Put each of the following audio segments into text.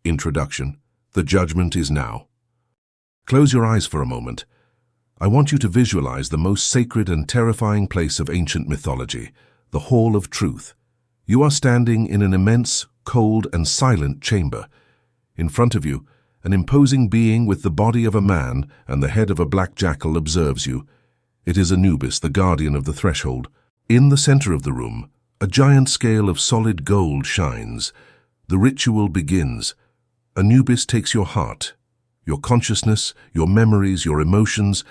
Introduction. The judgment is now. Close your eyes for a moment. I want you to visualize the most sacred and terrifying place of ancient mythology, the Hall of Truth. You are standing in an immense, cold, and silent chamber. In front of you, an imposing being with the body of a man and the head of a black jackal observes you. It is Anubis, the guardian of the threshold. In the center of the room, a giant scale of solid gold shines. The ritual begins. Anubis takes your heart, your consciousness, your memories, your emotions,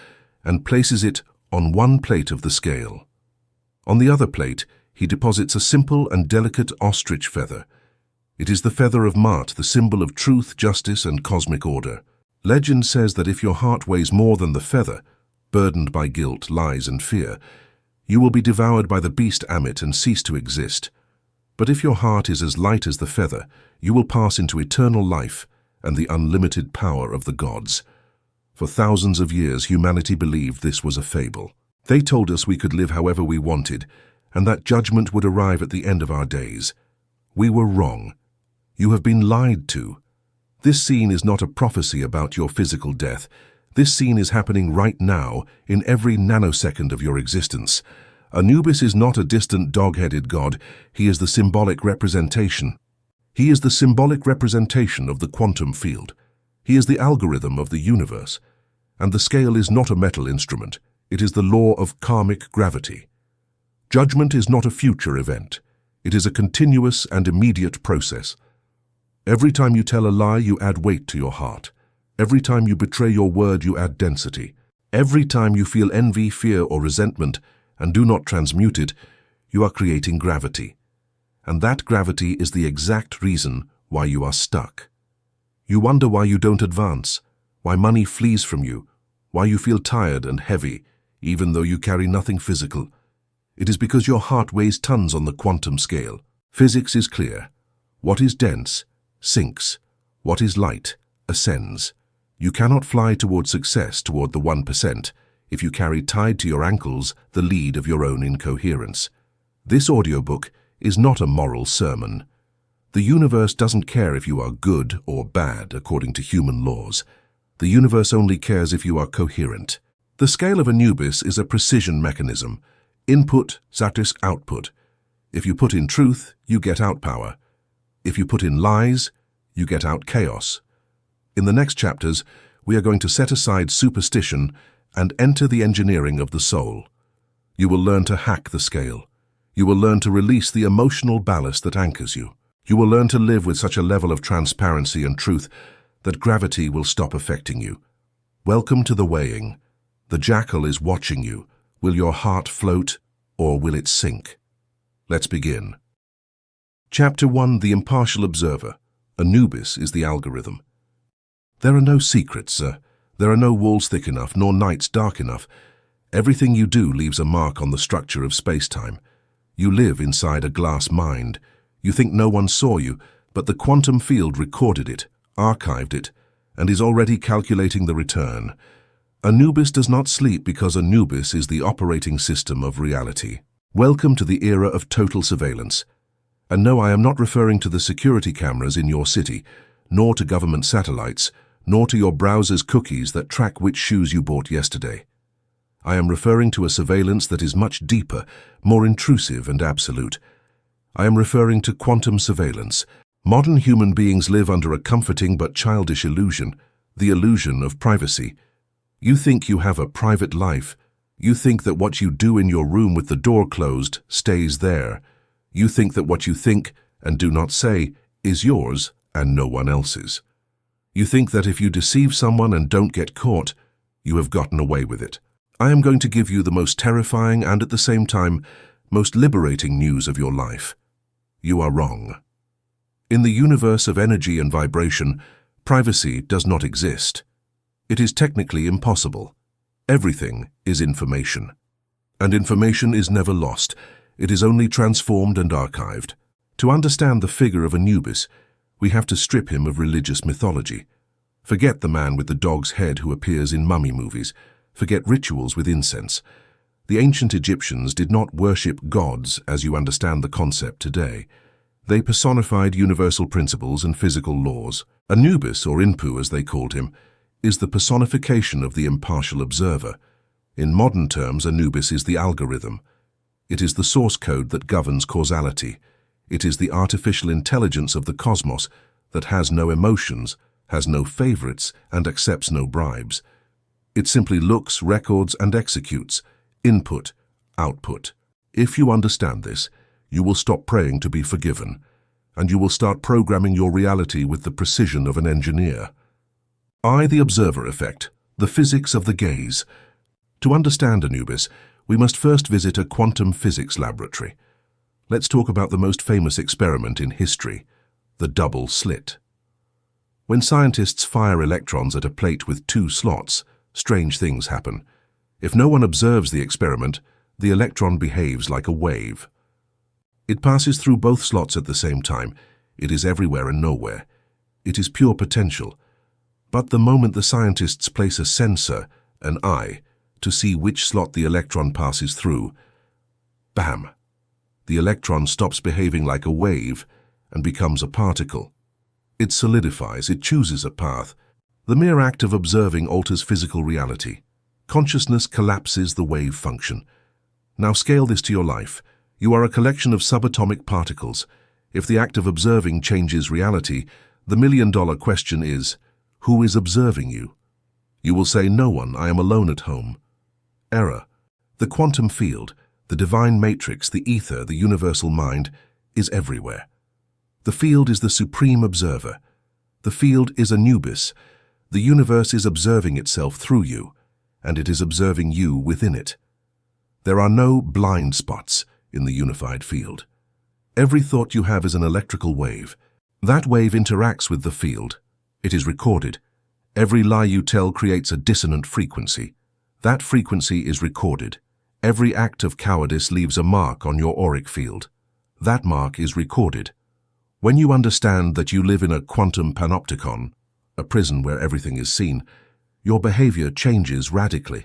and places it on one plate of the scale. On the other plate, he deposits a simple and delicate ostrich feather. It is the feather of Ma'at, the symbol of truth, justice, and cosmic order. Legend says that if your heart weighs more than the feather, burdened by guilt, lies, and fear, you will be devoured by the beast Ammit and cease to exist. But if your heart is as light as the feather, you will pass into eternal life and the unlimited power of the gods. For thousands of years, humanity believed this was a fable. They told us we could live however we wanted, and that judgment would arrive at the end of our days. We were wrong. You have been lied to. This scene is not a prophecy about your physical death. This scene is happening right now, in every nanosecond of your existence. Anubis is not a distant dog-headed god. He is the symbolic representation. He is the symbolic representation of the quantum field. He is the algorithm of the universe. And the scale is not a metal instrument. It is the law of karmic gravity. Judgment is not a future event. It is a continuous and immediate process. Every time you tell a lie, you add weight to your heart. Every time you betray your word, you add density. Every time you feel envy, fear, or resentment, and do not transmute it, you are creating gravity. And that gravity is the exact reason why you are stuck. You wonder why you don't advance, why money flees from you, why you feel tired and heavy, even though you carry nothing physical. It is because your heart weighs tons on the quantum scale. Physics is clear. What is dense sinks. What is light ascends. You cannot fly toward success, toward the 1%, if you carry tied to your ankles the lead of your own incoherence. This audiobook is not a moral sermon. The universe doesn't care if you are good or bad according to human laws. The universe only cares if you are coherent. The scale of Anubis is a precision mechanism. Input, Zatis output. If you put in truth, you get out power. If you put in lies, you get out chaos. In the next chapters, we are going to set aside superstition and enter the engineering of the soul. You will learn to hack the scale. You will learn to release the emotional ballast that anchors you. You will learn to live with such a level of transparency and truth that gravity will stop affecting you. Welcome to the weighing. The jackal is watching you. Will your heart float or will it sink? Let's begin. Chapter 1. The Impartial Observer. Anubis is the algorithm. There are no secrets, sir. There are no walls thick enough, nor nights dark enough. Everything you do leaves a mark on the structure of space-time. You live inside a glass mind. You think no one saw you, but the quantum field recorded it, archived it, and is already calculating the return. Anubis does not sleep because Anubis is the operating system of reality. Welcome to the era of total surveillance. And no, I am not referring to the security cameras in your city, nor to government satellites, nor to your browser's cookies that track which shoes you bought yesterday. I am referring to a surveillance that is much deeper, more intrusive and absolute. I am referring to quantum surveillance. Modern human beings live under a comforting but childish illusion, the illusion of privacy. You think you have a private life. You think that what you do in your room with the door closed stays there. You think that what you think and do not say is yours and no one else's. You think that if you deceive someone and don't get caught, you have gotten away with it. I am going to give you the most terrifying and at the same time most liberating news of your life. You are wrong. In the universe of energy and vibration, privacy does not exist. It is technically impossible. Everything is information. And information is never lost. It is only transformed and archived. To understand the figure of Anubis, we have to strip him of religious mythology. Forget the man with the dog's head who appears in mummy movies. Forget rituals with incense. The ancient Egyptians did not worship gods as you understand the concept today. They personified universal principles and physical laws. Anubis, or Inpu as they called him, is the personification of the impartial observer. In modern terms, Anubis is the algorithm. It is the source code that governs causality. It is the artificial intelligence of the cosmos that has no emotions, has no favorites, and accepts no bribes. It simply looks, records, and executes. Input, output. If you understand this, you will stop praying to be forgiven, and you will start programming your reality with the precision of an engineer. The observer effect, the physics of the gaze. To understand Anubis, we must first visit a quantum physics laboratory. Let's talk about the most famous experiment in history, the double slit. When scientists fire electrons at a plate with two slots, strange things happen. If no one observes the experiment, the electron behaves like a wave. It passes through both slots at the same time. It is everywhere and nowhere. It is pure potential. But the moment the scientists place a sensor, an eye, to see which slot the electron passes through, bam! The electron stops behaving like a wave and becomes a particle. It solidifies, it chooses a path. The mere act of observing alters physical reality. Consciousness collapses the wave function. Now scale this to your life. You are a collection of subatomic particles. If the act of observing changes reality, the million-dollar question is, who is observing you? You will say, no one, I am alone at home. Error. The quantum field, the divine matrix, the ether, the universal mind, is everywhere. The field is the supreme observer. The field is Anubis. The universe is observing itself through you, and it is observing you within it. There are no blind spots in the unified field. Every thought you have is an electrical wave. That wave interacts with the field. It is recorded. Every lie you tell creates a dissonant frequency. That frequency is recorded. Every act of cowardice leaves a mark on your auric field. That mark is recorded. When you understand that you live in a quantum panopticon, a prison where everything is seen, your behavior changes radically.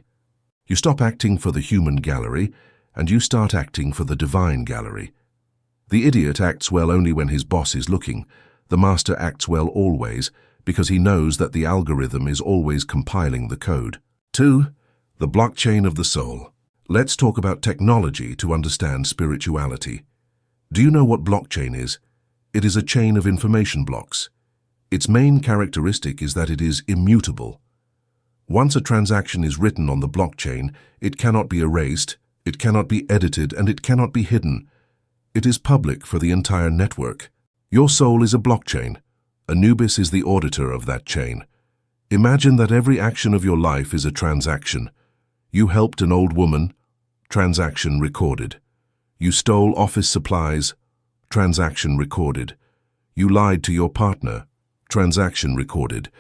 You stop acting for the human gallery, and you start acting for the divine gallery. The idiot acts well only when his boss is looking. The master acts well always, because he knows that the algorithm is always compiling the code. 2. The blockchain of the soul. Let's talk about technology to understand spirituality. Do you know what blockchain is? It is a chain of information blocks. Its main characteristic is that it is immutable. Once a transaction is written on the blockchain, it cannot be erased, it cannot be edited, and it cannot be hidden. It is public for the entire network. Your soul is a blockchain. Anubis is the auditor of that chain. Imagine that every action of your life is a transaction. You helped an old woman, transaction recorded. You stole office supplies, transaction recorded. You lied to your partner, transaction recorded.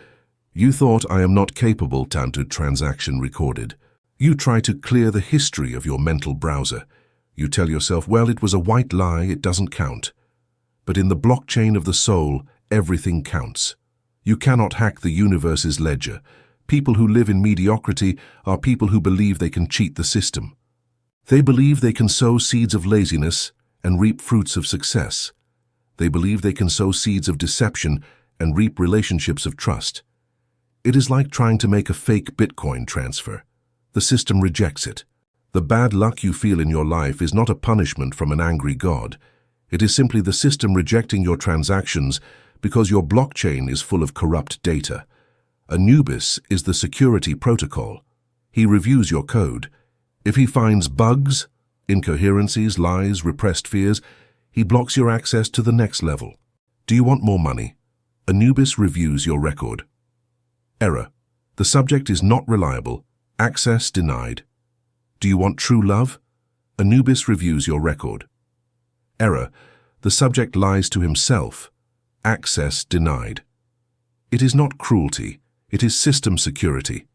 You thought I am not capable, Tantu, transaction recorded. You try to clear the history of your mental browser. You tell yourself, well, it was a white lie, it doesn't count. But in the blockchain of the soul, everything counts. You cannot hack the universe's ledger. People who live in mediocrity are people who believe they can cheat the system. They believe they can sow seeds of laziness and reap fruits of success. They believe they can sow seeds of deception and reap relationships of trust. It is like trying to make a fake Bitcoin transfer. The system rejects it. The bad luck you feel in your life is not a punishment from an angry God. It is simply the system rejecting your transactions because your blockchain is full of corrupt data. Anubis is the security protocol. He reviews your code. If he finds bugs, incoherencies, lies, repressed fears, he blocks your access to the next level. Do you want more money? Anubis reviews your record. Error. The subject is not reliable. Access denied. Do you want true love? Anubis reviews your record. Error. The subject lies to himself. Access denied. It is not cruelty. It is system security.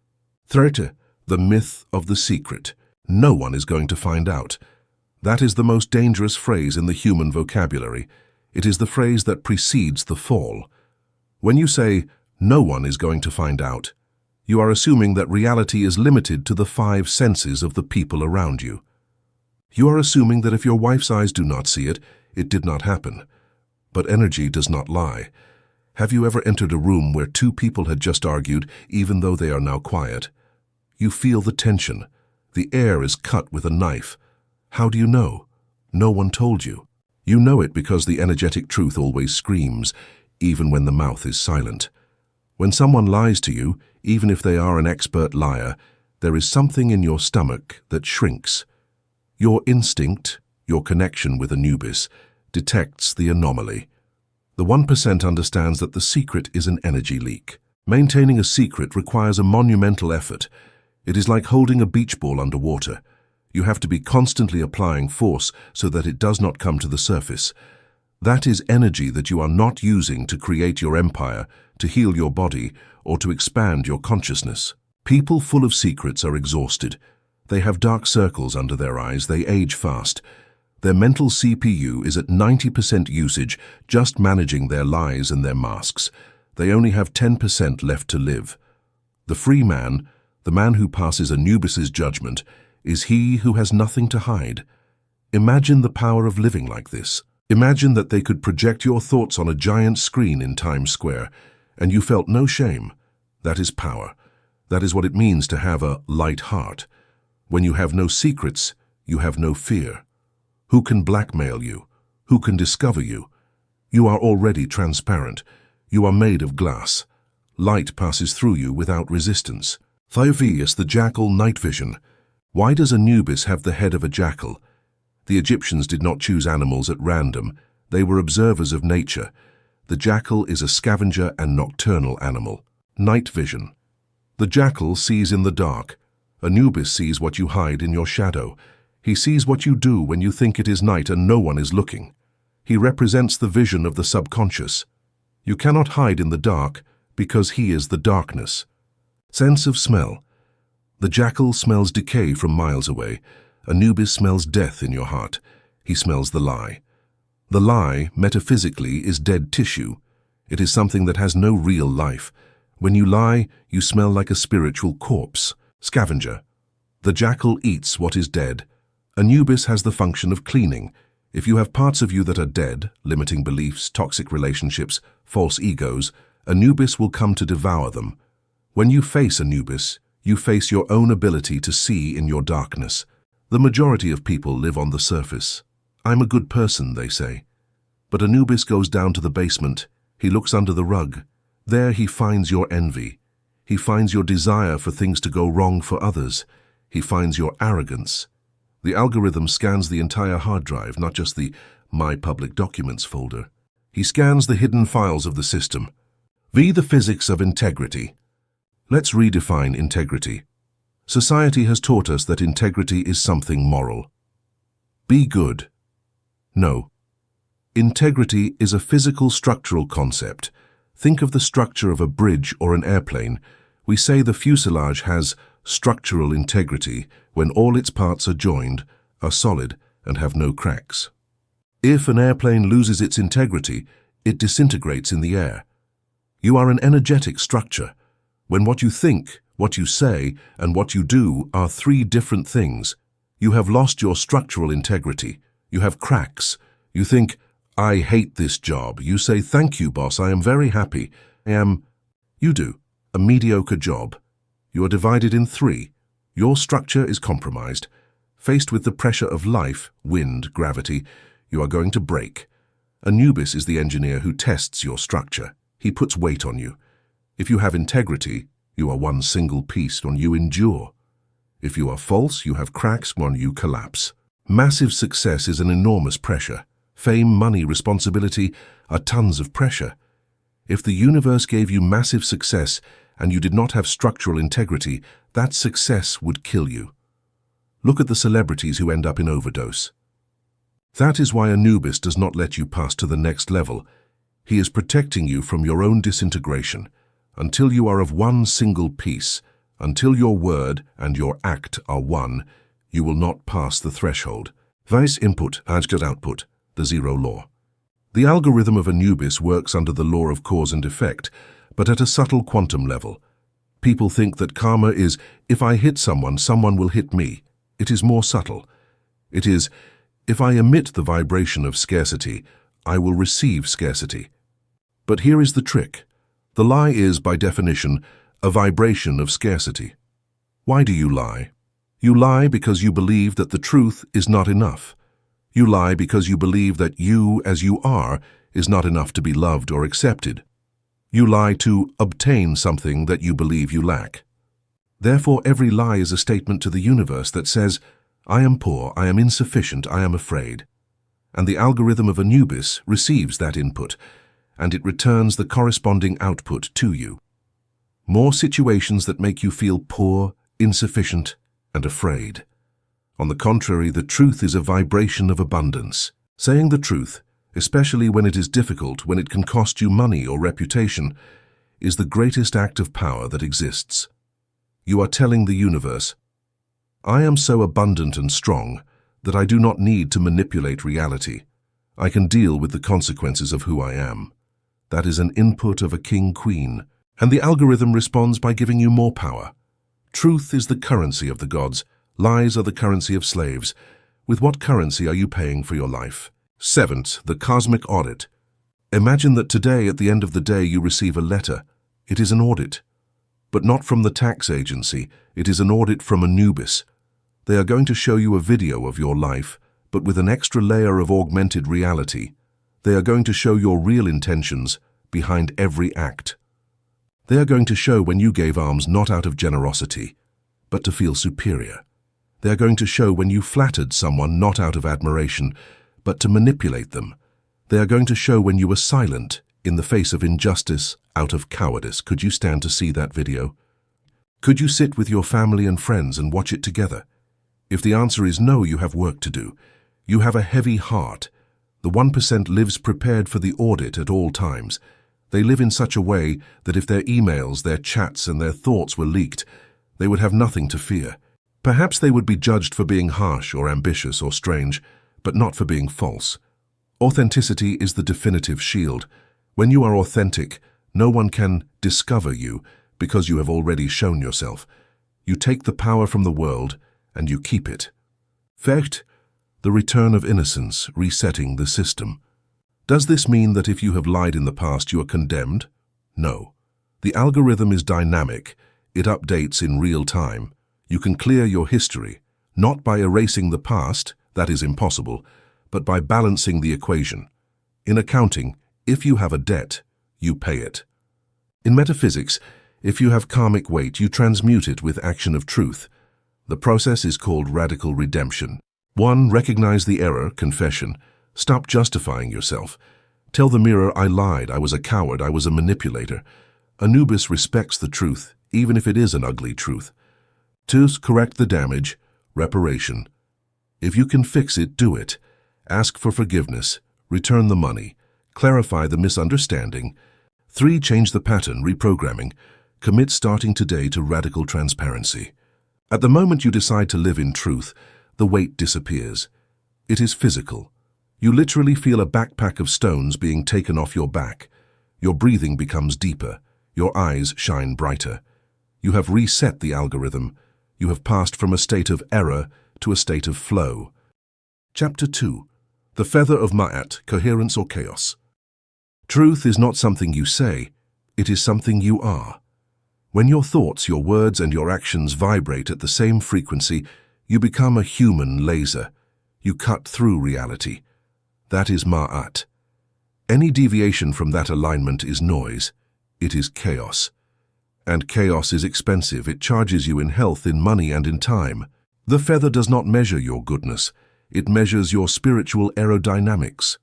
Third, the myth of the secret. No one is going to find out. That is the most dangerous phrase in the human vocabulary. It is the phrase that precedes the fall. When you say, no one is going to find out, you are assuming that reality is limited to the 5 senses of the people around you. You are assuming that if your wife's eyes do not see it, it did not happen. But energy does not lie. Have you ever entered a room where two people had just argued, even though they are now quiet? You feel the tension. The air is cut with a knife. How do you know? No one told you. You know it because the energetic truth always screams, even when the mouth is silent. When someone lies to you, even if they are an expert liar, there is something in your stomach that shrinks. Your instinct, your connection with Anubis, detects the anomaly. The 1% understands that the secret is an energy leak. Maintaining a secret requires a monumental effort. It is like holding a beach ball underwater. You have to be constantly applying force so that it does not come to the surface. That is energy that you are not using to create your empire, to heal your body, or to expand your consciousness. People full of secrets are exhausted. They have dark circles under their eyes, they age fast. Their mental CPU is at 90% usage, just managing their lies and their masks. They only have 10% left to live. The free man, the man who passes Anubis's judgment, is he who has nothing to hide. Imagine the power of living like this. Imagine that they could project your thoughts on a giant screen in Times Square, and you felt no shame. That is power. That is what it means to have a light heart. When you have no secrets, you have no fear. Who can blackmail you? Who can discover you? You are already transparent. You are made of glass. Light passes through you without resistance. Thiophilus, the jackal, night vision. Why does Anubis have the head of a jackal? The Egyptians did not choose animals at random. They were observers of nature. The jackal is a scavenger and nocturnal animal. Night vision. The jackal sees in the dark. Anubis sees what you hide in your shadow. He sees what you do when you think it is night and no one is looking. He represents the vision of the subconscious. You cannot hide in the dark because he is the darkness. Sense of smell. The jackal smells decay from miles away. Anubis smells death in your heart. He smells the lie. The lie, metaphysically, is dead tissue. It is something that has no real life. When you lie, you smell like a spiritual corpse. Scavenger. The jackal eats what is dead. Anubis has the function of cleaning. If you have parts of you that are dead, limiting beliefs, toxic relationships, false egos, Anubis will come to devour them. When you face Anubis, you face your own ability to see in your darkness. The majority of people live on the surface. I'm a good person, they say. But Anubis goes down to the basement. He looks under the rug. There he finds your envy. He finds your desire for things to go wrong for others. He finds your arrogance. The algorithm scans the entire hard drive, not just the My Public Documents folder. He scans the hidden files of the system. The physics of integrity. Let's redefine integrity. Society has taught us that integrity is something moral. Be good. No. Integrity is a physical structural concept. Think of the structure of a bridge or an airplane. We say the fuselage has structural integrity when all its parts are joined, are solid, and have no cracks. If an airplane loses its integrity, it disintegrates in the air. You are an energetic structure. When what you think, what you say, and what you do are three different things, you have lost your structural integrity. You have cracks. You think, I hate this job. You say, thank you, boss, I am very happy. You do. A mediocre job. You are divided in three. Your structure is compromised. Faced with the pressure of life, wind, gravity, you are going to break. Anubis is the engineer who tests your structure. He puts weight on you. If you have integrity, you are one single piece and you endure. If you are false, you have cracks and you collapse. Massive success is an enormous pressure. Fame, money, responsibility are tons of pressure. If the universe gave you massive success and you did not have structural integrity, that success would kill you. Look at the celebrities who end up in overdose. That is why Anubis does not let you pass to the next level. He is protecting you from your own disintegration. Until you are of one single piece, until your word and your act are one, you will not pass the threshold. Vice input, output, the zero law. The algorithm of Anubis works under the law of cause and effect, but at a subtle quantum level. People think that karma is, if I hit someone, someone will hit me. It is more subtle. It is, if I emit the vibration of scarcity, I will receive scarcity. But here is the trick. The lie is, by definition, a vibration of scarcity. Why do you lie? You lie because you believe that the truth is not enough. You lie because you believe that you, as you are, is not enough to be loved or accepted. You lie to obtain something that you believe you lack. Therefore, every lie is a statement to the universe that says, I am poor, I am insufficient, I am afraid. And the algorithm of Anubis receives that input, and it returns the corresponding output to you. More situations that make you feel poor, insufficient, and afraid. On the contrary, the truth is a vibration of abundance. Saying the truth, especially when it is difficult, when it can cost you money or reputation, is the greatest act of power that exists. You are telling the universe, I am so abundant and strong that I do not need to manipulate reality. I can deal with the consequences of who I am. That is an input of a king-queen, and the algorithm responds by giving you more power. Truth is the currency of the gods. Lies are the currency of slaves. With what currency are you paying for your life? Seventh, the cosmic audit. Imagine that today, at the end of the day, you receive a letter. It is an audit. But not from the tax agency. It is an audit from Anubis. They are going to show you a video of your life, but with an extra layer of augmented reality. They are going to show your real intentions behind every act. They are going to show when you gave alms not out of generosity, but to feel superior. They are going to show when you flattered someone not out of admiration, but to manipulate them. They are going to show when you were silent in the face of injustice out of cowardice. Could you stand to see that video? Could you sit with your family and friends and watch it together? If the answer is no, you have work to do. You have a heavy heart. The 1% lives prepared for the audit at all times. They live in such a way that if their emails, their chats, and their thoughts were leaked, they would have nothing to fear. Perhaps they would be judged for being harsh or ambitious or strange, but not for being false. Authenticity is the definitive shield. When you are authentic, no one can discover you because you have already shown yourself. You take the power from the world and you keep it. Fifth, the return of innocence, resetting the system. Does this mean that if you have lied in the past, you are condemned? No. The algorithm is dynamic. It updates in real time. You can clear your history, not by erasing the past, that is impossible, but by balancing the equation. In accounting, if you have a debt, you pay it. In metaphysics, if you have karmic weight, you transmute it with action of truth. The process is called radical redemption. 1. Recognize the error, confession. Stop justifying yourself. Tell the mirror, I lied, I was a coward, I was a manipulator. Anubis respects the truth, even if it is an ugly truth. 2. Correct the damage, reparation. If you can fix it, do it. Ask for forgiveness, return the money, clarify the misunderstanding. 3. Change the pattern, reprogramming. Commit starting today to radical transparency. At the moment you decide to live in truth, the weight disappears. It is physical. You literally feel a backpack of stones being taken off your back. Your breathing becomes deeper. Your eyes shine brighter. You have reset the algorithm. You have passed from a state of error to a state of flow. Chapter 2. The Feather of Ma'at, Coherence or Chaos. Truth is not something you say. It is something you are. When your thoughts, your words, and your actions vibrate at the same frequency, you become a human laser. You cut through reality. That is Ma'at. Any deviation from that alignment is noise. It is chaos. And chaos is expensive. It charges you in health, in money, and in time. The feather does not measure your goodness. It measures your spiritual aerodynamics.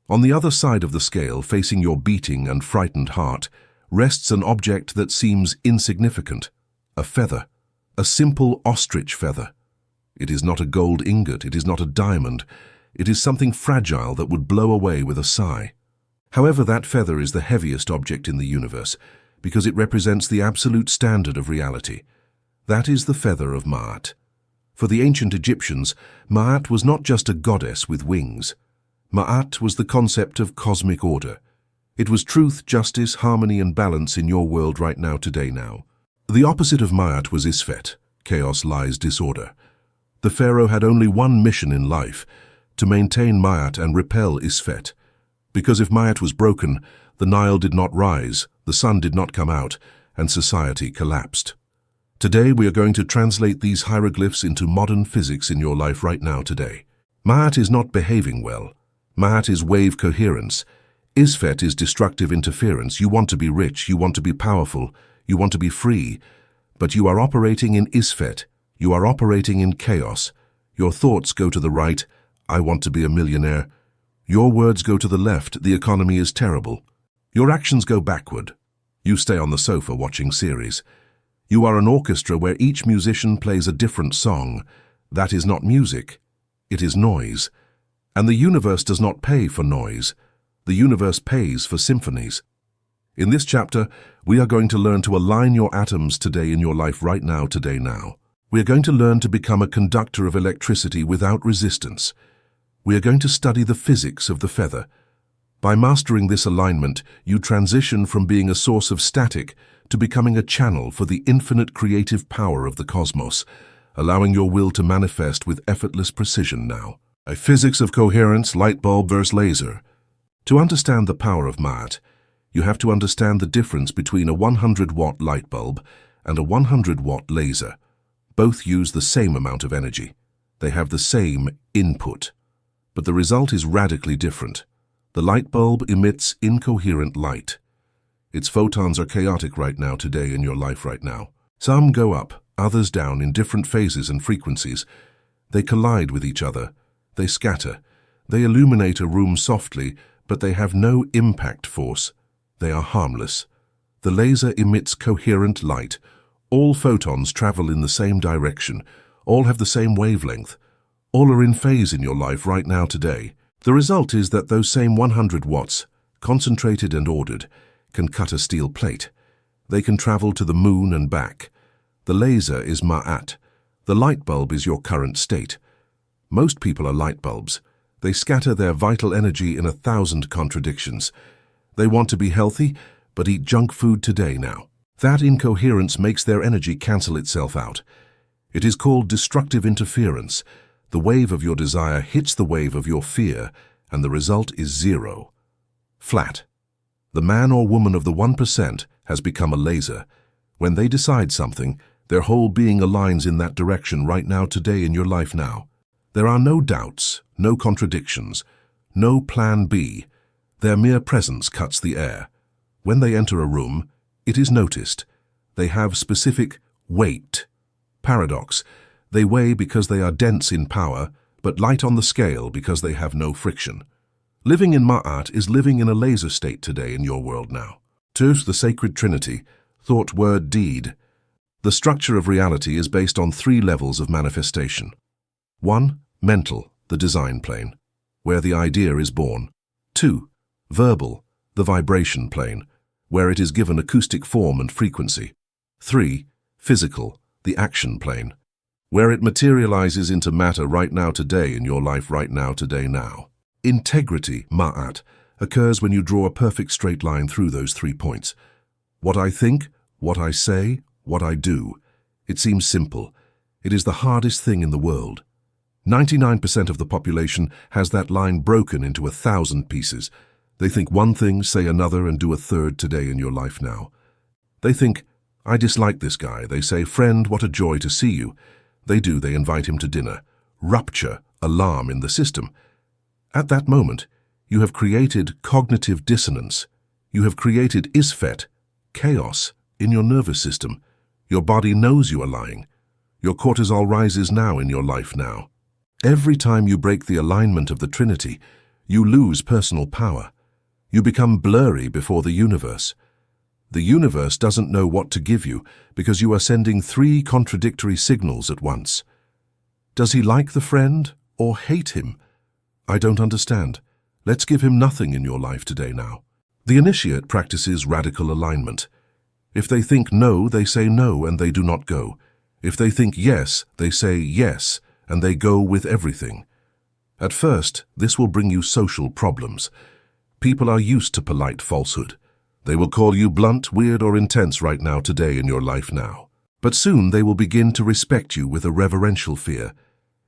On the other side of the scale, facing your beating and frightened heart, rests an object that seems insignificant, a feather, a simple ostrich feather. It is not a gold ingot, it is not a diamond, it is something fragile that would blow away with a sigh. However, that feather is the heaviest object in the universe, because it represents the absolute standard of reality. That is the feather of Ma'at. For the ancient Egyptians, Ma'at was not just a goddess with wings. Ma'at was the concept of cosmic order. It was truth, justice, harmony, and balance in your world right now, today now. The opposite of Ma'at was Isfet, chaos, lies, disorder. The pharaoh had only one mission in life, to maintain Ma'at and repel Isfet. Because if Ma'at was broken, the Nile did not rise, the sun did not come out, and society collapsed. Today we are going to translate these hieroglyphs into modern physics in your life right now today. Ma'at is not behaving well. Ma'at is wave coherence. Isfet is destructive interference. You want to be rich, you want to be powerful, you want to be free, but you are operating in Isfet. You are operating in chaos. Your thoughts go to the right, I want to be a millionaire. Your words go to the left, the economy is terrible. Your actions go backward. You stay on the sofa watching series. You are an orchestra where each musician plays a different song. That is not music. It is noise. And the universe does not pay for noise. The universe pays for symphonies. In this chapter, we are going to learn to align your atoms today in your life right now, today now. We are going to learn to become a conductor of electricity without resistance. We are going to study the physics of the feather. By mastering this alignment, you transition from being a source of static to becoming a channel for the infinite creative power of the cosmos, allowing your will to manifest with effortless precision now. A physics of coherence, light bulb versus laser. To understand the power of Ma'at, you have to understand the difference between a 100-watt light bulb and a 100-watt laser. Both use the same amount of energy. They have the same input. But the result is radically different. The light bulb emits incoherent light. Its photons are chaotic right now, today in your life right now. Some go up, others down in different phases and frequencies. They collide with each other. They scatter. They illuminate a room softly, but they have no impact force. They are harmless. The laser emits coherent light. All photons travel in the same direction. All have the same wavelength. All are in phase in your life right now today. The result is that those same 100 watts, concentrated and ordered, can cut a steel plate. They can travel to the moon and back. The laser is Ma'at. The light bulb is your current state. Most people are light bulbs. They scatter their vital energy in 1,000 contradictions. They want to be healthy, but eat junk food today now. That incoherence makes their energy cancel itself out. It is called destructive interference. The wave of your desire hits the wave of your fear, and the result is zero. Flat. The man or woman of the 1% has become a laser. When they decide something, their whole being aligns in that direction right now, today in your life now. There are no doubts, no contradictions, no plan B. Their mere presence cuts the air. When they enter a room, it is noticed. They have specific weight. Paradox. They weigh because they are dense in power, but light on the scale because they have no friction. Living in Ma'at is living in a laser state today in your world now. Tus, the sacred trinity, thought, word, deed. The structure of reality is based on 3 levels of manifestation. 1. Mental, the design plane, where the idea is born. 2. Verbal, the vibration plane, where it is given acoustic form and frequency. 3. Physical, the action plane, where it materializes into matter right now today in your life right now today now. Integrity, Ma'at, occurs when you draw a perfect straight line through those 3 points. What I think, what I say, what I do. It seems simple. It is the hardest thing in the world. 99% of the population has that line broken into 1,000 pieces. They think one thing, say another, and do a third today in your life now. They think, I dislike this guy. They say, friend, what a joy to see you. They invite him to dinner. Rupture, alarm in the system. At that moment, you have created cognitive dissonance. You have created isfet, chaos, in your nervous system. Your body knows you are lying. Your cortisol rises now in your life now. Every time you break the alignment of the Trinity, you lose personal power. You become blurry before the universe. The universe doesn't know what to give you because you are sending 3 contradictory signals at once. Does he like the friend or hate him? I don't understand. Let's give him nothing in your life today now. The initiate practices radical alignment. If they think no, they say no and they do not go. If they think yes, they say yes, and they go with everything. At first, this will bring you social problems. People are used to polite falsehood. They will call you blunt, weird, or intense right now today in your life now. But soon they will begin to respect you with a reverential fear,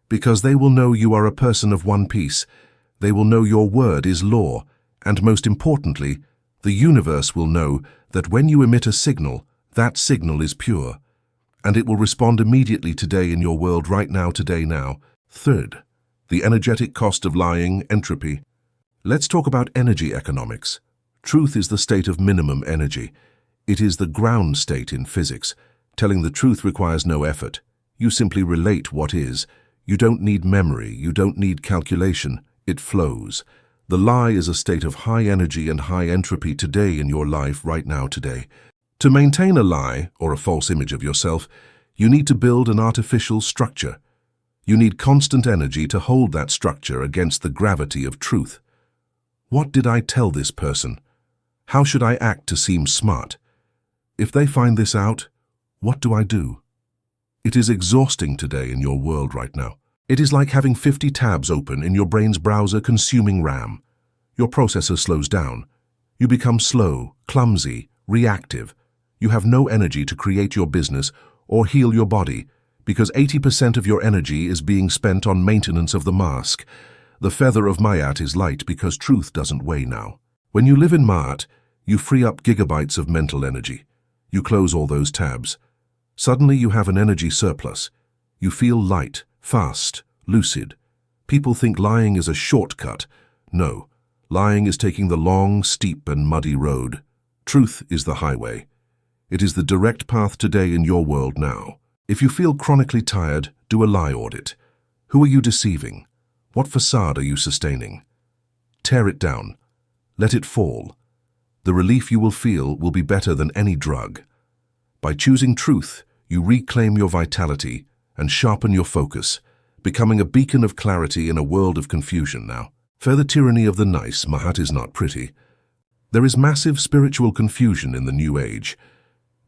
because they will know you are a person of one piece. They will know your word is law, And most importantly, the universe will know that when you emit a signal, that signal is pure, and it will respond immediately today in your world right now, today, now. Third, the energetic cost of lying, entropy. Let's talk about energy economics. Truth is the state of minimum energy. It is the ground state in physics. Telling the truth requires no effort. You simply relate what is. You don't need memory. You don't need calculation. It flows. The lie is a state of high energy and high entropy today in your life, right now, today. To maintain a lie, or a false image of yourself, you need to build an artificial structure. You need constant energy to hold that structure against the gravity of truth. What did I tell this person? How should I act to seem smart? If they find this out, what do I do? It is exhausting today in your world right now. It is like having 50 tabs open in your brain's browser consuming RAM. Your processor slows down. You become slow, clumsy, reactive. You have no energy to create your business or heal your body because 80% of your energy is being spent on maintenance of the mask. The feather of Ma'at is light because truth doesn't weigh now. When you live in Ma'at, you free up gigabytes of mental energy. You close all those tabs. Suddenly you have an energy surplus. You feel light, fast, lucid. People think lying is a shortcut. No, lying is taking the long, steep and muddy road. Truth is the highway. It is the direct path today in your world now. If you feel chronically tired, do a lie audit. Who are you deceiving? What facade are you sustaining? Tear it down. Let it fall. The relief you will feel will be better than any drug. By choosing truth, you reclaim your vitality and sharpen your focus, becoming a beacon of clarity in a world of confusion now. Further tyranny of the nice, Ma'at is not pretty. There is massive spiritual confusion in the new age.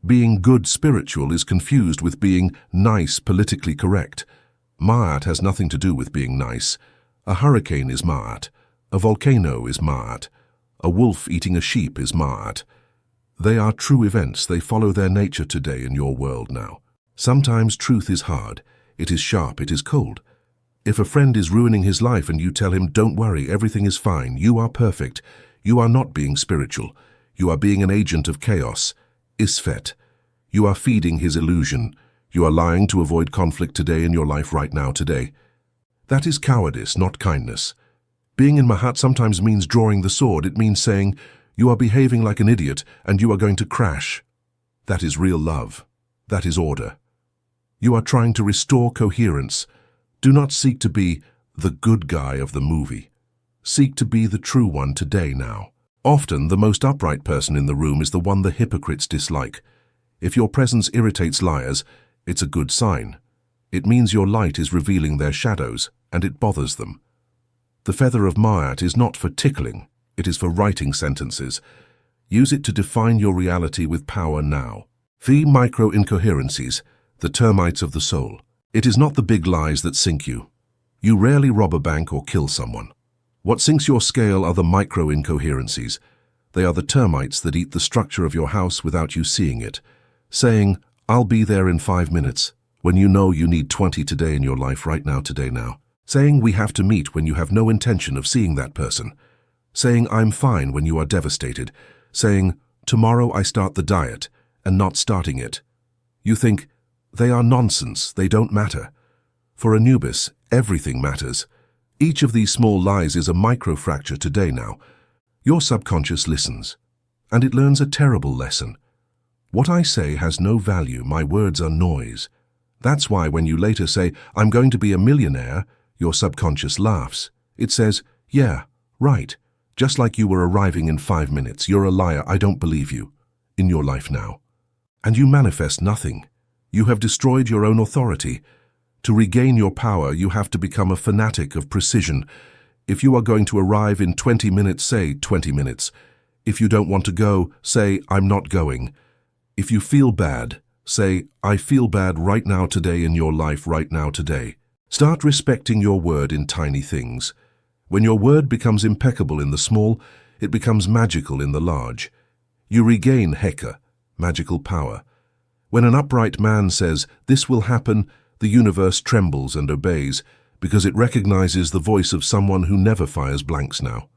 Being good spiritual is confused with being nice politically correct. Ma'at has nothing to do with being nice. A hurricane is Ma'at. A volcano is Ma'at. A wolf eating a sheep is Ma'at. They are true events. They follow their nature today in your world now. Sometimes truth is hard. It is sharp. It is cold. If a friend is ruining his life and you tell him, don't worry, everything is fine, you are perfect, you are not being spiritual. You are being an agent of chaos. Isfet. You are feeding his illusion. You are lying to avoid conflict today in your life right now today. That is cowardice, not kindness. Being in Ma'at sometimes means drawing the sword. It means saying, you are behaving like an idiot and you are going to crash. That is real love. That is order. You are trying to restore coherence. Do not seek to be the good guy of the movie. Seek to be the true one today now. Often, the most upright person in the room is the one the hypocrites dislike. If your presence irritates liars, it's a good sign. It means your light is revealing their shadows, and it bothers them. The feather of Ma'at is not for tickling, it is for writing sentences. Use it to define your reality with power now. The micro-incoherencies, the termites of the soul. It is not the big lies that sink you. You rarely rob a bank or kill someone. What sinks your scale are the micro-incoherencies. They are the termites that eat the structure of your house without you seeing it. Saying, I'll be there in 5 minutes, when you know you need 20 today in your life right now, today now. Saying we have to meet when you have no intention of seeing that person. Saying I'm fine when you are devastated. Saying, tomorrow I start the diet, and not starting it. You think, they are nonsense, they don't matter. For Anubis, everything matters. Each of these small lies is a microfracture today now. Your subconscious listens, and it learns a terrible lesson. What I say has no value, my words are noise. That's why when you later say, I'm going to be a millionaire, your subconscious laughs. It says, yeah, right. Just like you were arriving in 5 minutes, you're a liar, I don't believe you. In your life now. And you manifest nothing. You have destroyed your own authority. To regain your power, you have to become a fanatic of precision. If you are going to arrive in 20 minutes, say 20 minutes. If you don't want to go, say, I'm not going. If you feel bad, say, I feel bad right now today in your life right now today. Start respecting your word in tiny things. When your word becomes impeccable in the small, it becomes magical in the large. You regain Heka, magical power. When an upright man says, this will happen, the universe trembles and obeys, because it recognizes the voice of someone who never fires blanks now.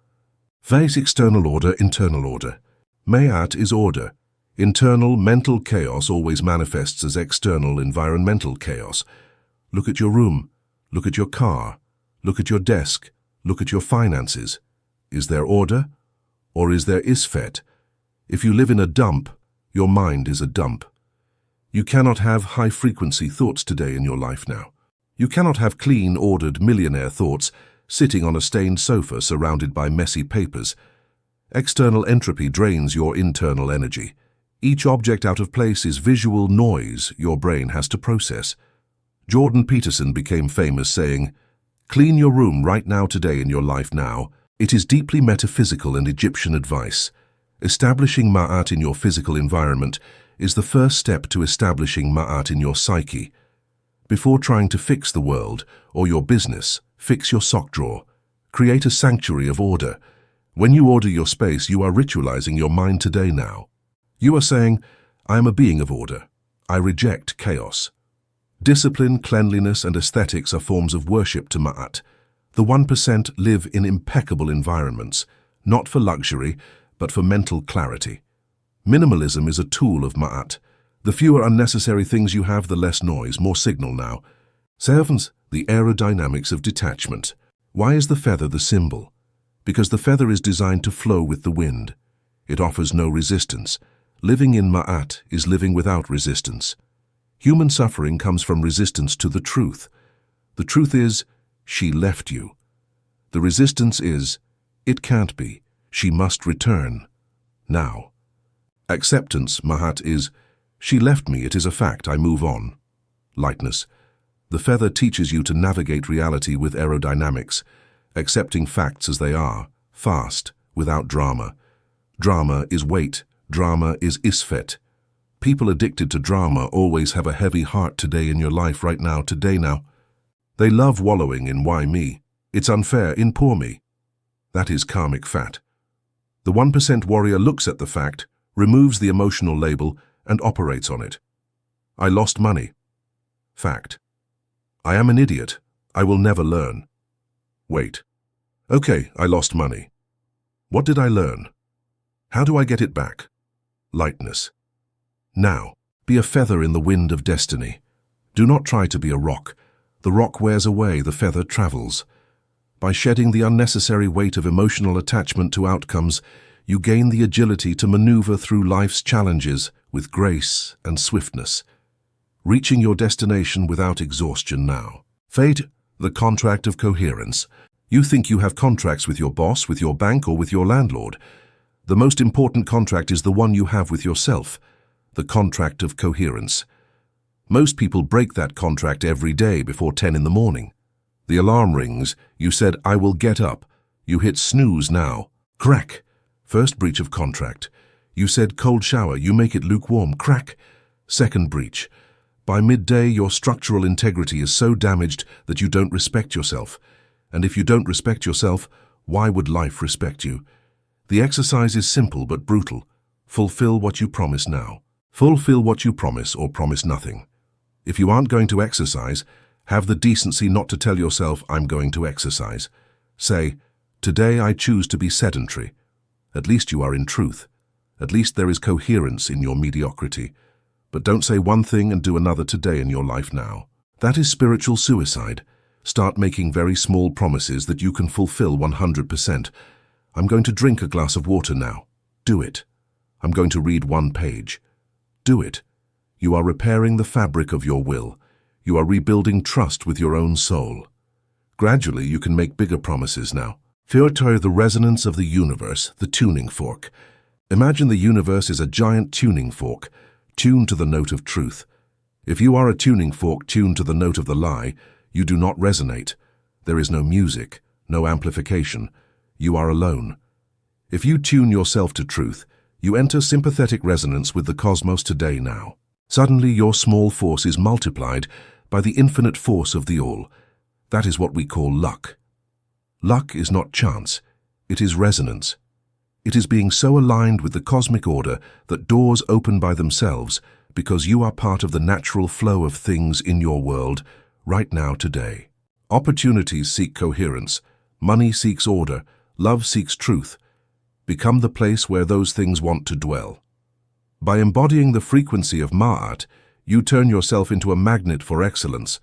Face external order, internal order. Ma'at is order. Internal mental chaos always manifests as external environmental chaos. Look at your room. Look at your car. Look at your desk. Look at your finances. Is there order? Or is there isfet? If you live in a dump, your mind is a dump. You cannot have high-frequency thoughts today in your life now. You cannot have clean, ordered millionaire thoughts sitting on a stained sofa surrounded by messy papers. External entropy drains your internal energy. Each object out of place is visual noise your brain has to process. Jordan Peterson became famous saying, "Clean your room right now today in your life now." It is deeply metaphysical and Egyptian advice. Establishing Ma'at in your physical environment is the first step to establishing Ma'at in your psyche. Before trying to fix the world or your business, fix your sock drawer. Create a sanctuary of order. When you order your space, you are ritualizing your mind today now. You are saying, "I am a being of order. I reject chaos." Discipline, cleanliness, and aesthetics are forms of worship to Ma'at. The 1% live in impeccable environments, not for luxury, but for mental clarity. Minimalism is a tool of Ma'at. The fewer unnecessary things you have, the less noise, more signal now. Servants, the aerodynamics of detachment. Why is the feather the symbol? Because the feather is designed to flow with the wind. It offers no resistance. Living in Ma'at is living without resistance. Human suffering comes from resistance to the truth. The truth is, she left you. The resistance is, it can't be, she must return. Now. Acceptance, Ma'at, is, she left me, it is a fact, I move on. Lightness. The feather teaches you to navigate reality with aerodynamics, accepting facts as they are, fast, without drama. Drama is weight, drama is isfet. People addicted to drama always have a heavy heart today in your life right now, today now. They love wallowing in why me. It's unfair in poor me. That is karmic fat. The 1% warrior looks at the fact, removes the emotional label, and operates on it. I lost money. Fact. I am an idiot. I will never learn. Wait. Okay, I lost money. What did I learn? How do I get it back? Lightness. Now, be a feather in the wind of destiny. Do not try to be a rock. The rock wears away, the feather travels. By shedding the unnecessary weight of emotional attachment to outcomes, you gain the agility to maneuver through life's challenges with grace and swiftness, reaching your destination without exhaustion now. Fate, the contract of coherence. You think you have contracts with your boss, with your bank, or with your landlord. The most important contract is the one you have with yourself, the contract of coherence. Most people break that contract every day before 10 in the morning. The alarm rings, you said, "I will get up." You hit snooze now. Crack. First breach of contract. You said cold shower, you make it lukewarm. Crack. Second breach. By midday, your structural integrity is so damaged that you don't respect yourself. And if you don't respect yourself, why would life respect you? The exercise is simple but brutal. Fulfill what you promise now. Fulfill what you promise or promise nothing. If you aren't going to exercise, have the decency not to tell yourself, "I'm going to exercise." Say, "Today I choose to be sedentary." At least you are in truth. At least there is coherence in your mediocrity. But don't say one thing and do another today in your life now. That is spiritual suicide. Start making very small promises that you can fulfill 100%. I'm going to drink a glass of water now. Do it. I'm going to read one page. Do it. You are repairing the fabric of your will. You are rebuilding trust with your own soul. Gradually, you can make bigger promises now. Filter the resonance of the universe, the tuning fork. Imagine the universe is a giant tuning fork, tuned to the note of truth. If you are a tuning fork tuned to the note of the lie, you do not resonate. There is no music, no amplification. You are alone. If you tune yourself to truth, you enter sympathetic resonance with the cosmos today now. Suddenly your small force is multiplied by the infinite force of the all. That is what we call luck. Luck is not chance, it is resonance. It is being so aligned with the cosmic order that doors open by themselves because you are part of the natural flow of things in your world right now today. Opportunities seek coherence, money seeks order, love seeks truth. Become the place where those things want to dwell. By embodying the frequency of Ma'at, you turn yourself into a magnet for excellence,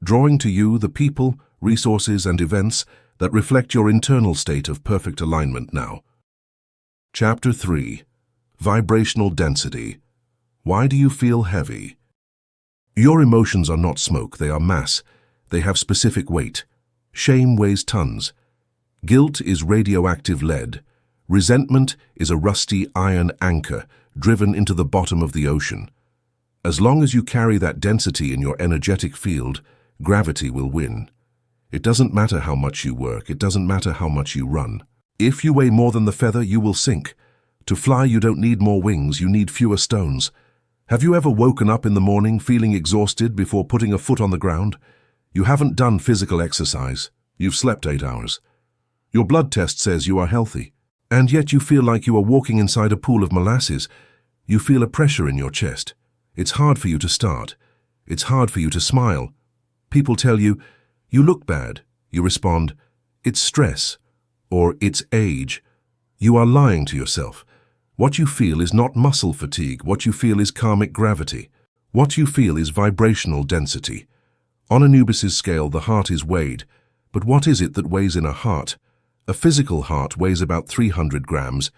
drawing to you the people, resources, and events that reflect your internal state of perfect alignment now. Chapter 3. Vibrational Density. Why do you feel heavy? Your emotions are not smoke, they are mass. They have specific weight. Shame weighs tons. Guilt is radioactive lead. Resentment is a rusty iron anchor driven into the bottom of the ocean. As long as you carry that density in your energetic field, gravity will win. It doesn't matter how much you work, it doesn't matter how much you run. If you weigh more than the feather, you will sink. To fly, you don't need more wings, you need fewer stones. Have you ever woken up in the morning feeling exhausted before putting a foot on the ground? You haven't done physical exercise. You've slept 8 hours. Your blood test says you are healthy. And yet you feel like you are walking inside a pool of molasses. You feel a pressure in your chest. It's hard for you to start. It's hard for you to smile. People tell you, "You look bad." You respond, "It's stress," or "It's age." You are lying to yourself. What you feel is not muscle fatigue. What you feel is karmic gravity. What you feel is vibrational density. On Anubis's scale, the heart is weighed. But what is it that weighs in a heart? A physical heart weighs about 300 grams.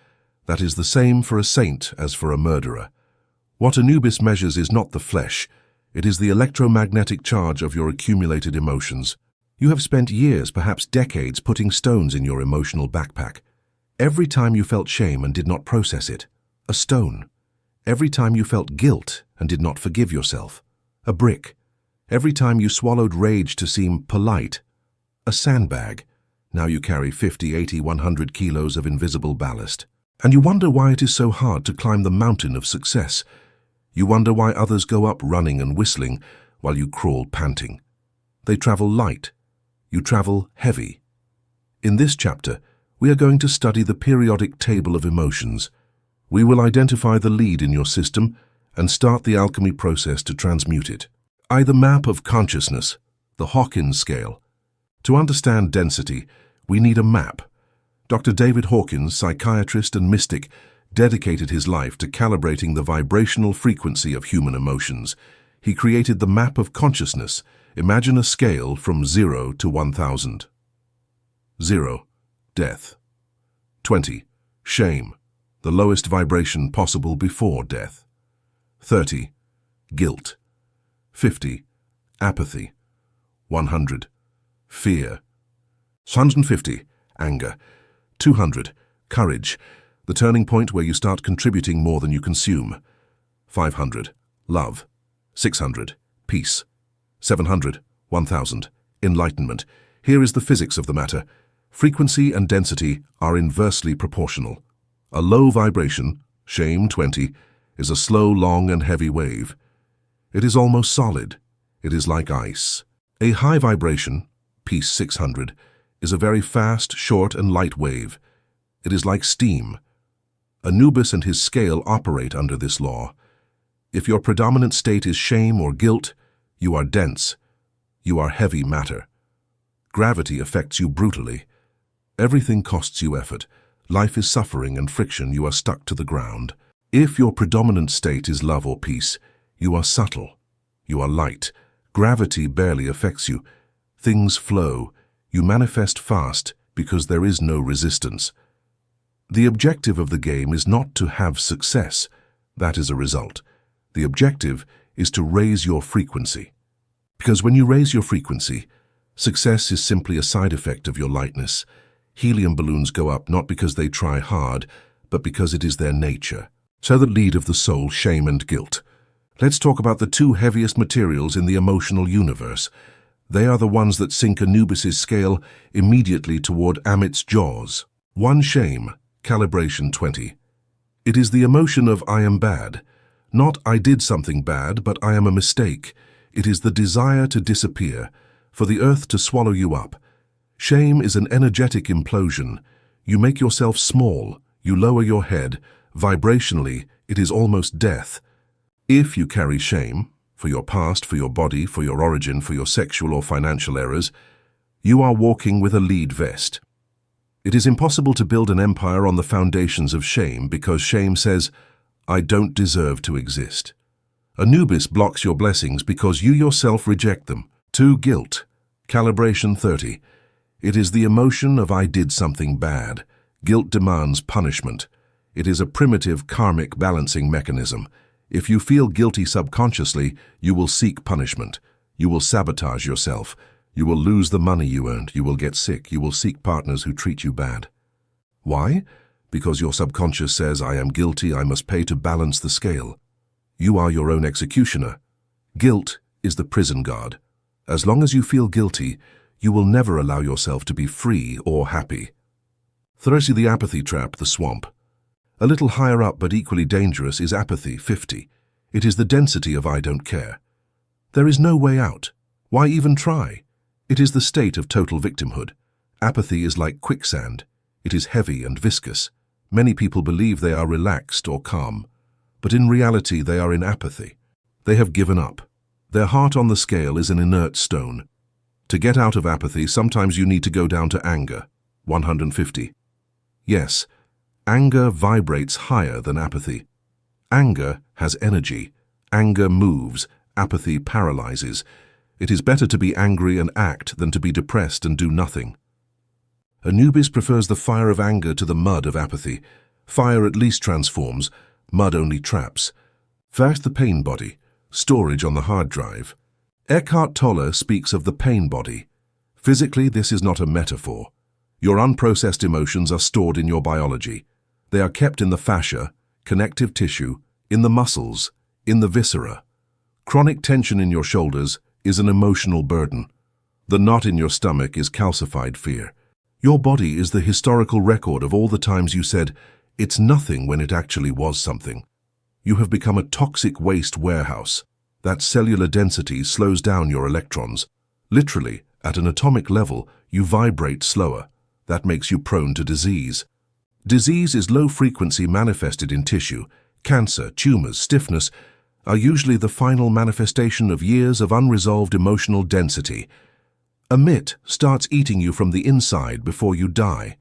That is the same for a saint as for a murderer. What Anubis measures is not the flesh. It is the electromagnetic charge of your accumulated emotions. You have spent years, perhaps decades, putting stones in your emotional backpack. Every time you felt shame and did not process it, a stone. Every time you felt guilt and did not forgive yourself, a brick. Every time you swallowed rage to seem polite, a sandbag. Now you carry 50, 80, 100 kilos of invisible ballast. And you wonder why it is so hard to climb the mountain of success. You wonder why others go up running and whistling while you crawl panting. They travel light. You travel heavy. In this chapter, we are going to study the periodic table of emotions. We will identify the lead in your system and start the alchemy process to transmute it. The map of consciousness, the Hawkins scale. To understand density, we need a map. Dr. David Hawkins, psychiatrist and mystic, dedicated his life to calibrating the vibrational frequency of human emotions. He created the map of consciousness. Imagine a scale from 0 to 1,000. 0. Death. 20. Shame, the lowest vibration possible before death. 30. Guilt. 50. Apathy. 100. Fear. 150. Anger. 200. Courage, the turning point where you start contributing more than you consume. 500. Love. 600. Peace. 700. 1,000. Enlightenment. Here is the physics of the matter. Frequency and density are inversely proportional. A low vibration, shame 20, is a slow, long, and heavy wave. It is almost solid. It is like ice. A high vibration, peace 600, is a very fast, short, and light wave. It is like steam. Anubis and his scale operate under this law. If your predominant state is shame or guilt, you are dense. You are heavy matter. Gravity affects you brutally. Everything costs you effort. Life is suffering and friction. You are stuck to the ground. If your predominant state is love or peace, you are subtle. You are light. Gravity barely affects you. Things flow. You manifest fast because there is no resistance. The objective of the game is not to have success. That is a result. The objective is to raise your frequency. Because when you raise your frequency, success is simply a side effect of your lightness. Helium balloons go up not because they try hard, but because it is their nature. So the lead of the soul, shame and guilt. Let's talk about the two heaviest materials in the emotional universe. They are the ones that sink Anubis's scale immediately toward Ammit's jaws. 1. Shame, calibration 20. It is the emotion of I am bad. Not I did something bad, but I am a mistake. It is the desire to disappear, for the earth to swallow you up. Shame is an energetic implosion. You make yourself small. You lower your head. Vibrationally, it is almost death. If you carry shame, for your past, for your body, for your origin, for your sexual or financial errors, you are walking with a lead vest. It is impossible to build an empire on the foundations of shame because shame says, I don't deserve to exist. Anubis blocks your blessings because you yourself reject them. 2. Guilt. Calibration 30. It is the emotion of I did something bad. Guilt demands punishment. It is a primitive karmic balancing mechanism. If you feel guilty subconsciously, you will seek punishment. You will sabotage yourself. You will lose the money you earned. You will get sick. You will seek partners who treat you bad. Why? Because your subconscious says, I am guilty, I must pay to balance the scale. You are your own executioner. Guilt is the prison guard. As long as you feel guilty, you will never allow yourself to be free or happy. 30. The apathy trap, the swamp. A little higher up but equally dangerous is apathy, 50. It is the density of I don't care. There is no way out. Why even try? It is the state of total victimhood. Apathy is like quicksand. It is heavy and viscous. Many people believe they are relaxed or calm, but in reality they are in apathy. They have given up. Their heart on the scale is an inert stone. To get out of apathy, sometimes you need to go down to anger, 150. Yes, anger vibrates higher than apathy. Anger has energy. Anger moves. Apathy paralyzes. It is better to be angry and act than to be depressed and do nothing. Anubis prefers the fire of anger to the mud of apathy. Fire at least transforms, mud only traps. First, the pain body, storage on the hard drive. Eckhart Tolle speaks of the pain body. Physically, this is not a metaphor. Your unprocessed emotions are stored in your biology. They are kept in the fascia, connective tissue, in the muscles, in the viscera. Chronic tension in your shoulders is an emotional burden. The knot in your stomach is calcified fear. Your body is the historical record of all the times you said, it's nothing when it actually was something. You have become a toxic waste warehouse. That cellular density slows down your electrons. Literally, at an atomic level, you vibrate slower. That makes you prone to disease. Disease is low frequency manifested in tissue. Cancer, tumors, stiffness are usually the final manifestation of years of unresolved emotional density. Ammit starts eating you from the inside before you die.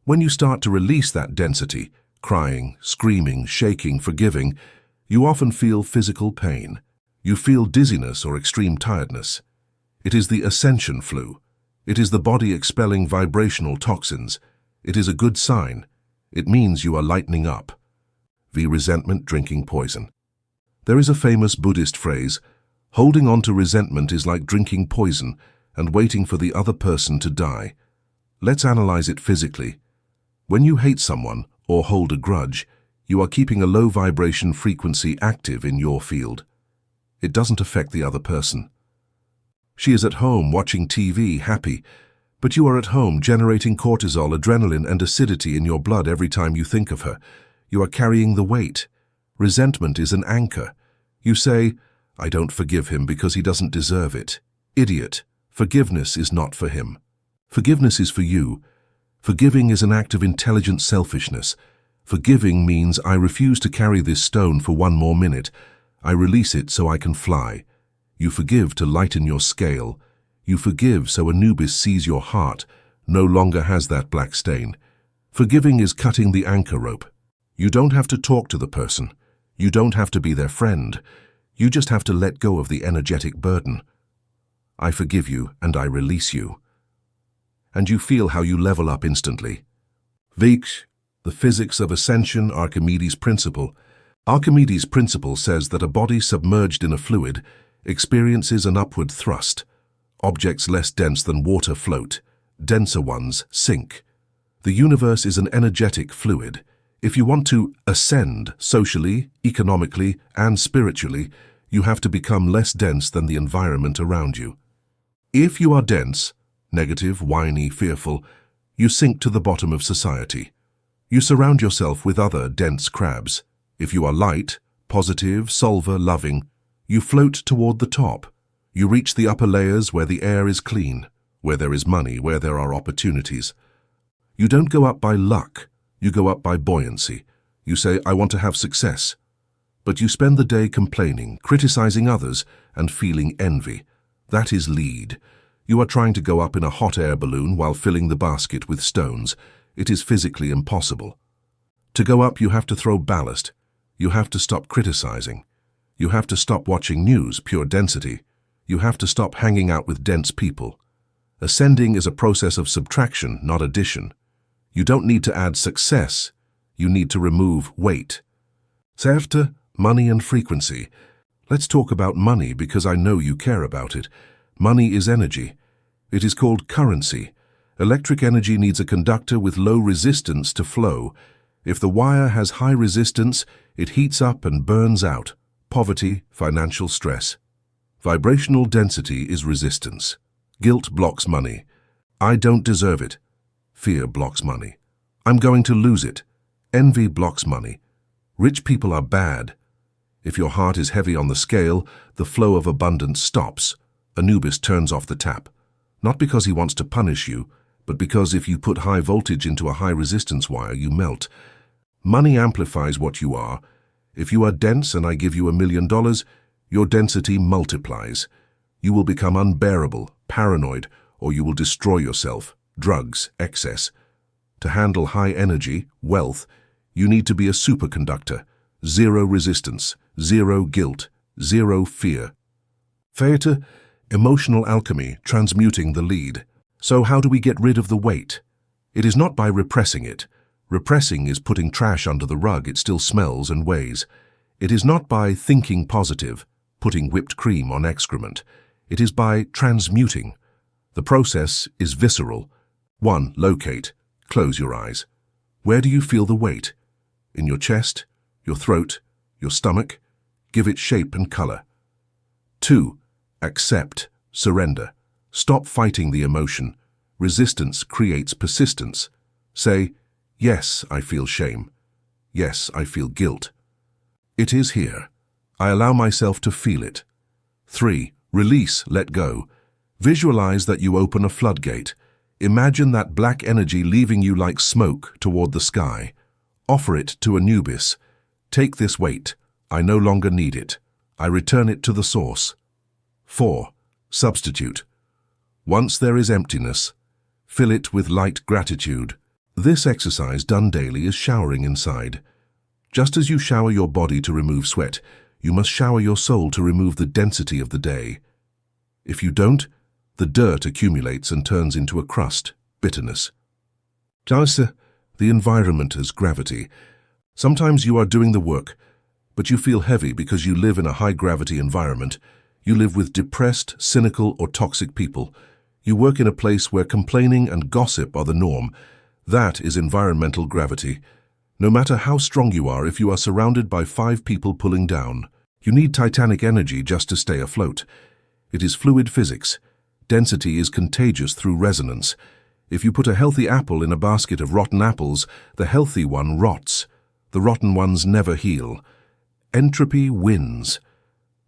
When you start to release that density, crying, screaming, shaking, forgiving, you often feel physical pain. You feel dizziness or extreme tiredness. It is the ascension flu. It is the body expelling vibrational toxins. It is a good sign. It means you are lightening up. V. Resentment, drinking poison. There is a famous Buddhist phrase, holding on to resentment is like drinking poison and waiting for the other person to die. Let's analyze it physically. When you hate someone or hold a grudge, you are keeping a low vibration frequency active in your field. It doesn't affect the other person. She is at home watching TV, happy, but you are at home generating cortisol, adrenaline, and acidity in your blood every time you think of her. You are carrying the weight. Resentment is an anchor. You say, I don't forgive him because he doesn't deserve it. Idiot. Forgiveness is not for him. Forgiveness is for you. Forgiving is an act of intelligent selfishness. Forgiving means I refuse to carry this stone for one more minute. I release it so I can fly. You forgive to lighten your scale. You forgive so Anubis sees your heart, no longer has that black stain. Forgiving is cutting the anchor rope. You don't have to talk to the person. You don't have to be their friend. You just have to let go of the energetic burden. I forgive you and I release you. And you feel how you level up instantly. Vix, the physics of ascension, Archimedes' principle. Archimedes' principle says that a body submerged in a fluid experiences an upward thrust. Objects less dense than water float. Denser ones sink. The universe is an energetic fluid. If you want to ascend socially, economically, and spiritually, you have to become less dense than the environment around you. If you are dense, negative, whiny, fearful, you sink to the bottom of society. You surround yourself with other dense crabs. If you are light, positive, solver, loving, you float toward the top. You reach the upper layers where the air is clean, where there is money, where there are opportunities. You don't go up by luck, you go up by buoyancy. You say, I want to have success. But you spend the day complaining, criticizing others, and feeling envy. That is lead. You are trying to go up in a hot air balloon while filling the basket with stones. It is physically impossible. To go up, you have to throw ballast. You have to stop criticizing. You have to stop watching news, pure density. You have to stop hanging out with dense people. Ascending is a process of subtraction, not addition. You don't need to add success. You need to remove weight. So after money and frequency, let's talk about money because I know you care about it. Money is energy. It is called currency. Electric energy needs a conductor with low resistance to flow. If the wire has high resistance, it heats up and burns out. Poverty, financial stress. Vibrational density is resistance. Guilt blocks money. I don't deserve it. Fear blocks money. I'm going to lose it. Envy blocks money. Rich people are bad. If your heart is heavy on the scale, the flow of abundance stops. Anubis turns off the tap. Not because he wants to punish you, but because if you put high voltage into a high resistance wire, you melt. Money amplifies what you are. If you are dense and I give you $1 million, your density multiplies. You will become unbearable, paranoid, or you will destroy yourself. Drugs, excess. To handle high energy, wealth, you need to be a superconductor. Zero resistance, zero guilt, zero fear. Theater, emotional alchemy, transmuting the lead. So how do we get rid of the weight? It is not by repressing it. Repressing is putting trash under the rug, it still smells and weighs. It is not by thinking positive, putting whipped cream on excrement. It is by transmuting. The process is visceral. 1. Locate. Close your eyes. Where do you feel the weight? In your chest, your throat, your stomach? Give it shape and color. 2. Accept. Surrender. Stop fighting the emotion. Resistance creates persistence. Say, yes, I feel shame. Yes, I feel guilt. It is here. I allow myself to feel it. 3. Release, let go. Visualize that you open a floodgate. Imagine that black energy leaving you like smoke toward the sky. Offer it to Anubis. Take this weight. I no longer need it. I return it to the source. 4. Substitute. Once there is emptiness, fill it with light gratitude. This exercise done daily is showering inside. Just as you shower your body to remove sweat, you must shower your soul to remove the density of the day. If you don't, the dirt accumulates and turns into a crust, bitterness. The environment has gravity. Sometimes you are doing the work, but you feel heavy because you live in a high-gravity environment. You live with depressed, cynical, or toxic people. You work in a place where complaining and gossip are the norm. That is environmental gravity. No matter how strong you are, if you are surrounded by 5 people pulling down, you need titanic energy just to stay afloat. It is fluid physics. Density is contagious through resonance. If you put a healthy apple in a basket of rotten apples, the healthy one rots. The rotten ones never heal. Entropy wins.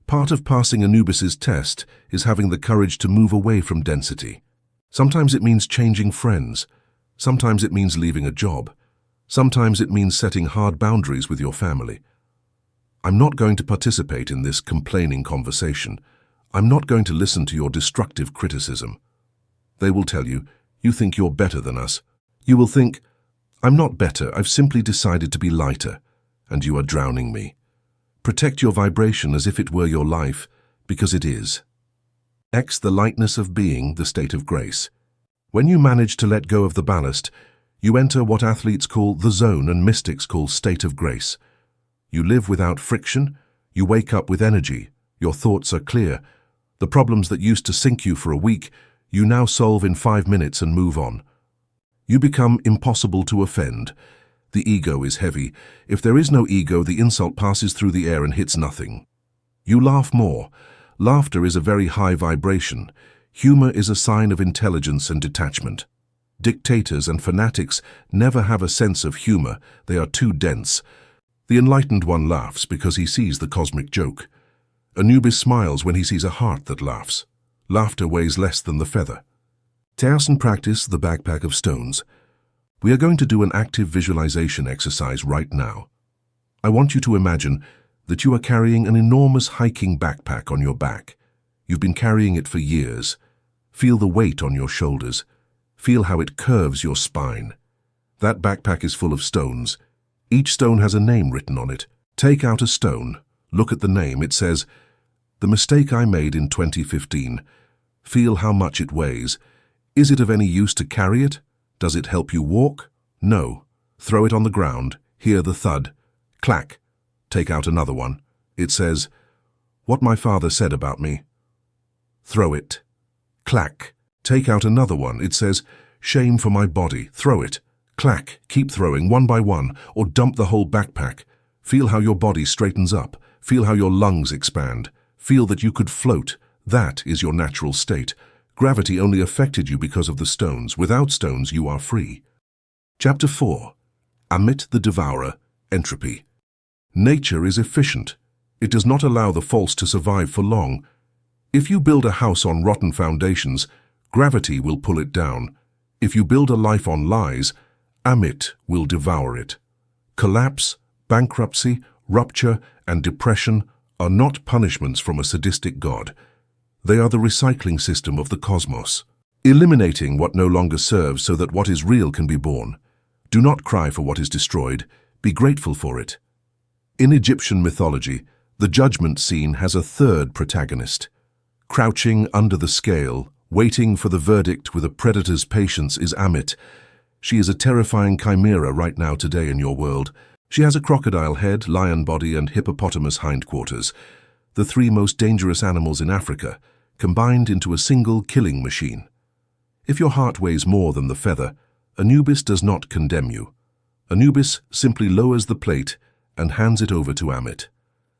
Part of passing Anubis's test is having the courage to move away from density. Sometimes it means changing friends. Sometimes it means leaving a job. Sometimes it means setting hard boundaries with your family. I'm not going to participate in this complaining conversation. I'm not going to listen to your destructive criticism. They will tell you, you think you're better than us. You will think, I'm not better, I've simply decided to be lighter, and you are drowning me. Protect your vibration as if it were your life, because it is. X, the lightness of being, the state of grace. When you manage to let go of the ballast, you enter what athletes call the zone and mystics call state of grace. You live without friction, you wake up with energy, your thoughts are clear. The problems that used to sink you for a week, you now solve in 5 minutes and move on. You become impossible to offend. The ego is heavy. If there is no ego, the insult passes through the air and hits nothing. You laugh more. Laughter is a very high vibration. Humor is a sign of intelligence and detachment. Dictators and fanatics never have a sense of humor. They are too dense. The enlightened one laughs because he sees the cosmic joke. Anubis smiles when he sees a heart that laughs. Laughter weighs less than the feather. Taos and practice the backpack of stones. We are going to do an active visualization exercise right now. I want you to imagine that you are carrying an enormous hiking backpack on your back. You've been carrying it for years. Feel the weight on your shoulders. Feel how it curves your spine. That backpack is full of stones. Each stone has a name written on it. Take out a stone. Look at the name. It says, "The mistake I made in 2015. Feel how much it weighs. Is it of any use to carry it? Does it help you walk? No. Throw it on the ground. Hear the thud. Clack. Take out another one. It says, "What my father said about me." Throw it. Clack. Take out another one. It says, "Shame for my body." Throw it. Clack. Keep throwing one by one, or dump the whole backpack. Feel how your body straightens up. Feel how your lungs expand. Feel that you could float. That is your natural state. Gravity only affected you because of the stones. Without stones, you are free. Chapter 4. Ammit the Devourer, Entropy. Nature is efficient. It does not allow the false to survive for long. If you build a house on rotten foundations, gravity will pull it down. If you build a life on lies, Ammit will devour it. Collapse, bankruptcy, rupture, and depression are not punishments from a sadistic God. They are the recycling system of the cosmos, eliminating what no longer serves so that what is real can be born. Do not cry for what is destroyed. Be grateful for it. In Egyptian mythology, the judgment scene has a third protagonist. Crouching under the scale, waiting for the verdict with a predator's patience is Ammit. She is a terrifying chimera right now today in your world. She has a crocodile head, lion body, and hippopotamus hindquarters, the three most dangerous animals in Africa, combined into a single killing machine. If your heart weighs more than the feather, Anubis does not condemn you. Anubis simply lowers the plate and hands it over to Ammit.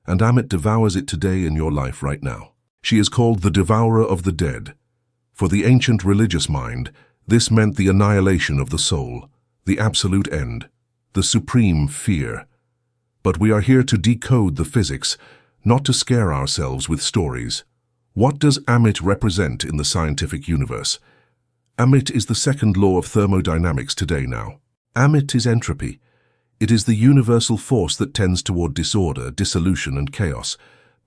And Ammit devours it today in your life right now. She is called the Devourer of the Dead. For the ancient religious mind, this meant the annihilation of the soul, the absolute end, the supreme fear. But we are here to decode the physics, not to scare ourselves with stories. What does Ammit represent in the scientific universe? Ammit is the second law of thermodynamics today now. Ammit is entropy. It is the universal force that tends toward disorder, dissolution, and chaos.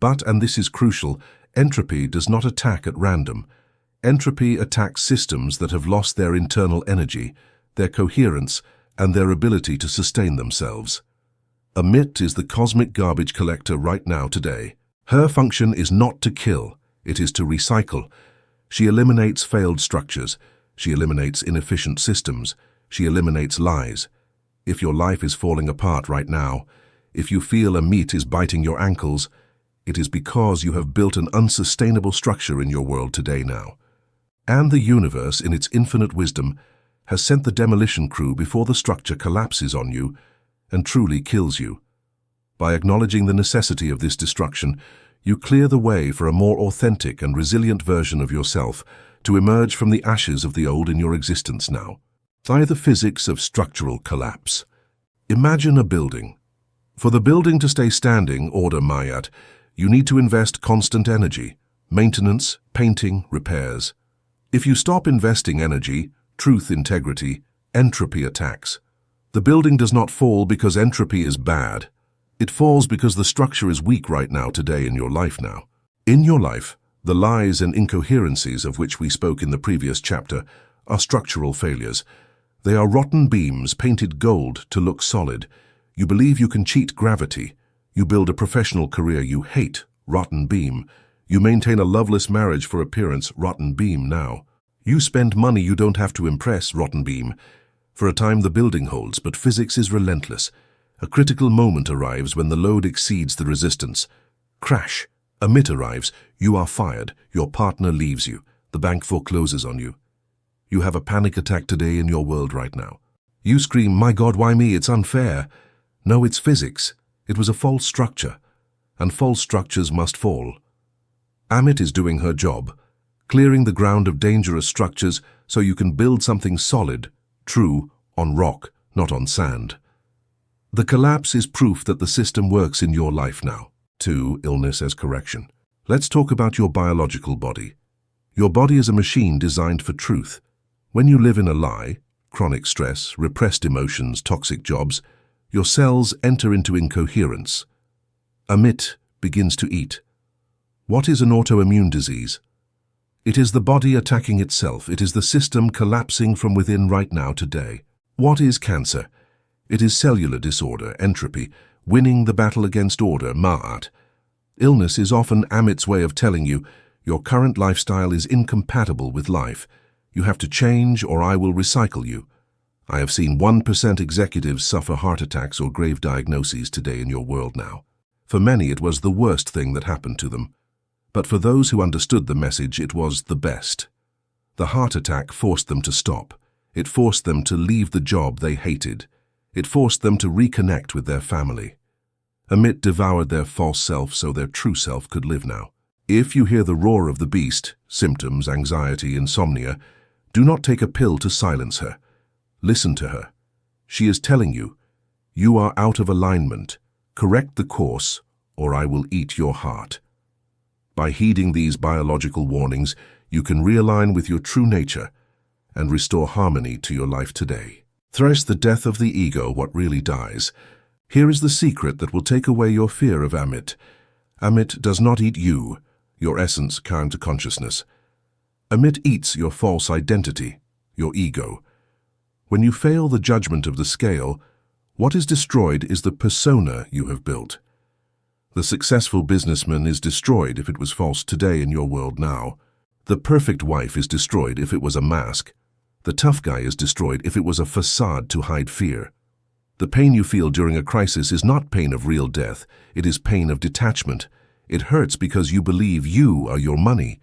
But, and this is crucial, entropy does not attack at random. Entropy attacks systems that have lost their internal energy, their coherence, and their ability to sustain themselves. Ammit is the cosmic garbage collector right now today. Her function is not to kill, it is to recycle. She eliminates failed structures. She eliminates inefficient systems. She eliminates lies. If your life is falling apart right now, if you feel Ammit is biting your ankles, it is because you have built an unsustainable structure in your world today now. And the universe, in its infinite wisdom, has sent the demolition crew before the structure collapses on you and truly kills you. By acknowledging the necessity of this destruction, you clear the way for a more authentic and resilient version of yourself to emerge from the ashes of the old in your existence now. By the physics of structural collapse. Imagine a building. For the building to stay standing, order Mayat, you need to invest constant energy, maintenance, painting, repairs. If you stop investing energy, truth, integrity, entropy attacks. The building does not fall because entropy is bad. It falls because the structure is weak right now today in your life now. In your life, the lies and incoherencies of which we spoke in the previous chapter are structural failures. They are rotten beams painted gold to look solid. You believe you can cheat gravity. You build a professional career you hate, rotten beam. You maintain a loveless marriage for appearance, rotten beam now. You spend money you don't have to impress, rotten beam. For a time the building holds, but physics is relentless. A critical moment arrives when the load exceeds the resistance. Crash. Ammit arrives. You are fired. Your partner leaves you. The bank forecloses on you. You have a panic attack today in your world right now. You scream, "My God, why me? It's unfair." No, it's physics. It was a false structure. And false structures must fall. Ammit is doing her job, clearing the ground of dangerous structures so you can build something solid, true, on rock, not on sand. The collapse is proof that the system works in your life now. 2. Illness as correction. Let's talk about your biological body. Your body is a machine designed for truth. When you live in a lie, chronic stress, repressed emotions, toxic jobs, your cells enter into incoherence. Ammit begins to eat. What is an autoimmune disease? It is the body attacking itself. It is the system collapsing from within right now today. What is cancer? It is cellular disorder, entropy, winning the battle against order, ma'at. Illness is often Ammit's way of telling you your current lifestyle is incompatible with life. You have to change or I will recycle you. I have seen 1% executives suffer heart attacks or grave diagnoses today in your world now. For many, it was the worst thing that happened to them. But for those who understood the message, it was the best. The heart attack forced them to stop. It forced them to leave the job they hated. It forced them to reconnect with their family. Ammit devoured their false self so their true self could live now. If you hear the roar of the beast, symptoms, anxiety, insomnia, do not take a pill to silence her. Listen to her. She is telling you, you are out of alignment. Correct the course, or I will eat your heart. By heeding these biological warnings, you can realign with your true nature and restore harmony to your life today. Thrice the death of the ego, what really dies. Here is the secret that will take away your fear of Ammit. Ammit does not eat you, your essence kind to consciousness. Ammit eats your false identity, your ego. When you fail the judgment of the scale, what is destroyed is the persona you have built. The successful businessman is destroyed if it was false today in your world now. The perfect wife is destroyed if it was a mask. The tough guy is destroyed if it was a facade to hide fear. The pain you feel during a crisis is not pain of real death, it is pain of detachment. It hurts because you believe you are your money.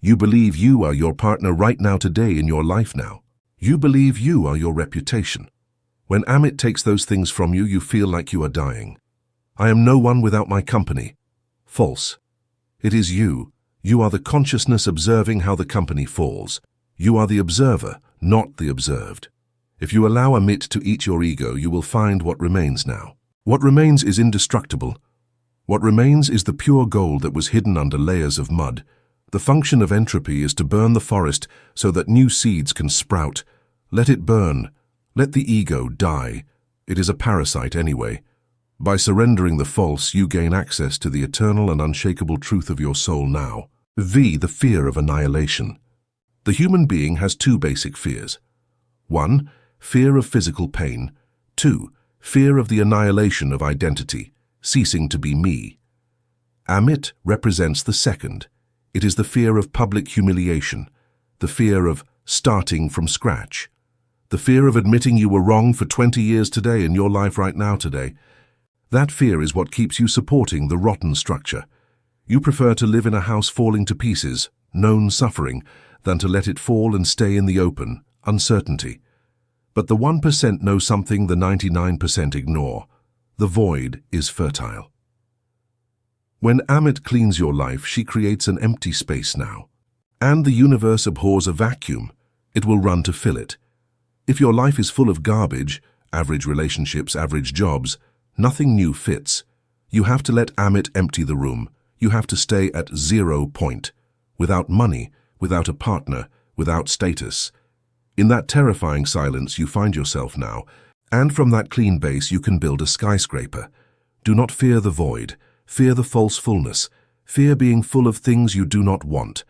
You believe you are your partner right now today in your life now. You believe you are your reputation. When Ammit takes those things from you, you feel like you are dying. I am no one without my company. False. It is you. You are the consciousness observing how the company falls. You are the observer, not the observed. If you allow Ammit to eat your ego, you will find what remains now. What remains is indestructible. What remains is the pure gold that was hidden under layers of mud. The function of entropy is to burn the forest so that new seeds can sprout. Let it burn. Let the ego die. It is a parasite anyway. By surrendering the false, you gain access to the eternal and unshakable truth of your soul now. The fear of annihilation. The human being has two basic fears. 1. Fear of physical pain. 2. Fear of the annihilation of identity, ceasing to be me. Ammit represents the second. It is the fear of public humiliation, the fear of starting from scratch, the fear of admitting you were wrong for 20 years today in your life right now today. That fear is what keeps you supporting the rotten structure. You prefer to live in a house falling to pieces, known suffering, than to let it fall and stay in the open, uncertainty. But the 1% know something the 99% ignore. The void is fertile. When Ammit cleans your life, she creates an empty space now. And the universe abhors a vacuum. It will run to fill it. If your life is full of garbage, average relationships, average jobs, nothing new fits. You have to let Ammit empty the room. You have to stay at 0 point, without money, without a partner, without status. In that terrifying silence you find yourself now, and from that clean base you can build a skyscraper. Do not fear the void. Fear the false fullness. Fear being full of things you do not want.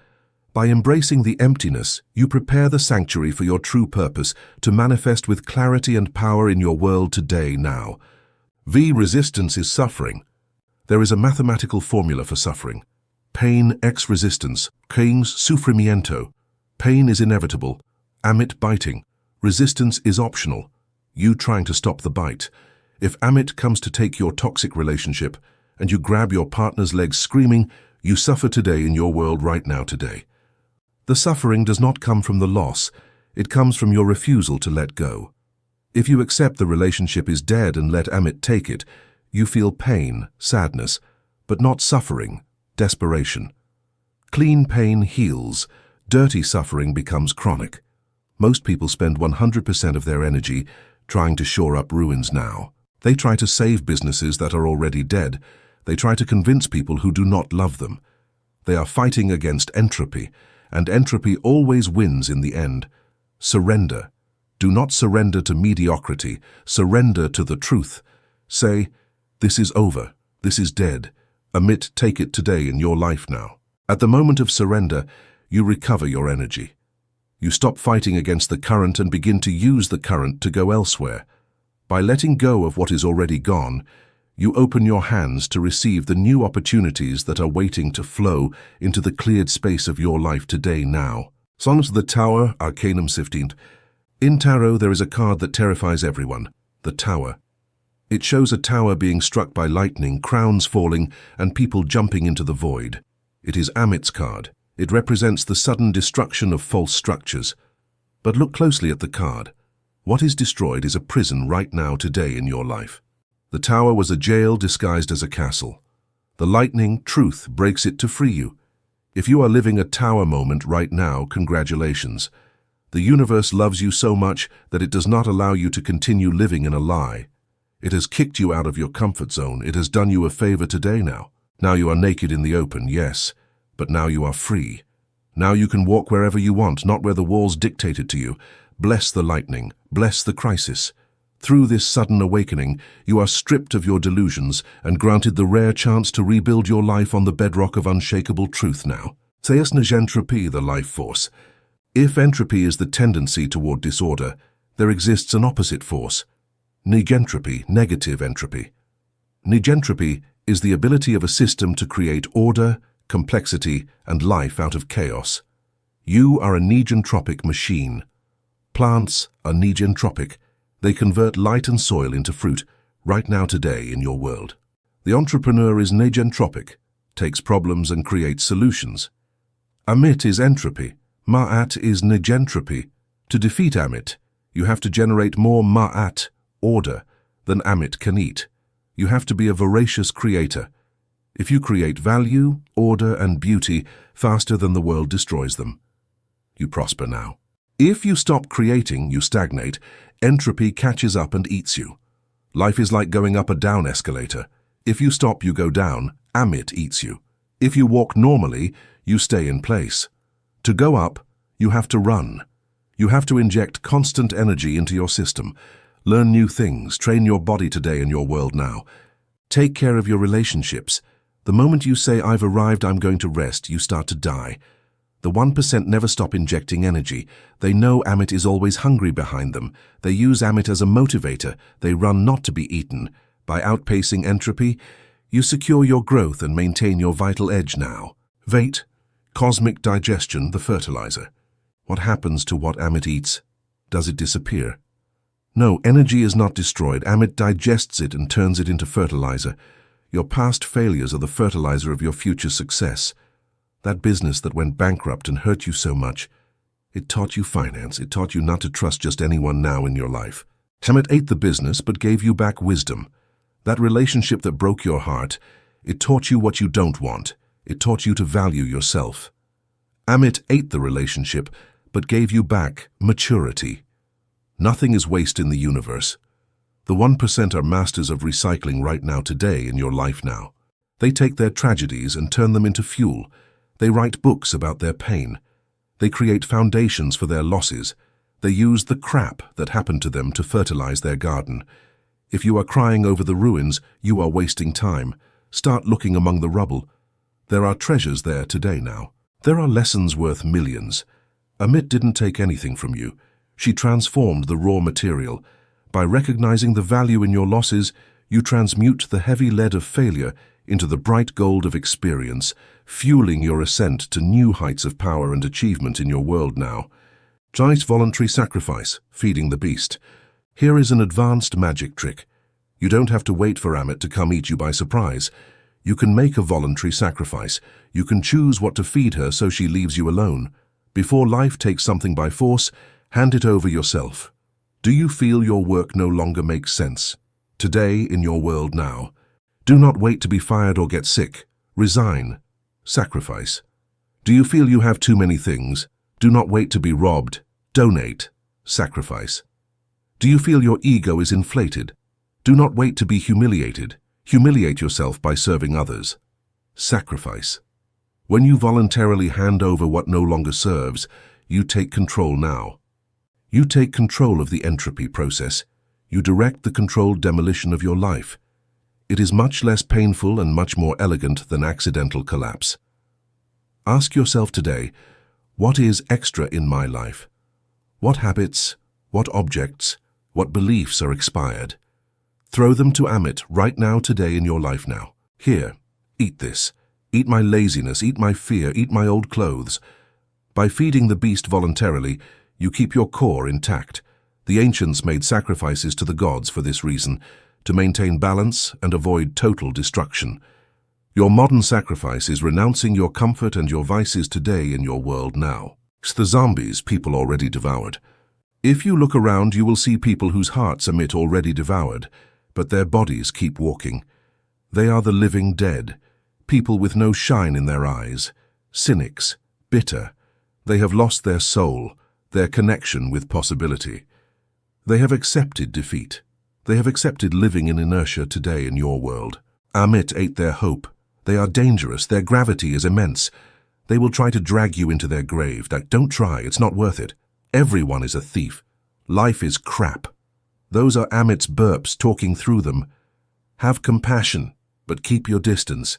By embracing the emptiness, you prepare the sanctuary for your true purpose to manifest with clarity and power in your world today now. Resistance is suffering. There is a mathematical formula for suffering. Pain x resistance, Keynes sufrimiento. Pain is inevitable. Ammit biting. Resistance is optional. You trying to stop the bite. If Ammit comes to take your toxic relationship, and you grab your partner's legs screaming, you suffer today in your world right now today. The suffering does not come from the loss. It comes from your refusal to let go. If you accept the relationship is dead and let Ammit take it, you feel pain, sadness, but not suffering, desperation. Clean pain heals. Dirty suffering becomes chronic. Most people spend 100% of their energy trying to shore up ruins now. They try to save businesses that are already dead. They try to convince people who do not love them. They are fighting against entropy, and entropy always wins in the end. Surrender. Do not surrender to mediocrity. Surrender to the truth. Say, this is over. This is dead. Ammit, take it today in your life now. At the moment of surrender, you recover your energy. You stop fighting against the current and begin to use the current to go elsewhere. By letting go of what is already gone, you open your hands to receive the new opportunities that are waiting to flow into the cleared space of your life today now. Songs of the Tower, Arcanum 15. In Tarot, there is a card that terrifies everyone, the Tower. It shows a tower being struck by lightning, crowns falling, and people jumping into the void. It is Ammit's card. It represents the sudden destruction of false structures. But look closely at the card. What is destroyed is a prison right now today in your life. The tower was a jail disguised as a castle. The lightning, truth, breaks it to free you. If you are living a tower moment right now, congratulations. The universe loves you so much that it does not allow you to continue living in a lie. It has kicked you out of your comfort zone. It has done you a favor today now. Now you are naked in the open, yes, but now you are free. Now you can walk wherever you want, not where the walls dictate it to you. Bless the lightning, bless the crisis. Through this sudden awakening, you are stripped of your delusions and granted the rare chance to rebuild your life on the bedrock of unshakable truth now. Theus negentropy, the life force. If entropy is the tendency toward disorder, there exists an opposite force. Negentropy, negative entropy. Negentropy is the ability of a system to create order, complexity, and life out of chaos. You are a negentropic machine. Plants are negentropic. They convert light and soil into fruit right now today in your world. The entrepreneur is negentropic, takes problems and creates solutions. Ammit is entropy. Ma'at is negentropy. To defeat Ammit, you have to generate more Ma'at, order, than Ammit can eat. You have to be a voracious creator. If you create value, order, and beauty faster than the world destroys them, you prosper now. If you stop creating, you stagnate. Entropy catches up and eats you. Life is like going up a down escalator. If you stop, you go down. Ammit eats you. If you walk normally, you stay in place. To go up, you have to run. You have to inject constant energy into your system. Learn new things. Train your body today in your world now. Take care of your relationships. The moment you say, I've arrived, I'm going to rest, you start to die. The 1% never stop injecting energy. They know Ammit is always hungry behind them. They use Ammit as a motivator. They run not to be eaten. By outpacing entropy, you secure your growth and maintain your vital edge now. Vate, cosmic digestion, the fertilizer. What happens to what Ammit eats? Does it disappear? No, energy is not destroyed. Ammit digests it and turns it into fertilizer. Your past failures are the fertilizer of your future success. That business that went bankrupt and hurt you so much, it taught you finance. It taught you not to trust just anyone now in your life. Ammit ate the business but gave you back wisdom. That relationship that broke your heart, it taught you what you don't want. It taught you to value yourself. Ammit ate the relationship but gave you back maturity. Nothing is waste in the universe. The 1% are masters of recycling right now today in your life now. They take their tragedies and turn them into fuel. They write books about their pain. They create foundations for their losses. They use the crap that happened to them to fertilize their garden. If you are crying over the ruins, you are wasting time. Start looking among the rubble. There are treasures there today now. There are lessons worth millions. Ammit didn't take anything from you. She transformed the raw material. By recognizing the value in your losses, you transmute the heavy lead of failure into the bright gold of experience, fueling your ascent to new heights of power and achievement in your world now. Giant voluntary sacrifice, feeding the beast. Here is an advanced magic trick. You don't have to wait for Ammit to come eat you by surprise. You can make a voluntary sacrifice. You can choose what to feed her so she leaves you alone. Before life takes something by force, hand it over yourself. Do you feel your work no longer makes sense? Today, in your world now, do not wait to be fired or get sick. Resign. Sacrifice. Do you feel you have too many things? Do not wait to be robbed. Donate. Sacrifice. Do you feel your ego is inflated? Do not wait to be humiliated. Humiliate yourself by serving others. Sacrifice. When you voluntarily hand over what no longer serves, you take control now. You take control of the entropy process. You direct the controlled demolition of your life. It is much less painful and much more elegant than accidental collapse. Ask yourself today, What is extra in my life? What habits, what objects, what beliefs are expired? Throw them to Ammit right now, today, in your life now. Here, eat this. Eat my laziness, eat my fear, eat my old clothes. By feeding the beast voluntarily, you keep your core intact. The ancients made sacrifices to the gods for this reason, to maintain balance and avoid total destruction. Your modern sacrifice is renouncing your comfort and your vices today in your world now. It's the zombies people already devoured. If you look around, you will see people whose hearts Ammit already devoured, but their bodies keep walking. They are the living dead, people with no shine in their eyes, cynics, bitter. They have lost their soul, their connection with possibility. They have accepted defeat. They have accepted living in inertia today in your world. Ammit ate their hope. They are dangerous. Their gravity is immense. They will try to drag you into their grave. Don't try. It's not worth it. Everyone is a thief. Life is crap. Those are Ammit's burps talking through them. Have compassion, but keep your distance.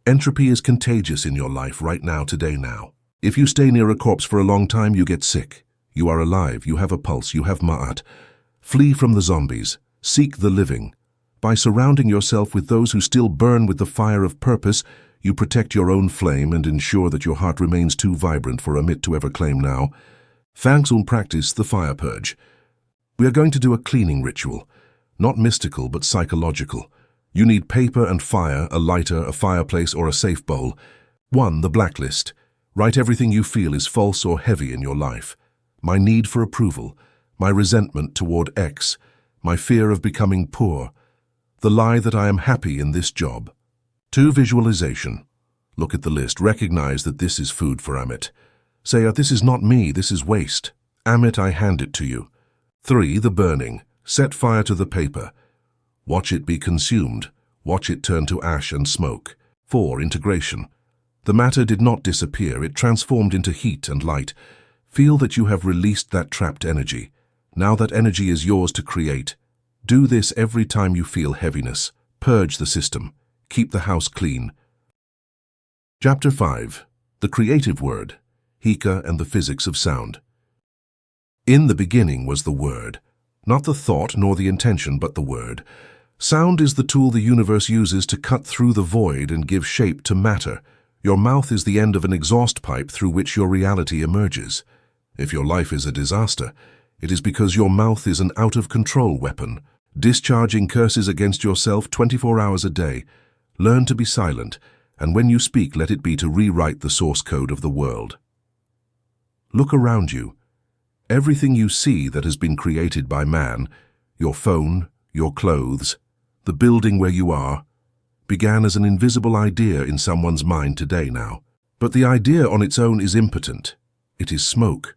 Entropy is contagious in your life right now, today, now. If you stay near a corpse for a long time, you get sick. You are alive. You have a pulse. You have ma'at. Flee from the zombies. Seek the living. By surrounding yourself with those who still burn with the fire of purpose, you protect your own flame and ensure that your heart remains too vibrant for Ammit to ever claim now. Thanks will practice the fire purge. We are going to do a cleaning ritual. Not mystical, but psychological. You need paper and fire, a lighter, a fireplace, or a safe bowl. 1. The blacklist. Write everything you feel is false or heavy in your life. My need for approval. My resentment toward X. My fear of becoming poor. The lie that I am happy in this job. 2. Visualization. Look at the list. Recognize that this is food for Ammit. Say, this is not me, this is waste. Ammit, I hand it to you. 3. The burning. Set fire to the paper. Watch it be consumed. Watch it turn to ash and smoke. 4. Integration. The matter did not disappear, it transformed into heat and light. Feel that you have released that trapped energy. Now that energy is yours to create. Do this every time you feel heaviness. Purge the system. Keep the house clean. Chapter 5. The Creative Word. Hika and the Physics of Sound. In the beginning was the Word. Not the thought nor the intention, but the Word. Sound is the tool the universe uses to cut through the void and give shape to matter. Your mouth is the end of an exhaust pipe through which your reality emerges. If your life is a disaster, it is because your mouth is an out-of-control weapon, discharging curses against yourself 24 hours a day. Learn to be silent, and when you speak, let it be to rewrite the source code of the world. Look around you. Everything you see that has been created by man, your phone, your clothes, the building where you are, began as an invisible idea in someone's mind today now. But the idea on its own is impotent. It is smoke.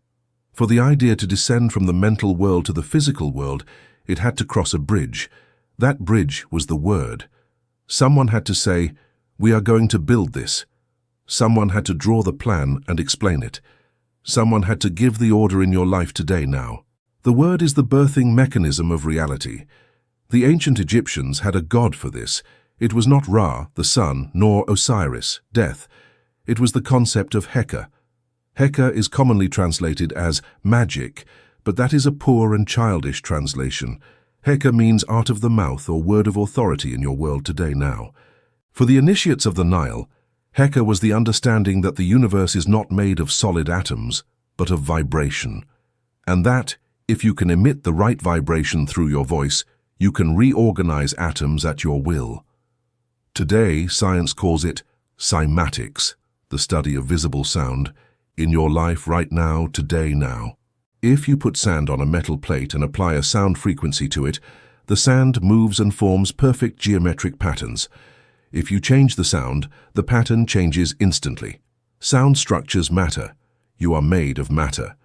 For the idea to descend from the mental world to the physical world, it had to cross a bridge. That bridge was the Word. Someone had to say, "We are going to build this." Someone had to draw the plan and explain it. Someone had to give the order in your life today now. The Word is the birthing mechanism of reality. The ancient Egyptians had a god for this. It was not Ra, the sun, nor Osiris, death. It was the concept of Heka. Heka is commonly translated as magic, but that is a poor and childish translation. Heka means art of the mouth or word of authority in your world today now. For the initiates of the Nile, Heka was the understanding that the universe is not made of solid atoms, but of vibration. And that, if you can emit the right vibration through your voice, you can reorganize atoms at your will. Today, science calls it cymatics, the study of visible sound, in your life right now, today now. If you put sand on a metal plate and apply a sound frequency to it, the sand moves and forms perfect geometric patterns. If you change the sound, the pattern changes instantly. Sound structures matter. You are made of matter.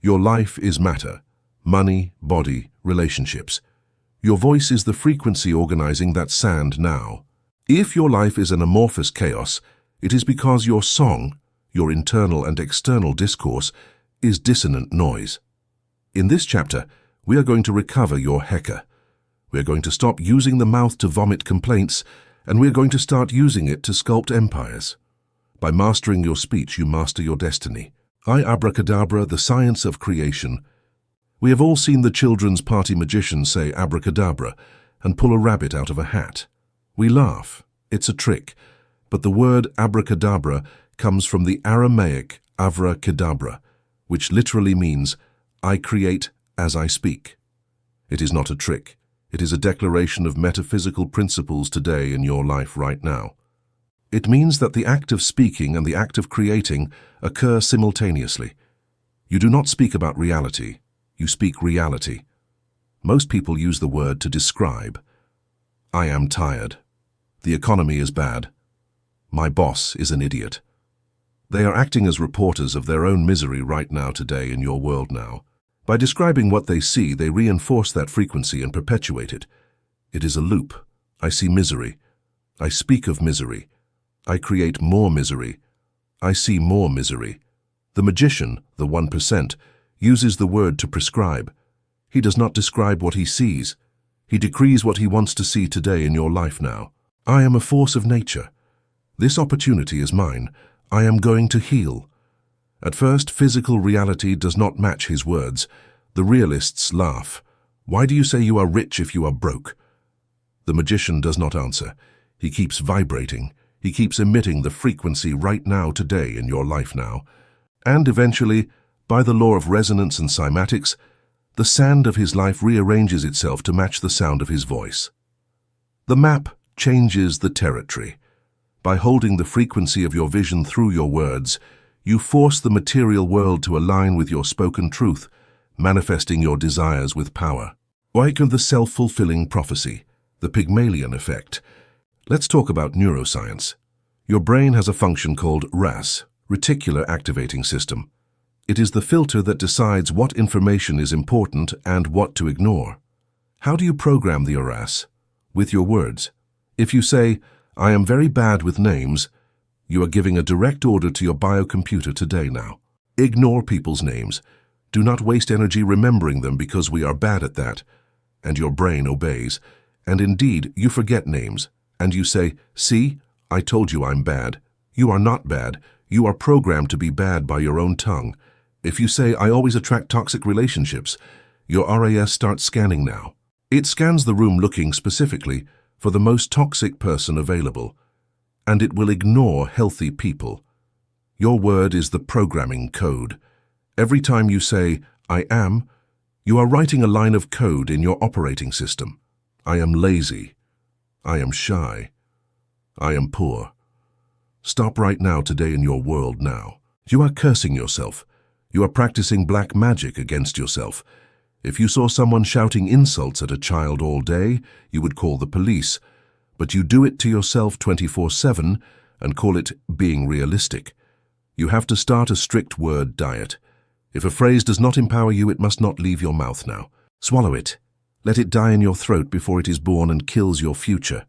Your life is matter. Money, body, relationships. Your voice is the frequency organizing that sand now. If your life is an amorphous chaos, it is because your song, your internal and external discourse, is dissonant noise. In this chapter, we are going to recover your Heka. We are going to stop using the mouth to vomit complaints, and we are going to start using it to sculpt empires. By mastering your speech, you master your destiny. I abracadabra, the science of creation. We have all seen the children's party magician say abracadabra and pull a rabbit out of a hat. We laugh. It's a trick. But the word abracadabra comes from the Aramaic avra kedabra, which literally means, I create as I speak. It is not a trick. It is a declaration of metaphysical principles today in your life right now. It means that the act of speaking and the act of creating occur simultaneously. You do not speak about reality. You speak reality. Most people use the word to describe. I am tired. The economy is bad. My boss is an idiot. They are acting as reporters of their own misery right now today in your world now. By describing what they see, they reinforce that frequency and perpetuate it. It is a loop. I see misery. I speak of misery. I create more misery. I see more misery. The magician, the 1%, uses the word to prescribe. He does not describe what he sees. He decrees what he wants to see today in your life now. I am a force of nature. This opportunity is mine. I am going to heal. At first, physical reality does not match his words. The realists laugh. Why do you say you are rich if you are broke? The magician does not answer. He keeps vibrating. He keeps emitting the frequency right now today in your life now. And eventually, by the law of resonance and cymatics, the sand of his life rearranges itself to match the sound of his voice. The map changes the territory. By holding the frequency of your vision through your words, you force the material world to align with your spoken truth, manifesting your desires with power. Awaken, the self-fulfilling prophecy, the Pygmalion effect. Let's talk about neuroscience. Your brain has a function called RAS, Reticular Activating System. It is the filter that decides what information is important and what to ignore. How do you program the RAS? With your words. If you say, I am very bad with names, you are giving a direct order to your biocomputer today now. Ignore people's names. Do not waste energy remembering them because we are bad at that. And your brain obeys. And indeed, you forget names. And you say, see, I told you I'm bad. You are not bad. You are programmed to be bad by your own tongue. If you say, I always attract toxic relationships, your RAS starts scanning now. It scans the room looking specifically for the most toxic person available, and it will ignore healthy people. Your word is the programming code. Every time you say, I am, you are writing a line of code in your operating system. I am lazy. I am shy. I am poor. Stop right now today in your world now. You are cursing yourself. You are practicing black magic against yourself. If you saw someone shouting insults at a child all day, you would call the police. But you do it to yourself 24/7 and call it being realistic. You have to start a strict word diet. If a phrase does not empower you, it must not leave your mouth now. Swallow it. Let it die in your throat before it is born and kills your future.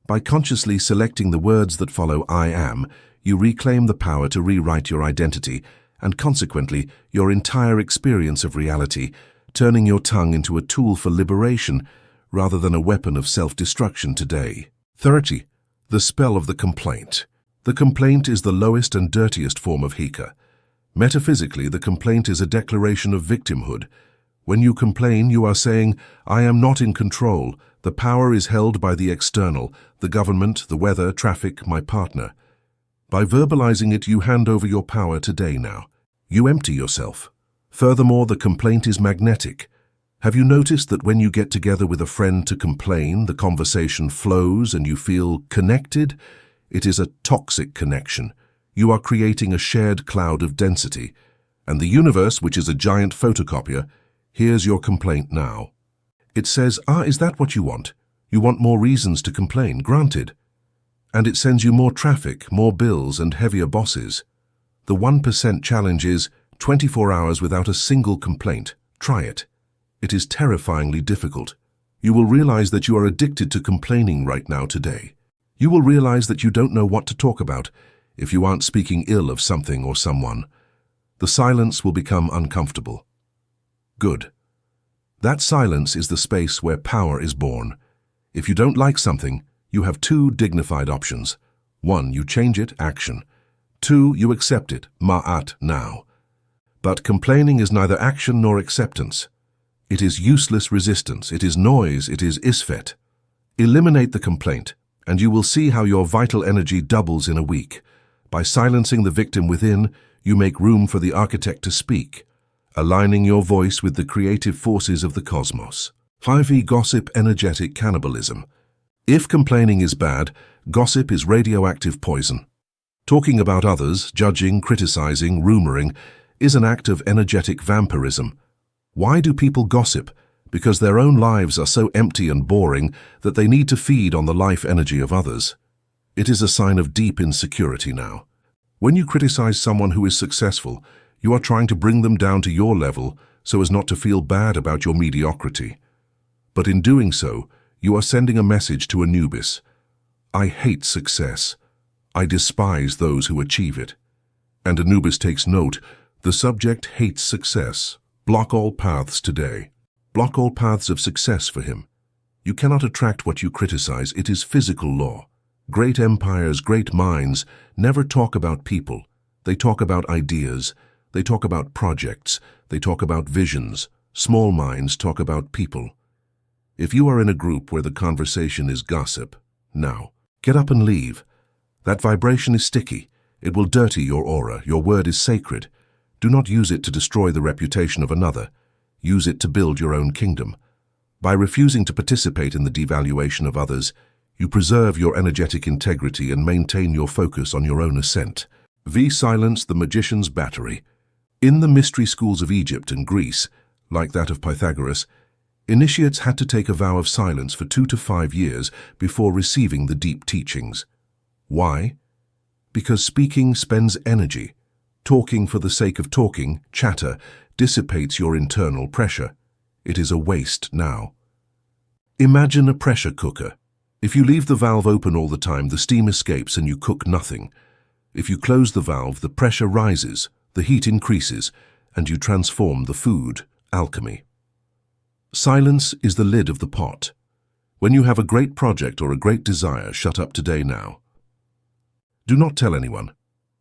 By consciously selecting the words that follow I am, you reclaim the power to rewrite your identity and consequently your entire experience of reality, turning your tongue into a tool for liberation rather than a weapon of self-destruction today. 30. The spell of the complaint. The complaint is the lowest and dirtiest form of hika. Metaphysically, the complaint is a declaration of victimhood. When you complain, you are saying, I am not in control. The power is held by the external, the government, the weather, traffic, my partner. By verbalizing it, you hand over your power today now. You empty yourself. Furthermore, the complaint is magnetic. Have you noticed that when you get together with a friend to complain, the conversation flows and you feel connected? It is a toxic connection. You are creating a shared cloud of density. And the universe, which is a giant photocopier, hears your complaint now. It says, is that what you want? You want more reasons to complain, granted. And it sends you more traffic, more bills, and heavier bosses. The 1% challenge is 24 hours without a single complaint. Try it. It is terrifyingly difficult. You will realize that you are addicted to complaining right now today. You will realize that you don't know what to talk about if you aren't speaking ill of something or someone. The silence will become uncomfortable. Good. That silence is the space where power is born. If you don't like something, you have two dignified options. 1, you change it, action. 2, you accept it, ma'at, now. But complaining is neither action nor acceptance. It is useless resistance, it is noise, it is isfet. Eliminate the complaint, and you will see how your vital energy doubles in a week. By silencing the victim within, you make room for the architect to speak, aligning your voice with the creative forces of the cosmos. 5e Gossip Energetic Cannibalism. If complaining is bad, gossip is radioactive poison. Talking about others, judging, criticizing, rumoring, is an act of energetic vampirism. Why do people gossip? Because their own lives are so empty and boring that they need to feed on the life energy of others. It is a sign of deep insecurity now. When you criticize someone who is successful, you are trying to bring them down to your level so as not to feel bad about your mediocrity. But in doing so, you are sending a message to Anubis. I hate success. I despise those who achieve it. And Anubis takes note, the subject hates success. Block all paths today. Block all paths of success for him. You cannot attract what you criticize, it is physical law. Great empires, great minds never talk about people. They talk about ideas. They talk about projects. They talk about visions. Small minds talk about people. If you are in a group where the conversation is gossip, now, get up and leave. That vibration is sticky. It will dirty your aura. Your word is sacred. Do not use it to destroy the reputation of another. Use it to build your own kingdom. By refusing to participate in the devaluation of others, you preserve your energetic integrity and maintain your focus on your own ascent. Silence the magician's battery. In the mystery schools of Egypt and Greece, like that of Pythagoras, initiates had to take a vow of silence for 2 to 5 years before receiving the deep teachings. Why? Because speaking spends energy. Talking for the sake of talking, chatter, dissipates your internal pressure. It is a waste now. Imagine a pressure cooker. If you leave the valve open all the time, the steam escapes and you cook nothing. If you close the valve, the pressure rises, the heat increases, and you transform the food. Alchemy. Silence is the lid of the pot. When you have a great project or a great desire, shut up today now. Do not tell anyone.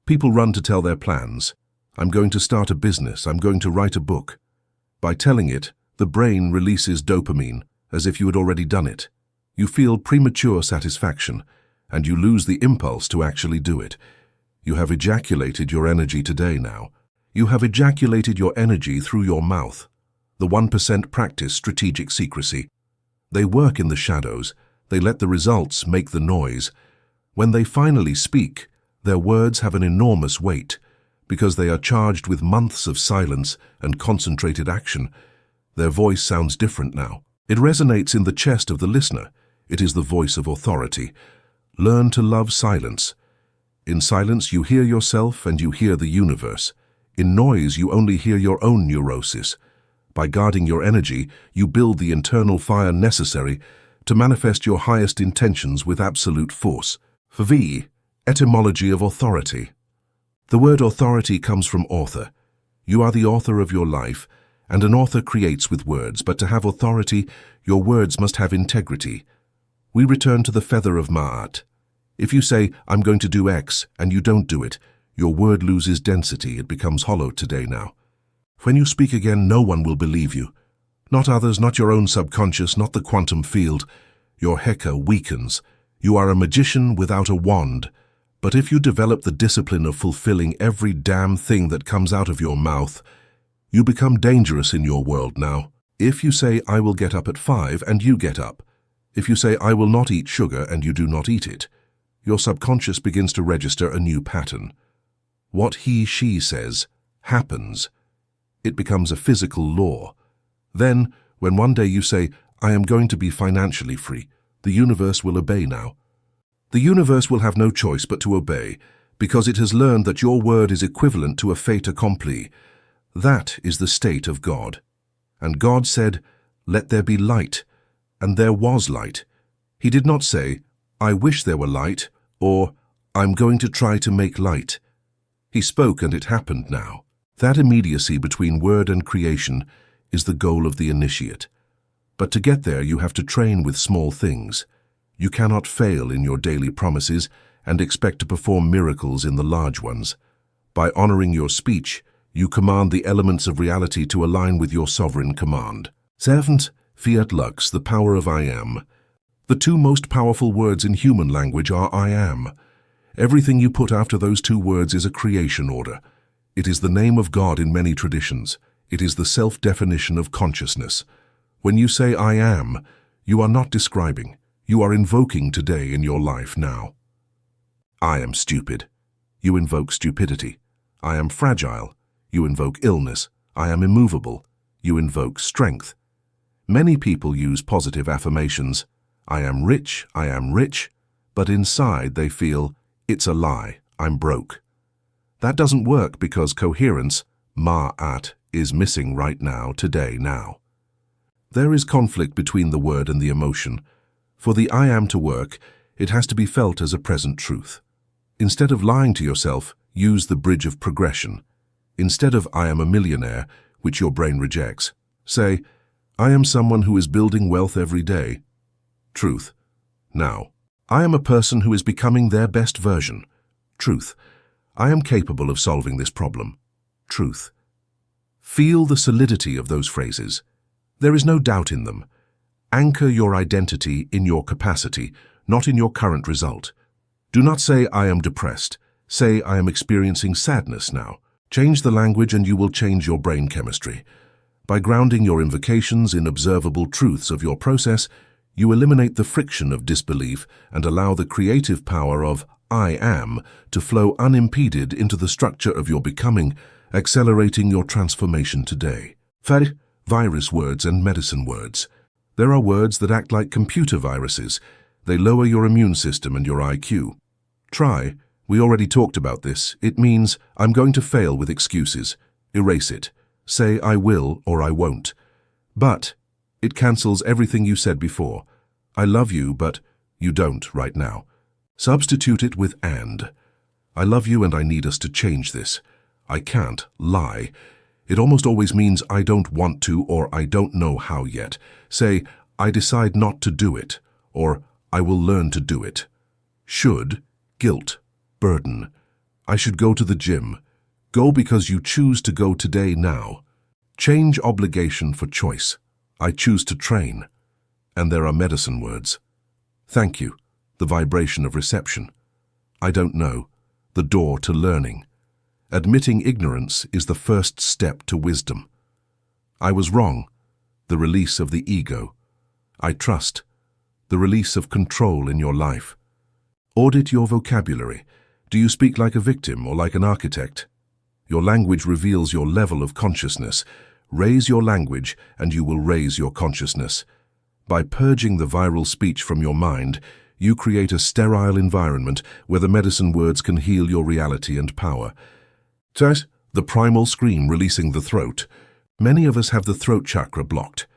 People run to tell their plans. I'm going to start a business. I'm going to write a book. By telling it, the brain releases dopamine, as if you had already done it. You feel premature satisfaction, and you lose the impulse to actually do it. You have ejaculated your energy today now. You have ejaculated your energy through your mouth. The 1% practice strategic secrecy. They work in the shadows. They let the results make the noise. When they finally speak, their words have an enormous weight, because they are charged with months of silence and concentrated action. Their voice sounds different now. It resonates in the chest of the listener. It is the voice of authority. Learn to love silence. In silence, you hear yourself and you hear the universe. In noise, you only hear your own neurosis. By guarding your energy, you build the internal fire necessary to manifest your highest intentions with absolute force. For V, etymology of authority. The word authority comes from author. You are the author of your life, and an author creates with words, but to have authority, your words must have integrity. We return to the feather of Ma'at. If you say, I'm going to do X, and you don't do it, your word loses density, it becomes hollow today now. When you speak again, no one will believe you. Not others, not your own subconscious, not the quantum field. Your Heka weakens. You are a magician without a wand. But if you develop the discipline of fulfilling every damn thing that comes out of your mouth, you become dangerous in your world now. If you say, I will get up at 5, and you get up. If you say, I will not eat sugar, and you do not eat it, your subconscious begins to register a new pattern. What he/she says happens. It becomes a physical law. Then, when one day you say, I am going to be financially free, the universe will obey now. The universe will have no choice but to obey, because it has learned that your word is equivalent to a fait accompli. That is the state of God. And God said, let there be light, and there was light. He did not say, I wish there were light, or I'm going to try to make light. He spoke and it happened now. That immediacy between word and creation is the goal of the initiate. But to get there, you have to train with small things. You cannot fail in your daily promises and expect to perform miracles in the large ones. By honoring your speech, You command the elements of reality to align with your sovereign command. Servant, fiat lux, the power of I am. The two most powerful words in human language are I am. Everything you put after those two words is a creation order. It is the name of God in many traditions. It is the self-definition of consciousness. When you say I am, you are not describing. You are invoking today in your life now. I am stupid. You invoke stupidity. I am fragile. You invoke illness. I am immovable. You invoke strength. Many people use positive affirmations. I am rich, but inside they feel, it's a lie, I'm broke. That doesn't work because coherence, ma'at, is missing right now, today, now. There is conflict between the word and the emotion. For the I am to work, it has to be felt as a present truth. Instead of lying to yourself, use the bridge of progression. Instead of I am a millionaire, which your brain rejects, say, I am someone who is building wealth every day. Truth. Now, I am a person who is becoming their best version. Truth. I am capable of solving this problem. Truth. Feel the solidity of those phrases. There is no doubt in them. Anchor your identity in your capacity, not in your current result. Do not say, I am depressed. Say, I am experiencing sadness now. Change the language and you will change your brain chemistry. By grounding your invocations in observable truths of your process, you eliminate the friction of disbelief and allow the creative power of I am to flow unimpeded into the structure of your becoming, accelerating your transformation today. Virus words and medicine words. There are words that act like computer viruses. They lower your immune system and your IQ. Try. We already talked about this. It means, I'm going to fail with excuses. Erase it. Say I will or I won't. But it cancels everything you said before. I love you, but you don't right now. Substitute it with and. I love you and I need us to change this. I can't lie. It almost always means I don't want to or I don't know how yet. Say, I decide not to do it, or I will learn to do it. Should, guilt, burden. I should go to the gym. Go because you choose to go today now. Change obligation for choice. I choose to train. And there are medicine words. Thank you, the vibration of reception. I don't know, the door to learning. Admitting ignorance is the first step to wisdom. I was wrong, the release of the ego. I trust, the release of control in your life. Audit your vocabulary. Do you speak like a victim or like an architect? Your language reveals your level of consciousness. Raise your language and you will raise your consciousness. By purging the viral speech from your mind, you create a sterile environment where the medicine words can heal your reality and power. The primal scream releasing the throat. Many of us have the throat chakra blocked.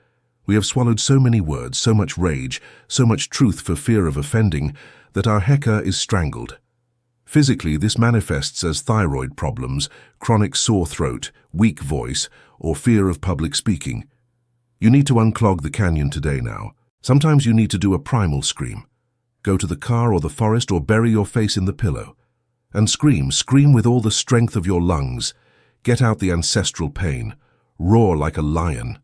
We have swallowed so many words, so much rage, so much truth for fear of offending, that our heka is strangled. Physically, this manifests as thyroid problems, chronic sore throat, weak voice, or fear of public speaking. You need to unclog the canyon today now. Sometimes you need to do a primal scream. Go to the car or the forest or bury your face in the pillow. And scream with all the strength of your lungs. Get out the ancestral pain. Roar like a lion.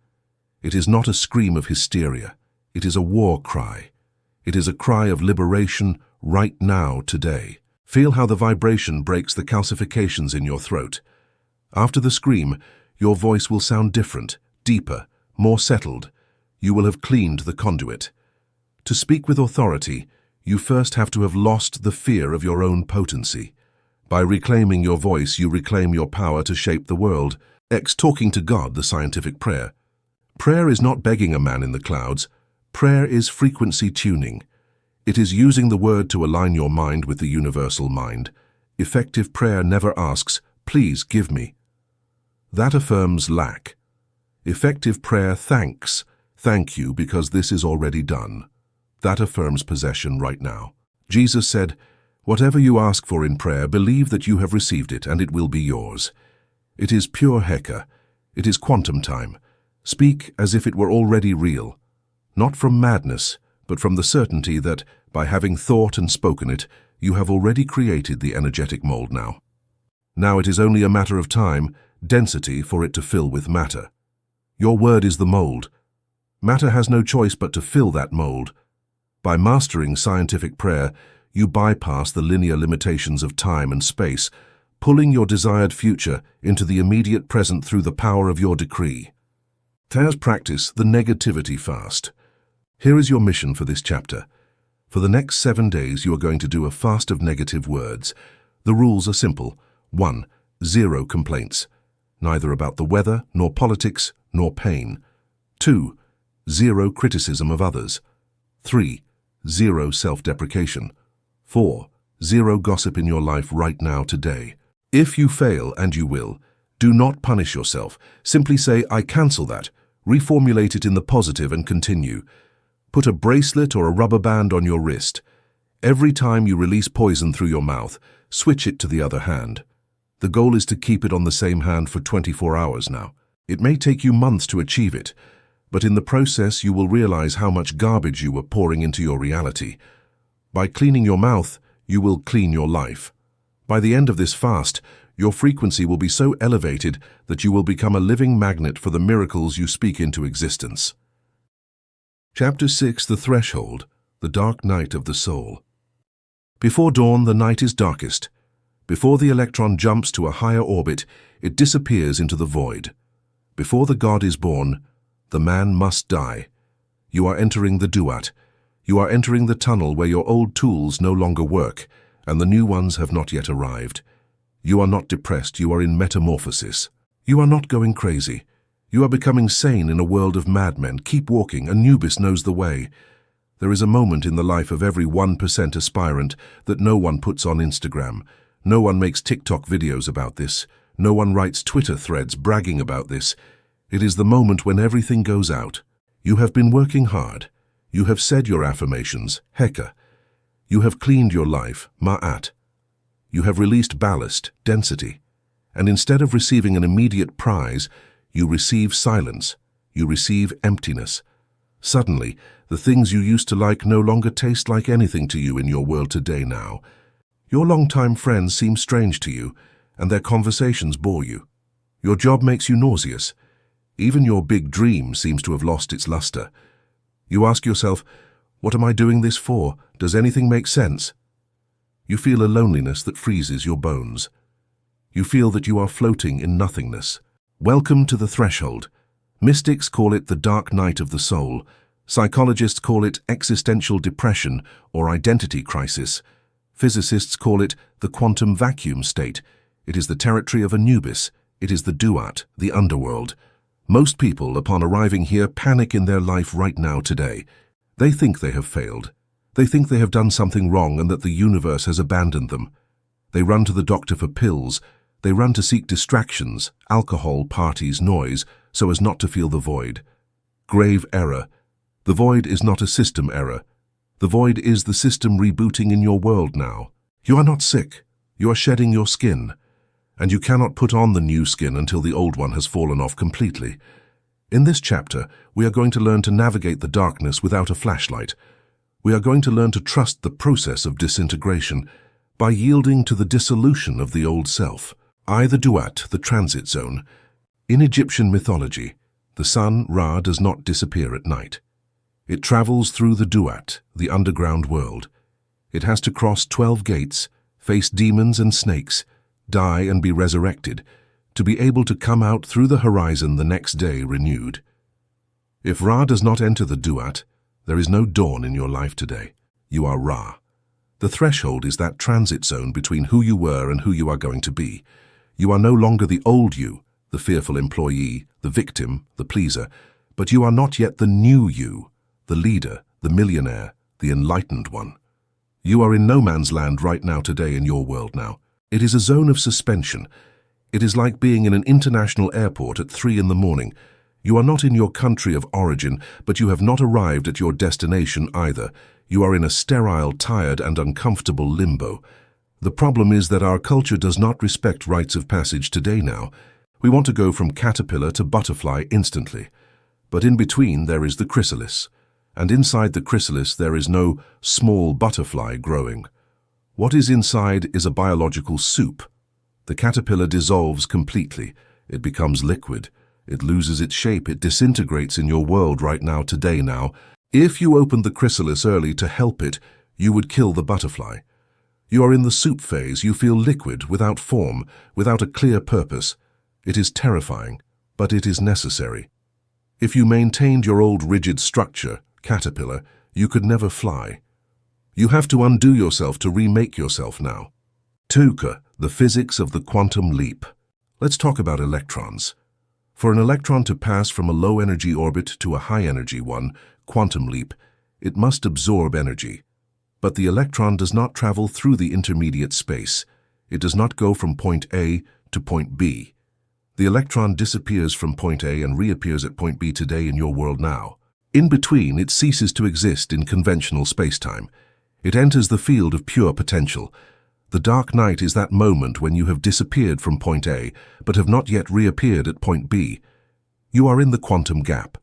It is not a scream of hysteria. It is a war cry. It is a cry of liberation right now, today. Feel how the vibration breaks the calcifications in your throat. After the scream, your voice will sound different, deeper, more settled. You will have cleaned the conduit. To speak with authority, you first have to have lost the fear of your own potency. By reclaiming your voice, you reclaim your power to shape the world. Talking to God, the scientific prayer. Prayer is not begging a man in the clouds. Prayer is frequency tuning. It is using the word to align your mind with the universal mind. Effective prayer never asks, please give me. That affirms lack. Effective prayer thanks, thank you because this is already done. That affirms possession right now. Jesus said, whatever you ask for in prayer, believe that you have received it and it will be yours. It is pure heka. It is quantum time. Speak as if it were already real. Not from madness, but from the certainty that, by having thought and spoken it, you have already created the energetic mold now. Now it is only a matter of time, density, for it to fill with matter. Your word is the mold. Matter has no choice but to fill that mold. By mastering scientific prayer, you bypass the linear limitations of time and space, pulling your desired future into the immediate present through the power of your decree. Tears practice the negativity fast. Here is your mission for this chapter. For the next 7 days, you are going to do a fast of negative words. The rules are simple. 1. 0 complaints. Neither about the weather, nor politics, nor pain. 2. 0 criticism of others. 3. 0 self-deprecation. 4. 0 gossip in your life right now today. If you fail, and you will, do not punish yourself. Simply say, I cancel that. Reformulate it in the positive and continue. Put a bracelet or a rubber band on your wrist. Every time you release poison through your mouth, switch it to the other hand. The goal is to keep it on the same hand for 24 hours now. It may take you months to achieve it, but in the process you will realize how much garbage you were pouring into your reality. By cleaning your mouth, you will clean your life. By the end of this fast, your frequency will be so elevated that you will become a living magnet for the miracles you speak into existence. Chapter 6, The Threshold, the Dark Night of the Soul. Before dawn, the night is darkest. Before the electron jumps to a higher orbit, it disappears into the void. Before the God is born, the man must die. You are entering the duat. You are entering the tunnel where your old tools no longer work, and the new ones have not yet arrived. You are not depressed, you are in metamorphosis. You are not going crazy. You are becoming sane in a world of madmen. Keep walking, Anubis knows the way. There is a moment in the life of every 1% aspirant that no one puts on Instagram. No one makes TikTok videos about this. No one writes Twitter threads bragging about this. It is the moment when everything goes out. You have been working hard. You have said your affirmations, Heka. You have cleaned your life, Ma'at. You have released ballast, density. And instead of receiving an immediate prize, you receive silence. You receive emptiness. Suddenly, the things you used to like no longer taste like anything to you in your world today now. Your longtime friends seem strange to you, and their conversations bore you. Your job makes you nauseous. Even your big dream seems to have lost its luster. You ask yourself, what am I doing this for? Does anything make sense? You feel a loneliness that freezes your bones. You feel that you are floating in nothingness. Welcome to the threshold. Mystics call it the dark night of the soul. Psychologists call it existential depression or identity crisis. Physicists call it the quantum vacuum state. It is the territory of Anubis. It is the duat, the underworld. Most people, upon arriving here, panic in their life right now today. They think they have failed. They think they have done something wrong and that the universe has abandoned them. They run to the doctor for pills. They run to seek distractions, alcohol, parties, noise, so as not to feel the void. Grave error. The void is not a system error. The void is the system rebooting in your world now. You are not sick. You are shedding your skin. And you cannot put on the new skin until the old one has fallen off completely. In this chapter, we are going to learn to navigate the darkness without a flashlight. We are going to learn to trust the process of disintegration by yielding to the dissolution of the old self. The duat, the transit zone. In Egyptian mythology, the sun, Ra, does not disappear at night. It travels through the duat, the underground world. It has to cross 12 gates, face demons and snakes, die and be resurrected, to be able to come out through the horizon the next day renewed. If Ra does not enter the duat, there is no dawn in your life today. You are Ra. The threshold is that transit zone between who you were and who you are going to be. You are no longer the old you, the fearful employee, the victim, the pleaser, but you are not yet the new you, the leader, the millionaire, the enlightened one. You are in no man's land right now today in your world now. It is a zone of suspension. It is like being in an international airport at 3 in the morning. You are not in your country of origin, but you have not arrived at your destination either. You are in a sterile, tired, and uncomfortable limbo. The problem is that our culture does not respect rites of passage today now. We want to go from caterpillar to butterfly instantly. But in between there is the chrysalis. And inside the chrysalis there is no small butterfly growing. What is inside is a biological soup. The caterpillar dissolves completely. It becomes liquid. It loses its shape. It disintegrates in your world right now, today now. If you opened the chrysalis early to help it, you would kill the butterfly. You are in the soup phase. You feel liquid, without form, without a clear purpose. It is terrifying, but it is necessary. If you maintained your old rigid structure, caterpillar, you could never fly. You have to undo yourself to remake yourself now. Tuka, the physics of the quantum leap. Let's talk about electrons. For an electron to pass from a low-energy orbit to a high-energy one, quantum leap, it must absorb energy. But the electron does not travel through the intermediate space. It does not go from point A to point B. The electron disappears from point A and reappears at point B today in your world now. In between, it ceases to exist in conventional spacetime. It enters the field of pure potential. The dark night is that moment when you have disappeared from point A, but have not yet reappeared at point B. You are in the quantum gap.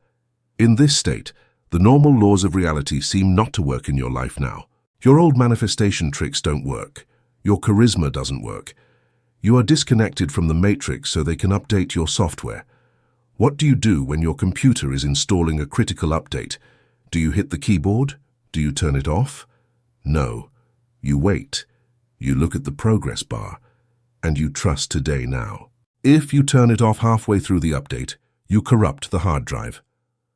In this state, the normal laws of reality seem not to work in your life now. Your old manifestation tricks don't work. Your charisma doesn't work. You are disconnected from the matrix so they can update your software. What do you do when your computer is installing a critical update? Do you hit the keyboard? Do you turn it off? No. You wait. You look at the progress bar, and you trust today now. If you turn it off halfway through the update, you corrupt the hard drive.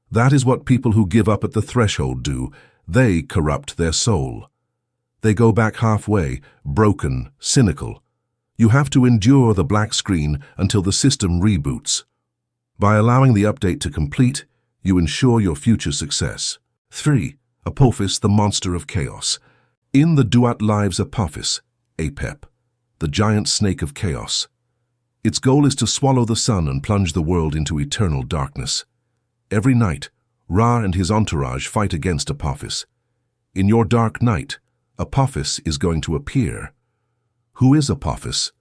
That is what people who give up at the threshold do. They corrupt their soul. They go back halfway, broken, cynical. You have to endure the black screen until the system reboots. By allowing the update to complete, you ensure your future success. 3. Apophis, the monster of chaos. In the Duat lives Apophis, Apep, the giant snake of chaos. Its goal is to swallow the sun and plunge the world into eternal darkness. Every night, Ra and his entourage fight against Apophis. In your dark night, Apophis is going to appear. Who is Apophis?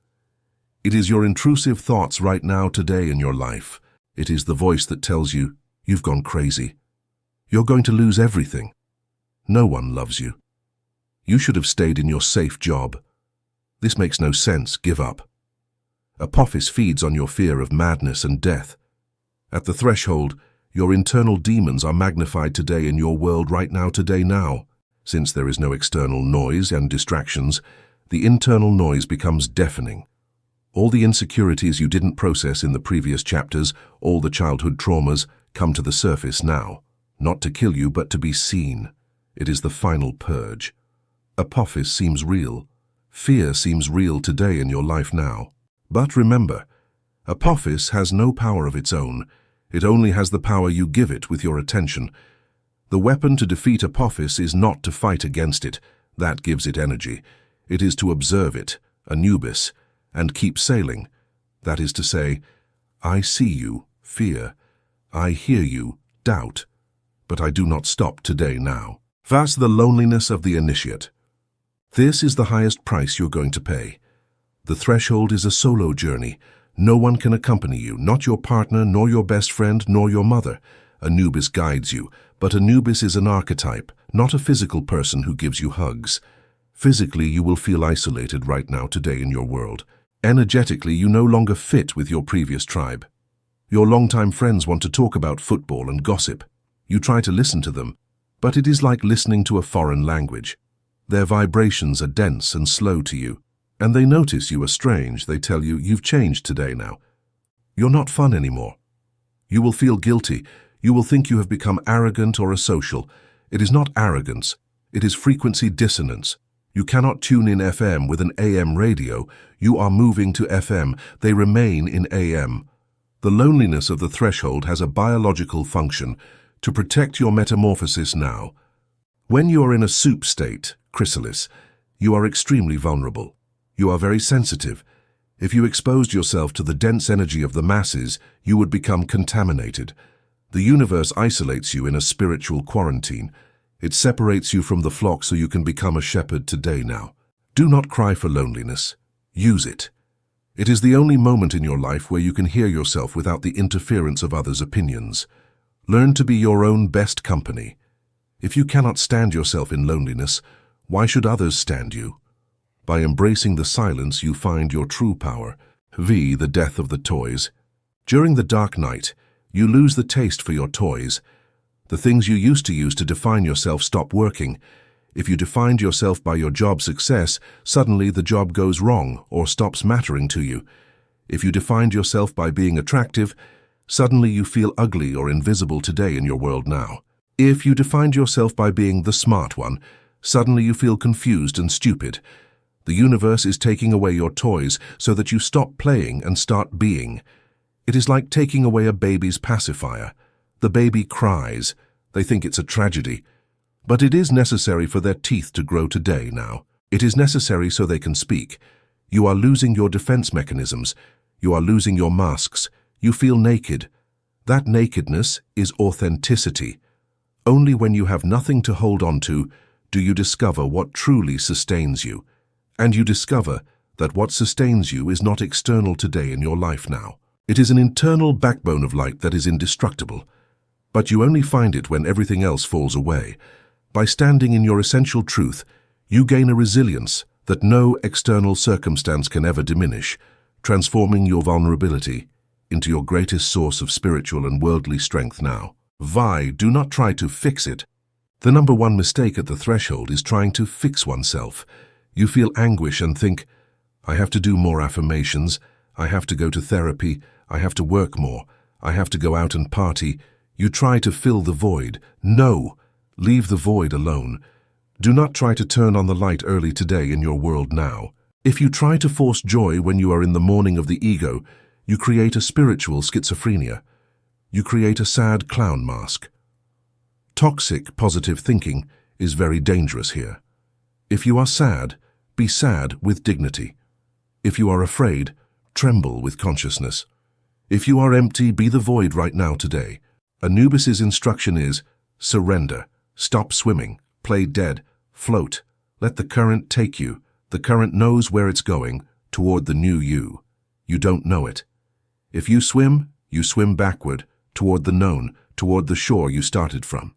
It is your intrusive thoughts right now, today in your life. It is the voice that tells you, you've gone crazy. You're going to lose everything. No one loves you. You should have stayed in your safe job. This makes no sense. Give up. Apophis feeds on your fear of madness and death. At the threshold, your internal demons are magnified today in your world right now, today now. Since there is no external noise and distractions, the internal noise becomes deafening. All the insecurities you didn't process in the previous chapters, all the childhood traumas, come to the surface now. Not to kill you, but to be seen. It is the final purge. Apophis seems real. Fear seems real today in your life now. But remember, Apophis has no power of its own. It only has the power you give it with your attention. The weapon to defeat Apophis is not to fight against it. That gives it energy. It is to observe it, Anubis, and keep sailing. That is to say, I see you, fear. I hear you, doubt. But I do not stop today now. First, the loneliness of the initiate. This is the highest price you're going to pay. The threshold is a solo journey. No one can accompany you, not your partner, nor your best friend, nor your mother. Anubis guides you, but Anubis is an archetype, not a physical person who gives you hugs. Physically, you will feel isolated right now, today in your world. Energetically, you no longer fit with your previous tribe. Your longtime friends want to talk about football and gossip. You try to listen to them, but it is like listening to a foreign language. Their vibrations are dense and slow to you, and they notice you are strange. They tell you, you've changed today now. You're not fun anymore. You will feel guilty. You will think you have become arrogant or asocial. It is not arrogance. It is frequency dissonance. You cannot tune in FM with an AM radio. You are moving to FM. They remain in AM. The loneliness of the threshold has a biological function to protect your metamorphosis now. When you are in a soup state, chrysalis, you are extremely vulnerable. You are very sensitive. If you exposed yourself to the dense energy of the masses, you would become contaminated. The universe isolates you in a spiritual quarantine. It separates you from the flock so you can become a shepherd today now. Do not cry for loneliness. Use it. It is the only moment in your life where you can hear yourself without the interference of others' opinions. Learn to be your own best company. If you cannot stand yourself in loneliness, why should others stand you? By embracing the silence, you find your true power. V. The death of the toys. During the dark night, you lose the taste for your toys. The things you used to use to define yourself stop working. If you defined yourself by your job success, suddenly the job goes wrong or stops mattering to you. If you defined yourself by being attractive, suddenly you feel ugly or invisible today in your world now. If you defined yourself by being the smart one, suddenly you feel confused and stupid. The universe is taking away your toys so that you stop playing and start being. It is like taking away a baby's pacifier. The baby cries. They think it's a tragedy. But it is necessary for their teeth to grow today now. It is necessary so they can speak. You are losing your defense mechanisms. You are losing your masks. You feel naked. That nakedness is authenticity. Only when you have nothing to hold on to do you discover what truly sustains you. And you discover that what sustains you is not external today in your life now. It is an internal backbone of light that is indestructible. But you only find it when everything else falls away. By standing in your essential truth, you gain a resilience that no external circumstance can ever diminish, transforming your vulnerability into your greatest source of spiritual and worldly strength now. Vi, do not try to fix it. The number one mistake at the threshold is trying to fix oneself. You feel anguish and think, I have to do more affirmations, I have to go to therapy, I have to work more, I have to go out and party. You try to fill the void. No! Leave the void alone. Do not try to turn on the light early today in your world now. If you try to force joy when you are in the morning of the ego, you create a spiritual schizophrenia. You create a sad clown mask. Toxic positive thinking is very dangerous here. If you are sad, be sad with dignity. If you are afraid, tremble with consciousness. If you are empty, be the void right now today. Anubis's instruction is, surrender. Stop swimming, play dead, float. Let the current take you. The current knows where it's going, toward the new you. You don't know it. If you swim backward, toward the known, toward the shore you started from.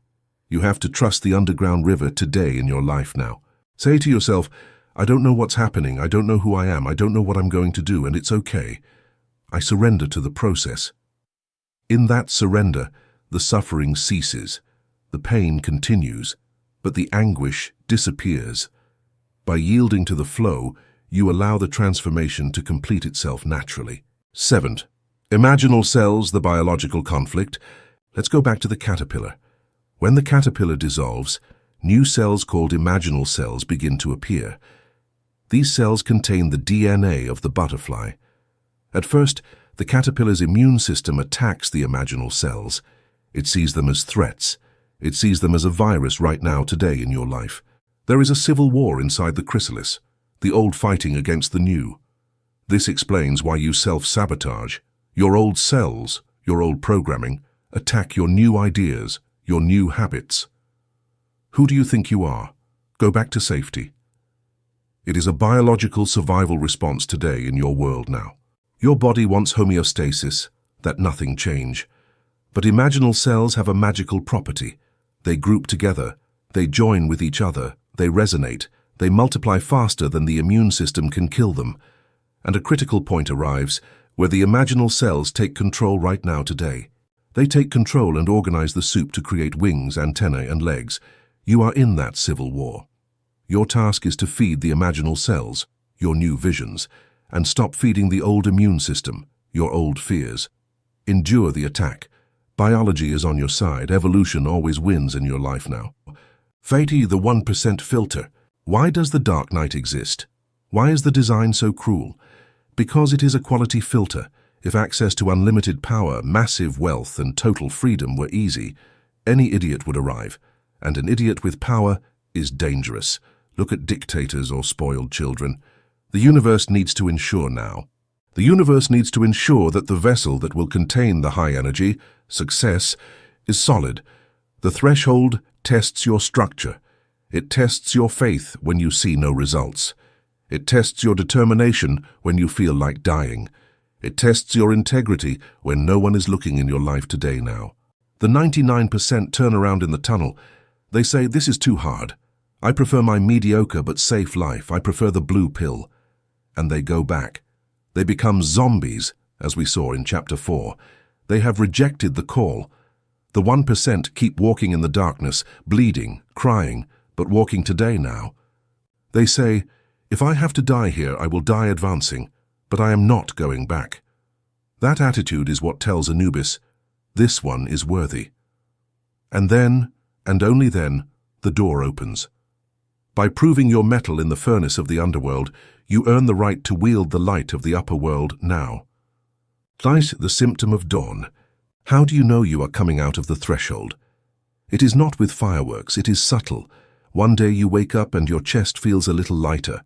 You have to trust the underground river today in your life now. Say to yourself, I don't know what's happening, I don't know who I am, I don't know what I'm going to do, and it's okay. I surrender to the process. In that surrender, the suffering ceases. The pain continues, but the anguish disappears. By yielding to the flow, you allow the transformation to complete itself naturally. 7. Imaginal cells, the biological conflict. Let's go back to the caterpillar. When the caterpillar dissolves, new cells called imaginal cells begin to appear. These cells contain the DNA of the butterfly. At first, the caterpillar's immune system attacks the imaginal cells. It sees them as threats. It sees them as a virus right now today in your life. There is a civil war inside the chrysalis, the old fighting against the new. This explains why you self-sabotage. Your old cells, your old programming, attack your new ideas, your new habits. Who do you think you are? Go back to safety. It is a biological survival response today in your world now. Your body wants homeostasis, that nothing change. But imaginal cells have a magical property. They group together, they join with each other, they resonate, they multiply faster than the immune system can kill them. And a critical point arrives where the imaginal cells take control right now today. They take control and organize the soup to create wings, antennae, and legs. You are in that civil war. Your task is to feed the imaginal cells, your new visions, and stop feeding the old immune system, your old fears. Endure the attack. Biology is on your side. Evolution always wins in your life now. Fati, the 1% filter. Why does the dark night exist? Why is the design so cruel? Because it is a quality filter. If access to unlimited power, massive wealth, and total freedom were easy, any idiot would arrive. And an idiot with power is dangerous. Look at dictators or spoiled children. The universe needs to ensure now. The universe needs to ensure that the vessel that will contain the high energy, success, is solid. The threshold tests your structure. It tests your faith when you see no results. It tests your determination when you feel like dying. It tests your integrity when no one is looking in your life today now. The 99% turn around in the tunnel. They say, this is too hard. I prefer my mediocre but safe life. I prefer the blue pill. And they go back. They become zombies, as we saw in chapter 4. They have rejected the call. The 1% keep walking in the darkness, bleeding, crying, but walking today now. They say, if I have to die here, I will die advancing, but I am not going back. That attitude is what tells Anubis, this one is worthy. And then, and only then, the door opens. By proving your mettle in the furnace of the underworld, you earn the right to wield the light of the upper world now. Light, the symptom of dawn. How do you know you are coming out of the threshold? It is not with fireworks, it is subtle. One day you wake up and your chest feels a little lighter.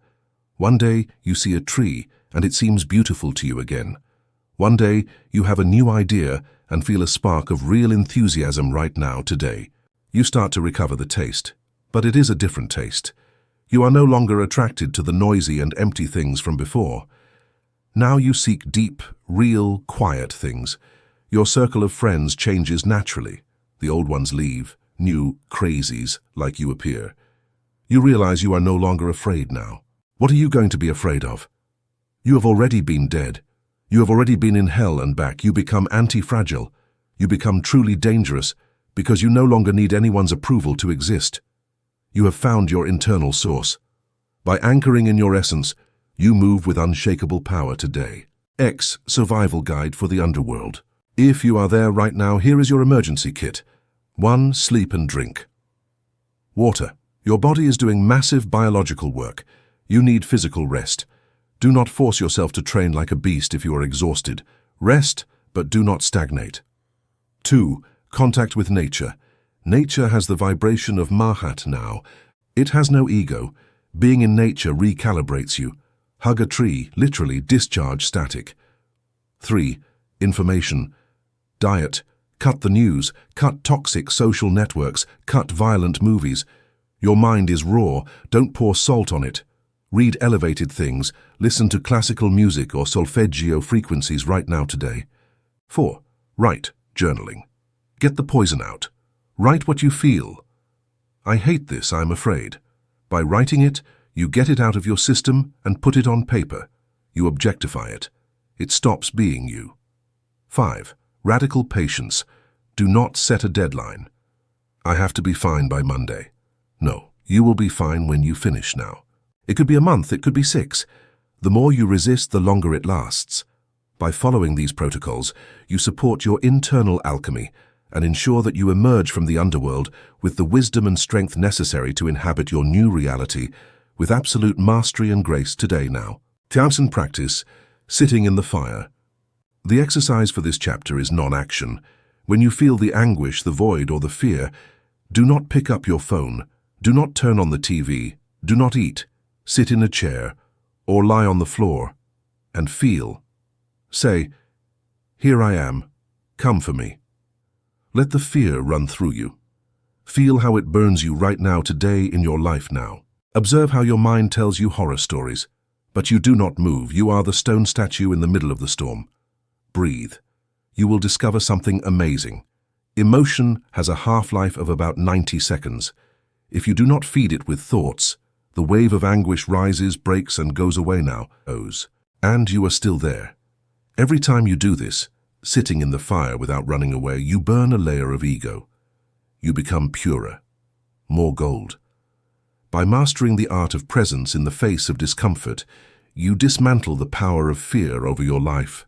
One day you see a tree and it seems beautiful to you again. One day you have a new idea and feel a spark of real enthusiasm right now today. You start to recover the taste, but it is a different taste. You are no longer attracted to the noisy and empty things from before. Now you seek deep, real, quiet things. Your circle of friends changes naturally. The old ones leave, new crazies like you appear. You realize you are no longer afraid now. What are you going to be afraid of? You have already been dead. You have already been in hell and back. You become anti-fragile. You become truly dangerous because you no longer need anyone's approval to exist. You have found your internal source. By anchoring in your essence, you move with unshakable power today. X Survival Guide for the Underworld. If you are there right now, here is your emergency kit. 1. Sleep and drink. Water. Your body is doing massive biological work. You need physical rest. Do not force yourself to train like a beast if you are exhausted. Rest, but do not stagnate. 2. Contact with nature. Nature has the vibration of Mahat now. It has no ego. Being in nature recalibrates you. Hug a tree, literally discharge static. 3. Information. Diet. Cut the news. Cut toxic social networks. Cut violent movies. Your mind is raw. Don't pour salt on it. Read elevated things. Listen to classical music or solfeggio frequencies right now today. 4. Write. Journaling. Get the poison out. Write what you feel. I hate this, I'm afraid. By writing it, you get it out of your system and put it on paper. You objectify it. It stops being you. 5. Radical patience. Do not set a deadline. I have to be fine by Monday. No, you will be fine when you finish now. It could be a month, it could be 6. The more you resist, the longer it lasts. By following these protocols, you support your internal alchemy and ensure that you emerge from the underworld with the wisdom and strength necessary to inhabit your new reality with absolute mastery and grace today now. Tiansen practice, sitting in the fire. The exercise for this chapter is non-action. When you feel the anguish, the void, or the fear, do not pick up your phone, do not turn on the TV, do not eat, sit in a chair, or lie on the floor, and feel. Say, here I am, come for me. Let the fear run through you. Feel how it burns you right now today in your life now. Observe how your mind tells you horror stories, but you do not move. You are the stone statue in the middle of the storm. Breathe. You will discover something amazing. Emotion has a half-life of about 90 seconds. If you do not feed it with thoughts, the wave of anguish rises, breaks, and goes away now. And you are still there. Every time you do this, sitting in the fire without running away, you burn a layer of ego. You become purer, more gold. By mastering the art of presence in the face of discomfort, you dismantle the power of fear over your life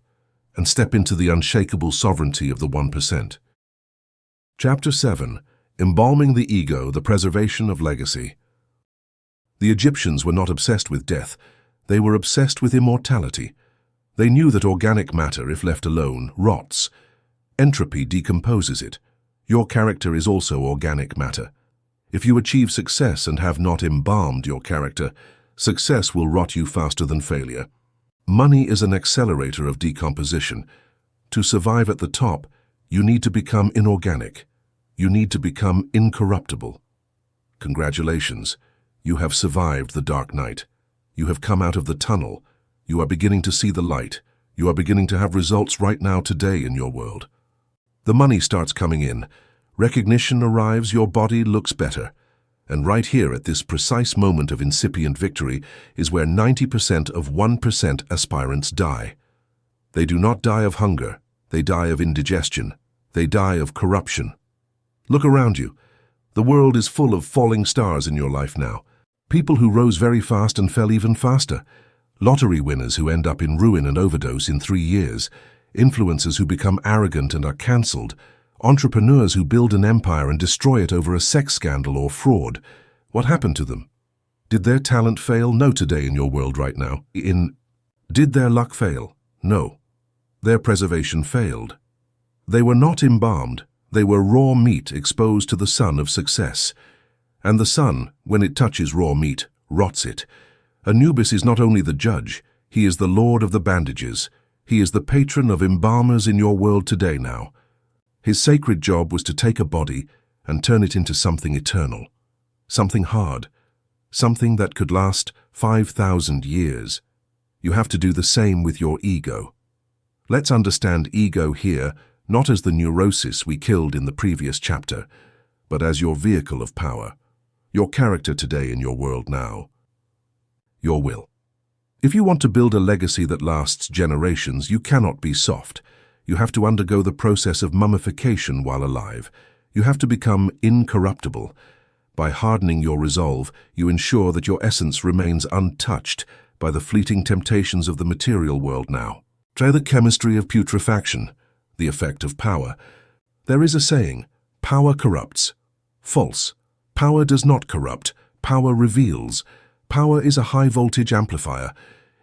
and step into the unshakable sovereignty of the 1%. Chapter 7. Embalming the Ego, the Preservation of Legacy. The Egyptians were not obsessed with death. They were obsessed with immortality. They knew that organic matter, if left alone, rots. Entropy decomposes it. Your character is also organic matter. If you achieve success and have not embalmed your character, success will rot you faster than failure. Money is an accelerator of decomposition. To survive at the top, you need to become inorganic. You need to become incorruptible. Congratulations, you have survived the dark night. You have come out of the tunnel. You are beginning to see the light. You are beginning to have results right now today in your world. The money starts coming in. Recognition arrives, your body looks better. And right here at this precise moment of incipient victory is where 90% of 1% aspirants die. They do not die of hunger, they die of indigestion, they die of corruption. Look around you. The world is full of falling stars in your life now. People who rose very fast and fell even faster. Lottery winners who end up in ruin and overdose in 3 years. Influencers who become arrogant and are cancelled. Entrepreneurs who build an empire and destroy it over a sex scandal or fraud. What happened to them? Did their talent fail? No, today in your world right now. Did their luck fail? No. Their preservation failed. They were not embalmed. They were raw meat exposed to the sun of success. And the sun, when it touches raw meat, rots it. Anubis is not only the judge, he is the lord of the bandages. He is the patron of embalmers in your world today now. His sacred job was to take a body and turn it into something eternal, something hard, something that could last 5,000 years. You have to do the same with your ego. Let's understand ego here, not as the neurosis we killed in the previous chapter, but as your vehicle of power, your character today in your world now, your will. If you want to build a legacy that lasts generations, you cannot be soft. You have to undergo the process of mummification while alive. You have to become incorruptible. By hardening your resolve, you ensure that your essence remains untouched by the fleeting temptations of the material world now. Try the chemistry of putrefaction, the effect of power. There is a saying, power corrupts. False. Power does not corrupt. Power reveals. Power is a high-voltage amplifier.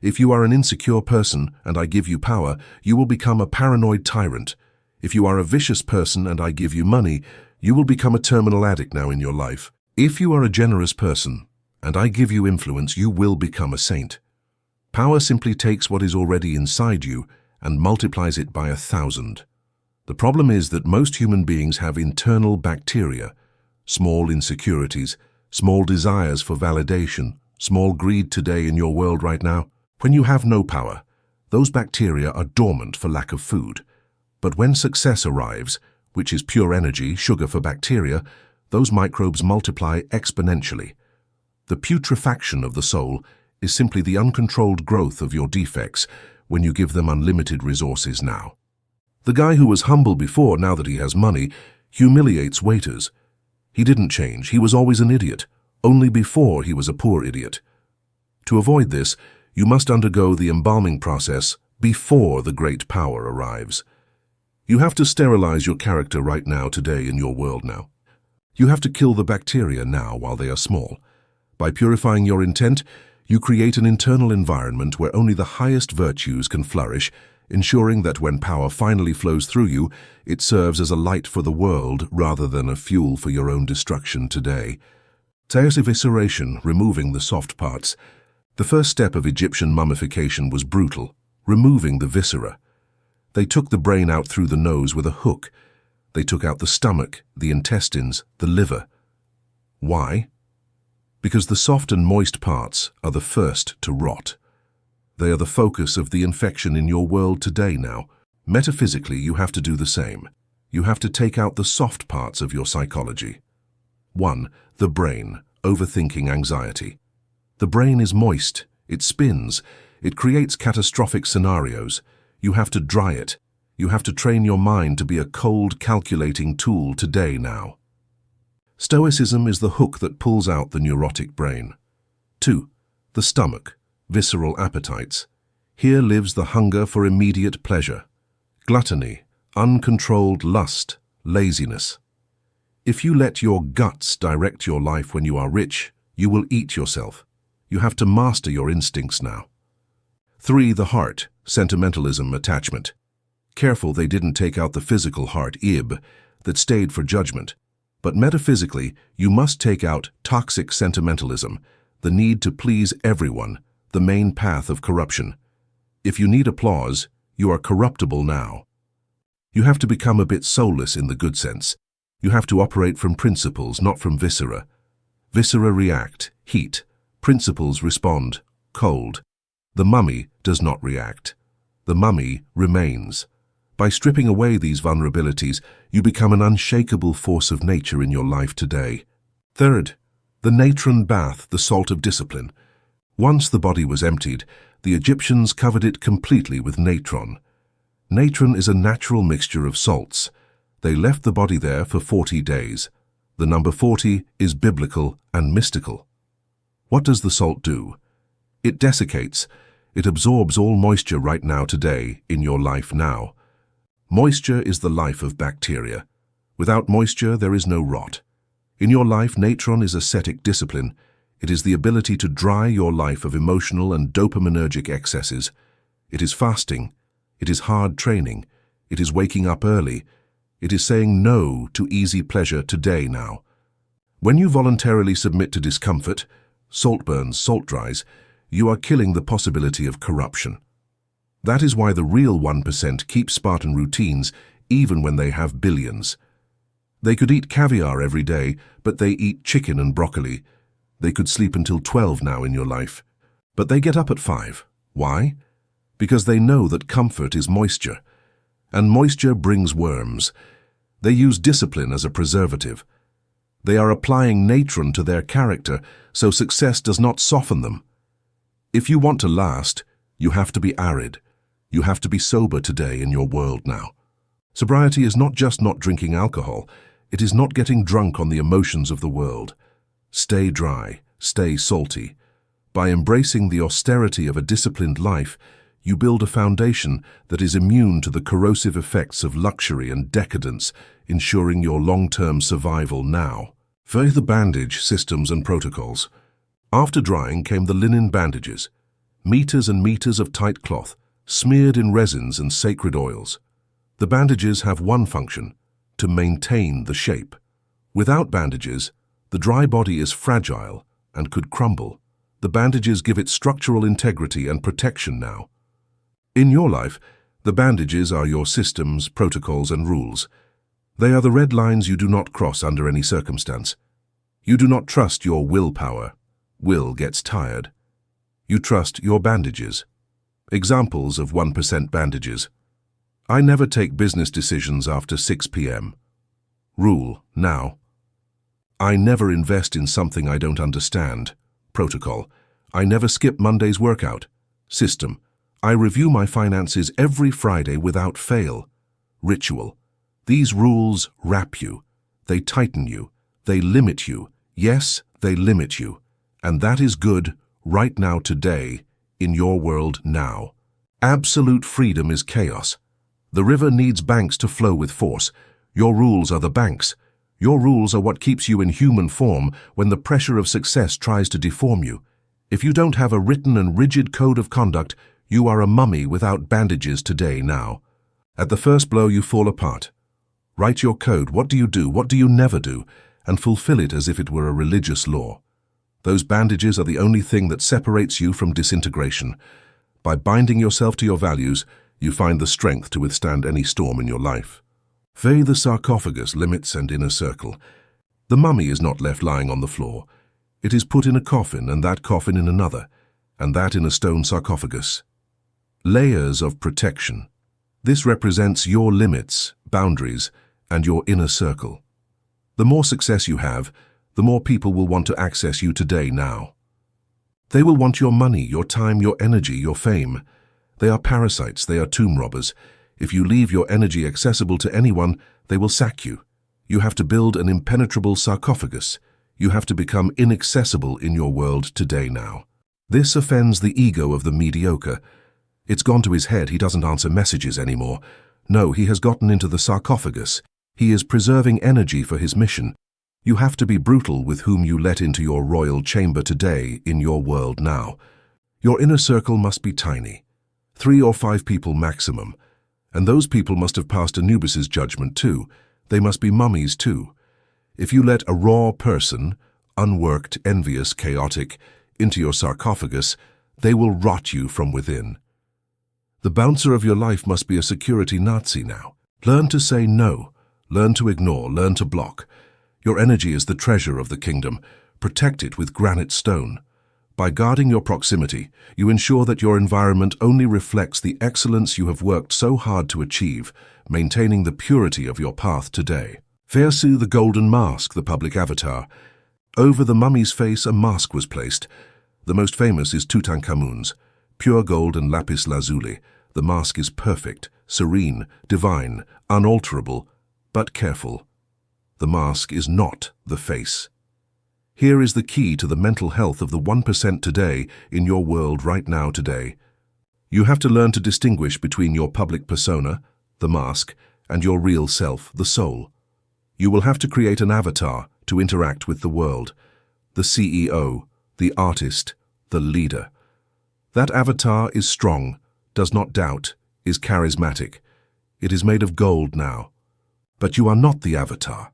If you are an insecure person and I give you power, you will become a paranoid tyrant. If you are a vicious person and I give you money, you will become a terminal addict now in your life. If you are a generous person and I give you influence, you will become a saint. Power simply takes what is already inside you and multiplies it by 1,000. The problem is that most human beings have internal bacteria, small insecurities, small desires for validation, small greed today in your world right now. When you have no power, those bacteria are dormant for lack of food. But when success arrives, which is pure energy, sugar for bacteria, those microbes multiply exponentially. The putrefaction of the soul is simply the uncontrolled growth of your defects when you give them unlimited resources now. The guy who was humble before, now that he has money, humiliates waiters. He didn't change. He was always an idiot. Only before he was a poor idiot. To avoid this, you must undergo the embalming process before the great power arrives. You have to sterilize your character right now, today in your world now. You have to kill the bacteria now while they are small. By purifying your intent, you create an internal environment where only the highest virtues can flourish, ensuring that when power finally flows through you, it serves as a light for the world rather than a fuel for your own destruction today. Evisceration, removing the soft parts. The first step of Egyptian mummification was brutal, removing the viscera. They took the brain out through the nose with a hook. They took out the stomach, the intestines, the liver. Why? Because the soft and moist parts are the first to rot. They are the focus of the infection in your world today now. Metaphysically, you have to do the same. You have to take out the soft parts of your psychology. 1. The brain, overthinking, anxiety. The brain is moist, it spins, it creates catastrophic scenarios. You have to dry it. You have to train your mind to be a cold, calculating tool today now. Stoicism is the hook that pulls out the neurotic brain. 2. The stomach, visceral appetites. Here lives the hunger for immediate pleasure. Gluttony, uncontrolled lust, laziness. If you let your guts direct your life when you are rich, you will eat yourself. You have to master your instincts now. 3. The heart, sentimentalism, attachment. Careful they didn't take out the physical heart, that stayed for judgment. But metaphysically, you must take out toxic sentimentalism, the need to please everyone, the main path of corruption. If you need applause, you are corruptible now. You have to become a bit soulless in the good sense. You have to operate from principles, not from viscera. Viscera react, heat. Principles respond, cold. The mummy does not react. The mummy remains. By stripping away these vulnerabilities, you become an unshakable force of nature in your life today. 3. The natron bath, the salt of discipline. Once the body was emptied, the Egyptians covered it completely with natron. Natron is a natural mixture of salts. They left the body there for 40 days. The number 40 is biblical and mystical. What does the salt do? It desiccates. It absorbs all moisture right now today, in your life now. Moisture is the life of bacteria. Without moisture, there is no rot. In your life, natron is ascetic discipline. It is the ability to dry your life of emotional and dopaminergic excesses. It is fasting. It is hard training. It is waking up early. It is saying no to easy pleasure today now. When you voluntarily submit to discomfort, salt burns, salt dries, you are killing the possibility of corruption. That is why the real 1% keep Spartan routines even when they have billions. They could eat caviar every day, but they eat chicken and broccoli. They could sleep until 12 now in your life, but they get up at 5. Why? Because they know that comfort is moisture, and moisture brings worms. They use discipline as a preservative. They are applying natron to their character, so success does not soften them. If you want to last, you have to be arid. You have to be sober today in your world now. Sobriety is not just not drinking alcohol. It is not getting drunk on the emotions of the world. Stay dry, stay salty. By embracing the austerity of a disciplined life, you build a foundation that is immune to the corrosive effects of luxury and decadence, ensuring your long-term survival now. Via the bandage systems and protocols. After drying came the linen bandages, meters and meters of tight cloth, smeared in resins and sacred oils. The bandages have one function, to maintain the shape. Without bandages, the dry body is fragile and could crumble. The bandages give it structural integrity and protection now. In your life, the bandages are your systems, protocols, and rules. They are the red lines you do not cross under any circumstance. You do not trust your willpower. Will gets tired. You trust your bandages. Examples of 1% bandages. I never take business decisions after 6 p.m. Rule, now. I never invest in something I don't understand. Protocol. I never skip Monday's workout. System. I review my finances every Friday without fail. Ritual. These rules wrap you. They tighten you. They limit you. Yes, they limit you. And that is good right now today, in your world now. Absolute freedom is chaos. The river needs banks to flow with force. Your rules are the banks. Your rules are what keeps you in human form when the pressure of success tries to deform you. If you don't have a written and rigid code of conduct, you are a mummy without bandages today now. At the first blow you fall apart. Write your code, what do you do, what do you never do, and fulfill it as if it were a religious law. Those bandages are the only thing that separates you from disintegration. By binding yourself to your values, you find the strength to withstand any storm in your life. Via the sarcophagus, limits and inner circle. The mummy is not left lying on the floor. It is put in a coffin, and that coffin in another, and that in a stone sarcophagus. Layers of protection. This represents your limits, boundaries, and your inner circle. The more success you have, the more people will want to access you today now. They will want your money, your time, your energy, your fame. They are parasites, they are tomb robbers. If you leave your energy accessible to anyone, they will sack you. You have to build an impenetrable sarcophagus. You have to become inaccessible in your world today now. This offends the ego of the mediocre. It's gone to his head, he doesn't answer messages anymore. No, he has gotten into the sarcophagus. He is preserving energy for his mission. You have to be brutal with whom you let into your royal chamber today in your world now. Your inner circle must be tiny. 3 or 5 people maximum. And those people must have passed Anubis's judgment too. They must be mummies too. If you let a raw person, unworked, envious, chaotic, into your sarcophagus, they will rot you from within. The bouncer of your life must be a security Nazi now. Learn to say no. Learn to ignore. Learn to block. Your energy is the treasure of the kingdom. Protect it with granite stone. By guarding your proximity, you ensure that your environment only reflects the excellence you have worked so hard to achieve, maintaining the purity of your path today. Versu the golden mask, the public avatar. Over the mummy's face a mask was placed. The most famous is Tutankhamun's. Pure gold and lapis lazuli. The mask is perfect, serene, divine, unalterable, but careful. The mask is not the face. Here is the key to the mental health of the 1% today in your world right now today. You have to learn to distinguish between your public persona, the mask, and your real self, the soul. You will have to create an avatar to interact with the world, the CEO, the artist, the leader. That avatar is strong, does not doubt, is charismatic. It is made of gold now. But you are not the avatar.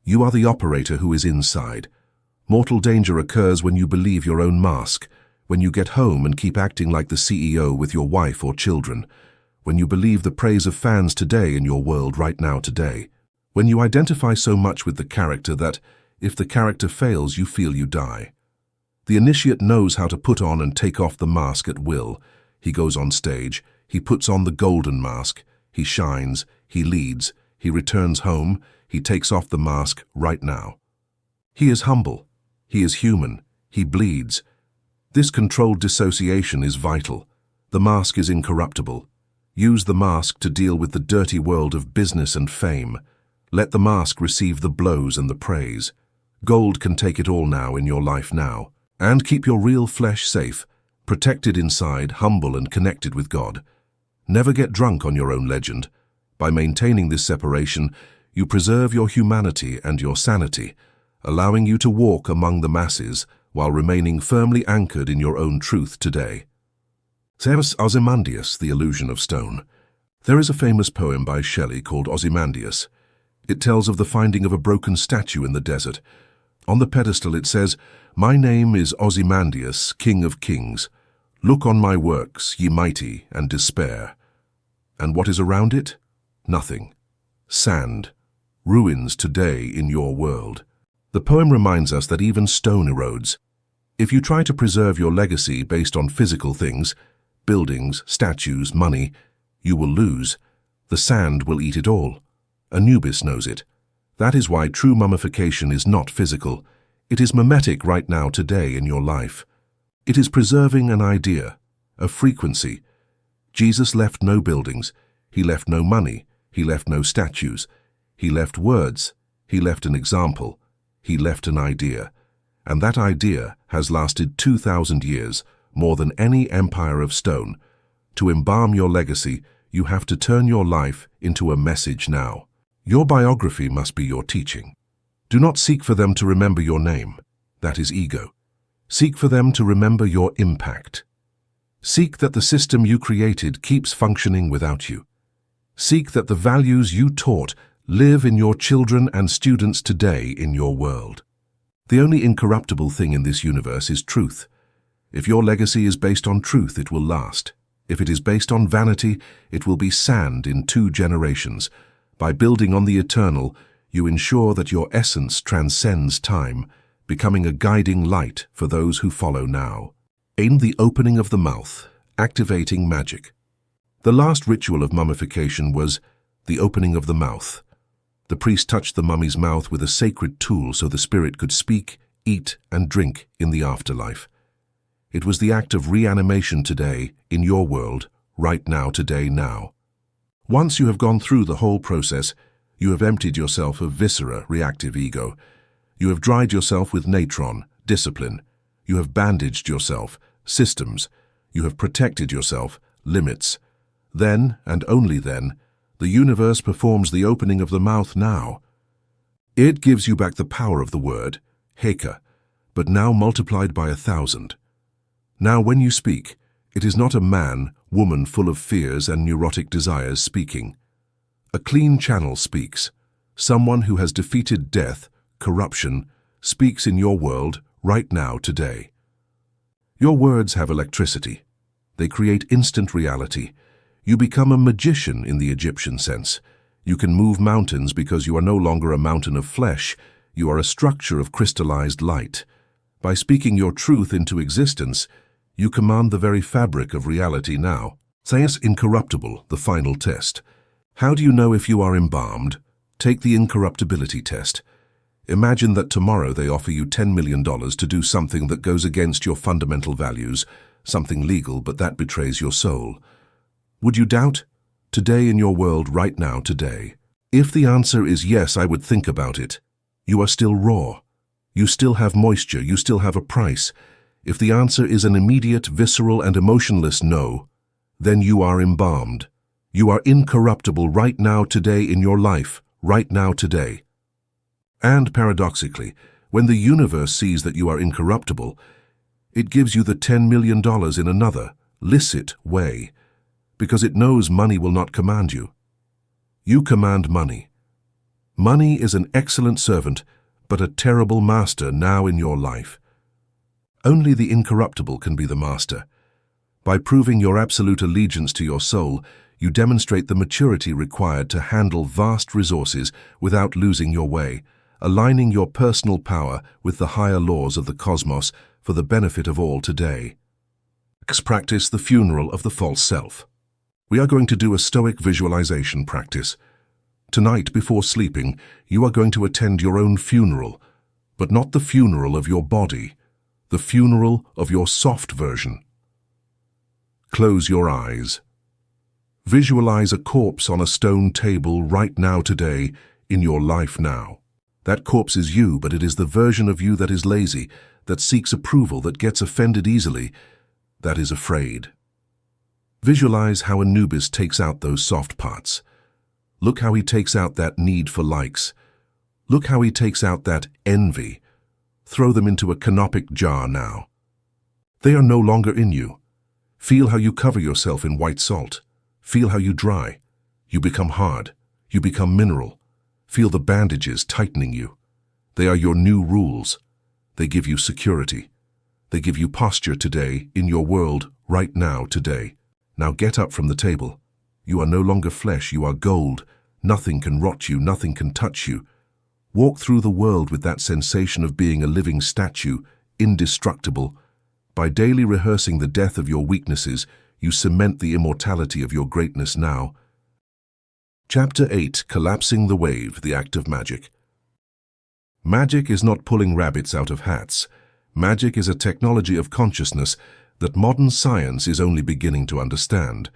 You are the operator who is inside. Mortal danger occurs when you believe your own mask, when you get home and keep acting like the CEO with your wife or children, when you believe the praise of fans today in your world right now today, when you identify so much with the character that, if the character fails, you feel you die. The initiate knows how to put on and take off the mask at will. He goes on stage, he puts on the golden mask, he shines, he leads, he returns home, he takes off the mask right now. He is humble, he is human, he bleeds. This controlled dissociation is vital. The mask is incorruptible. Use the mask to deal with the dirty world of business and fame. Let the mask receive the blows and the praise. Gold can take it all now in your life now. And keep your real flesh safe, protected inside, humble and connected with God. Never get drunk on your own legend. By maintaining this separation, you preserve your humanity and your sanity, allowing you to walk among the masses while remaining firmly anchored in your own truth today. Ozymandias, the illusion of stone. There is a famous poem by Shelley called Ozymandias. It tells of the finding of a broken statue in the desert. On the pedestal it says, "My name is Ozymandias, King of Kings. Look on my works, ye mighty, and despair." And what is around it? Nothing. Sand. Ruins today in your world. The poem reminds us that even stone erodes. If you try to preserve your legacy based on physical things, buildings, statues, money, you will lose. The sand will eat it all. Anubis knows it. That is why true mummification is not physical. It is mimetic right now today in your life. It is preserving an idea, a frequency. Jesus left no buildings. He left no money. He left no statues. He left words. He left an example. He left an idea. And that idea has lasted 2,000 years, more than any empire of stone. To embalm your legacy, you have to turn your life into a message now. Your biography must be your teaching. Do not seek for them to remember your name. That is ego. Seek for them to remember your impact. Seek that the system you created keeps functioning without you. Seek that the values you taught live in your children and students today in your world. The only incorruptible thing in this universe is truth. If your legacy is based on truth, it will last. If it is based on vanity, it will be sand in 2 generations. By building on the eternal, you ensure that your essence transcends time, becoming a guiding light for those who follow now. In the opening of the mouth, activating magic. The last ritual of mummification was the opening of the mouth. The priest touched the mummy's mouth with a sacred tool so the spirit could speak, eat, and drink in the afterlife. It was the act of reanimation today, in your world, right now, today, now. Once you have gone through the whole process, you have emptied yourself of viscera, reactive ego. You have dried yourself with natron, discipline. You have bandaged yourself, systems. You have protected yourself, limits. Then, and only then, the universe performs the opening of the mouth now. It gives you back the power of the word, heka, but now multiplied by 1,000. Now when you speak, it is not a man, woman full of fears and neurotic desires speaking. A clean channel speaks. Someone who has defeated death, corruption, speaks in your world right now today. Your words have electricity. They create instant reality. You become a magician in the Egyptian sense. You can move mountains because you are no longer a mountain of flesh. You are a structure of crystallized light. By speaking your truth into existence, you command the very fabric of reality now. Says Incorruptible, the final test. How do you know if you are embalmed? Take the incorruptibility test. Imagine that tomorrow they offer you $10 million to do something that goes against your fundamental values, something legal but that betrays your soul. Would you doubt? Today in your world, right now, today. If the answer is yes, I would think about it. You are still raw. You still have moisture. You still have a price. If the answer is an immediate, visceral, and emotionless no, then you are embalmed. You are incorruptible right now, today in your life, right now, today. And paradoxically, when the universe sees that you are incorruptible, it gives you the $10 million in another, licit way, because it knows money will not command you. You command money. Money is an excellent servant, but a terrible master now in your life. Only the incorruptible can be the master. By proving your absolute allegiance to your soul, you demonstrate the maturity required to handle vast resources without losing your way, aligning your personal power with the higher laws of the cosmos for the benefit of all today. Practice the funeral of the false self. We are going to do a Stoic visualization practice. Tonight, before sleeping, you are going to attend your own funeral, but not the funeral of your body, the funeral of your soft version. Close your eyes. Visualize a corpse on a stone table right now, today, in your life now. That corpse is you, but it is the version of you that is lazy, that seeks approval, that gets offended easily, that is afraid. Visualize how Anubis takes out those soft parts. Look how he takes out that need for likes. Look how he takes out that envy. Throw them into a canopic jar now. They are no longer in you. Feel how you cover yourself in white salt. Feel how you dry. You become hard. You become mineral. Feel the bandages tightening you. They are your new rules. They give you security. They give you posture today, in your world, right now, today. Now get up from the table. You are no longer flesh, you are gold. Nothing can rot you, nothing can touch you. Walk through the world with that sensation of being a living statue, indestructible. By daily rehearsing the death of your weaknesses, you cement the immortality of your greatness now. Chapter 8. Collapsing the Wave, the Act of Magic. Magic is not pulling rabbits out of hats. Magic is a technology of consciousness that modern science is only beginning to understand.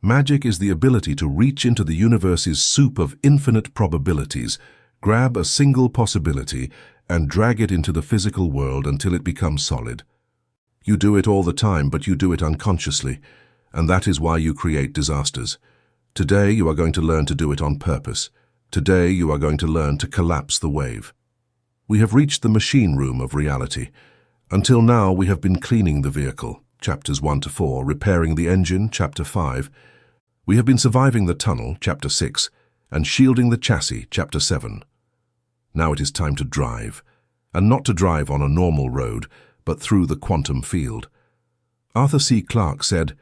Magic is the ability to reach into the universe's soup of infinite probabilities, grab a single possibility, and drag it into the physical world until it becomes solid. You do it all the time, but you do it unconsciously, and that is why you create disasters. Today you are going to learn to do it on purpose. Today you are going to learn to collapse the wave. We have reached the machine room of reality. Until now we have been cleaning the vehicle, chapters 1 to 4, repairing the engine, chapter 5. We have been surviving the tunnel, chapter 6, and shielding the chassis, chapter 7. Now it is time to drive, and not to drive on a normal road, but through the quantum field. Arthur C. Clarke said,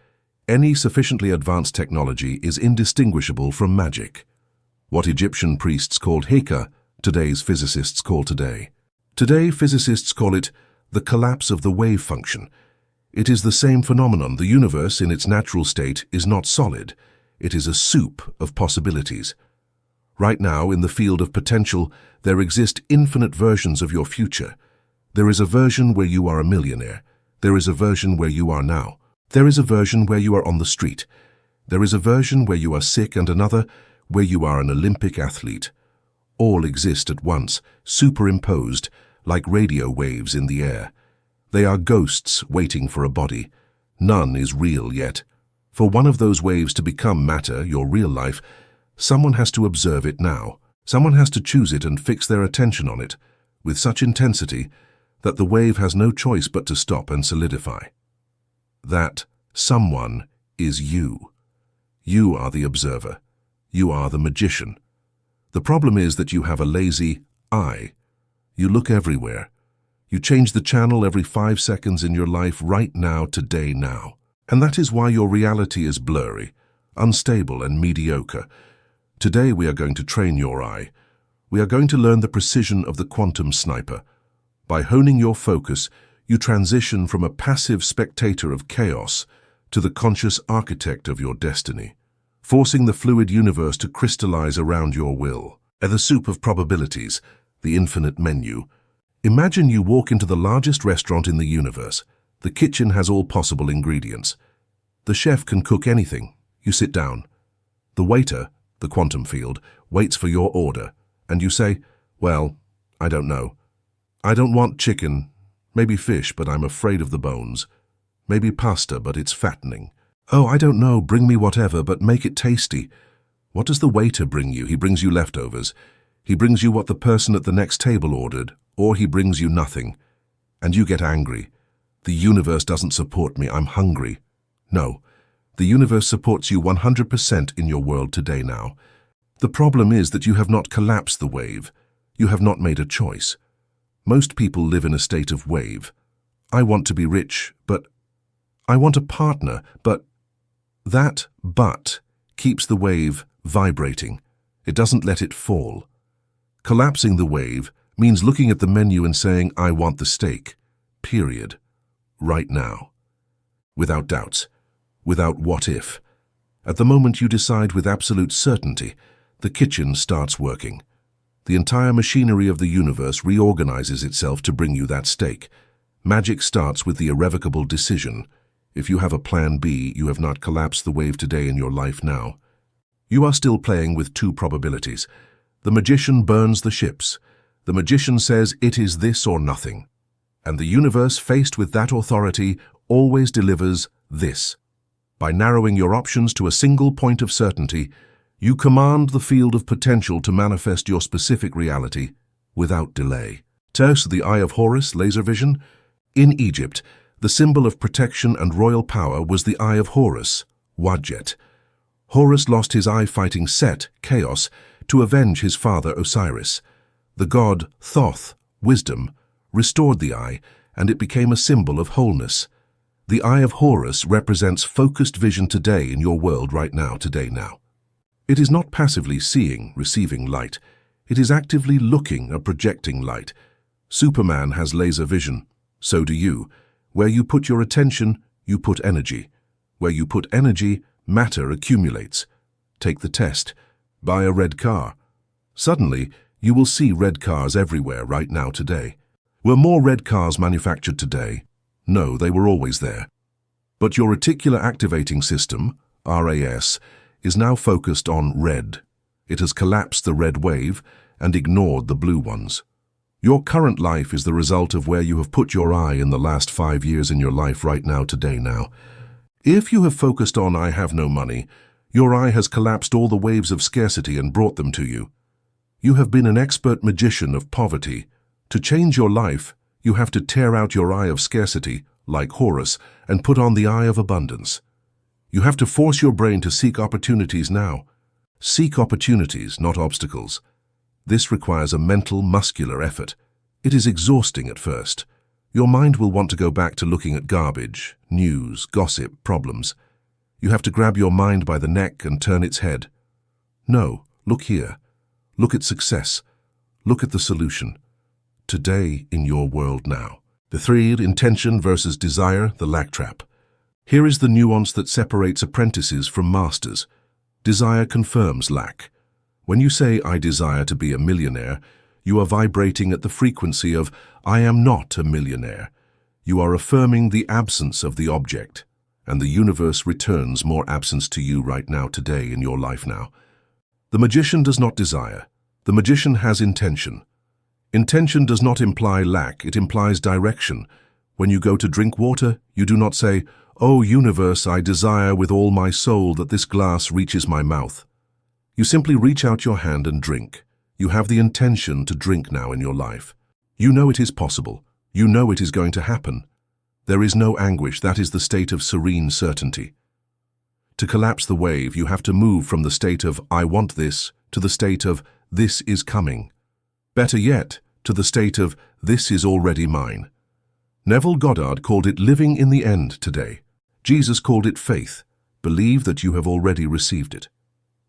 "Any sufficiently advanced technology is indistinguishable from magic." What Egyptian priests called Heka, today's physicists call today. Today physicists call it the collapse of the wave function. It is the same phenomenon. The universe in its natural state is not solid. It is a soup of possibilities. Right now, in the field of potential, there exist infinite versions of your future. There is a version where you are a millionaire. There is a version where you are now. There is a version where you are on the street. There is a version where you are sick, and another where you are an Olympic athlete. All exist at once, superimposed, like radio waves in the air. They are ghosts waiting for a body. None is real yet. For one of those waves to become matter, your real life, someone has to observe it now. Someone has to choose it and fix their attention on it, with such intensity that the wave has no choice but to stop and solidify. That someone is you. You are the observer. You are the magician. The problem is that you have a lazy eye. You look everywhere. You change the channel every 5 seconds in your life, right now, today, now. And that is why your reality is blurry, unstable, and mediocre. Today we are going to train your eye. We are going to learn the precision of the quantum sniper. By honing your focus, you transition from a passive spectator of chaos to the conscious architect of your destiny, forcing the fluid universe to crystallize around your will. The soup of probabilities, the infinite menu. Imagine you walk into the largest restaurant in the universe. The kitchen has all possible ingredients. The chef can cook anything. You sit down. The waiter, the quantum field, waits for your order, and you say, "Well, I don't know. I don't want chicken, maybe fish, but I'm afraid of the bones. Maybe pasta, but it's fattening. Oh, I don't know, bring me whatever, but make it tasty." What does the waiter bring you? He brings you leftovers. He brings you what the person at the next table ordered, or he brings you nothing. And you get angry. The universe doesn't support me, I'm hungry. No, the universe supports you 100% in your world today now. The problem is that you have not collapsed the wave. You have not made a choice. Most people live in a state of wave. I want to be rich, but I want a partner, but that but keeps the wave vibrating. It doesn't let it fall. Collapsing the wave means looking at the menu and saying, "I want the steak. Period. Right now." Without doubts. Without what if. At the moment you decide with absolute certainty, the kitchen starts working. The entire machinery of the universe reorganizes itself to bring you that steak. Magic starts with the irrevocable decision. If you have a plan B, you have not collapsed the wave today in your life now. You are still playing with two probabilities. The magician burns the ships. The magician says it is this or nothing. And the universe, faced with that authority, always delivers this. By narrowing your options to a single point of certainty, you command the field of potential to manifest your specific reality without delay. Teos, the Eye of Horus, laser vision. In Egypt, the symbol of protection and royal power was the Eye of Horus, Wadjet. Horus lost his eye fighting Set, Chaos, to avenge his father Osiris. The god Thoth, wisdom, restored the eye, and it became a symbol of wholeness. The Eye of Horus represents focused vision today in your world right now, today now. It is not passively seeing, receiving light. It is actively looking or projecting light. Superman has laser vision. So do you. Where you put your attention, you put energy. Where you put energy, matter accumulates. Take the test. Buy a red car. Suddenly, you will see red cars everywhere right now today. Were more red cars manufactured today? No, they were always there. But your reticular activating system, RAS, is now focused on red. It has collapsed the red wave and ignored the blue ones. Your current life is the result of where you have put your eye in the last 5 years in your life right now, today now. If you have focused on "I have no money," your eye has collapsed all the waves of scarcity and brought them to you. You have been an expert magician of poverty. To change your life, you have to tear out your eye of scarcity, like Horus, and put on the eye of abundance. You have to force your brain to seek opportunities now. Seek opportunities, not obstacles. This requires a mental, muscular effort. It is exhausting at first. Your mind will want to go back to looking at garbage, news, gossip, problems. You have to grab your mind by the neck and turn its head. No, look here. Look at success. Look at the solution. Today in your world now. The thread, intention versus desire, the lack trap. Here is the nuance that separates apprentices from masters. Desire confirms lack. When you say, "I desire to be a millionaire," you are vibrating at the frequency of, "I am not a millionaire." You are affirming the absence of the object, and the universe returns more absence to you right now, today in your life now. The magician does not desire. The magician has intention. Intention does not imply lack, it implies direction. When you go to drink water, you do not say, "Oh universe, I desire with all my soul that this glass reaches my mouth." You simply reach out your hand and drink. You have the intention to drink now in your life. You know it is possible. You know it is going to happen. There is no anguish. That is the state of serene certainty. To collapse the wave, you have to move from the state of "I want this" to the state of "this is coming." Better yet, to the state of "this is already mine." Neville Goddard called it living in the end today. Jesus called it faith. Believe that you have already received it.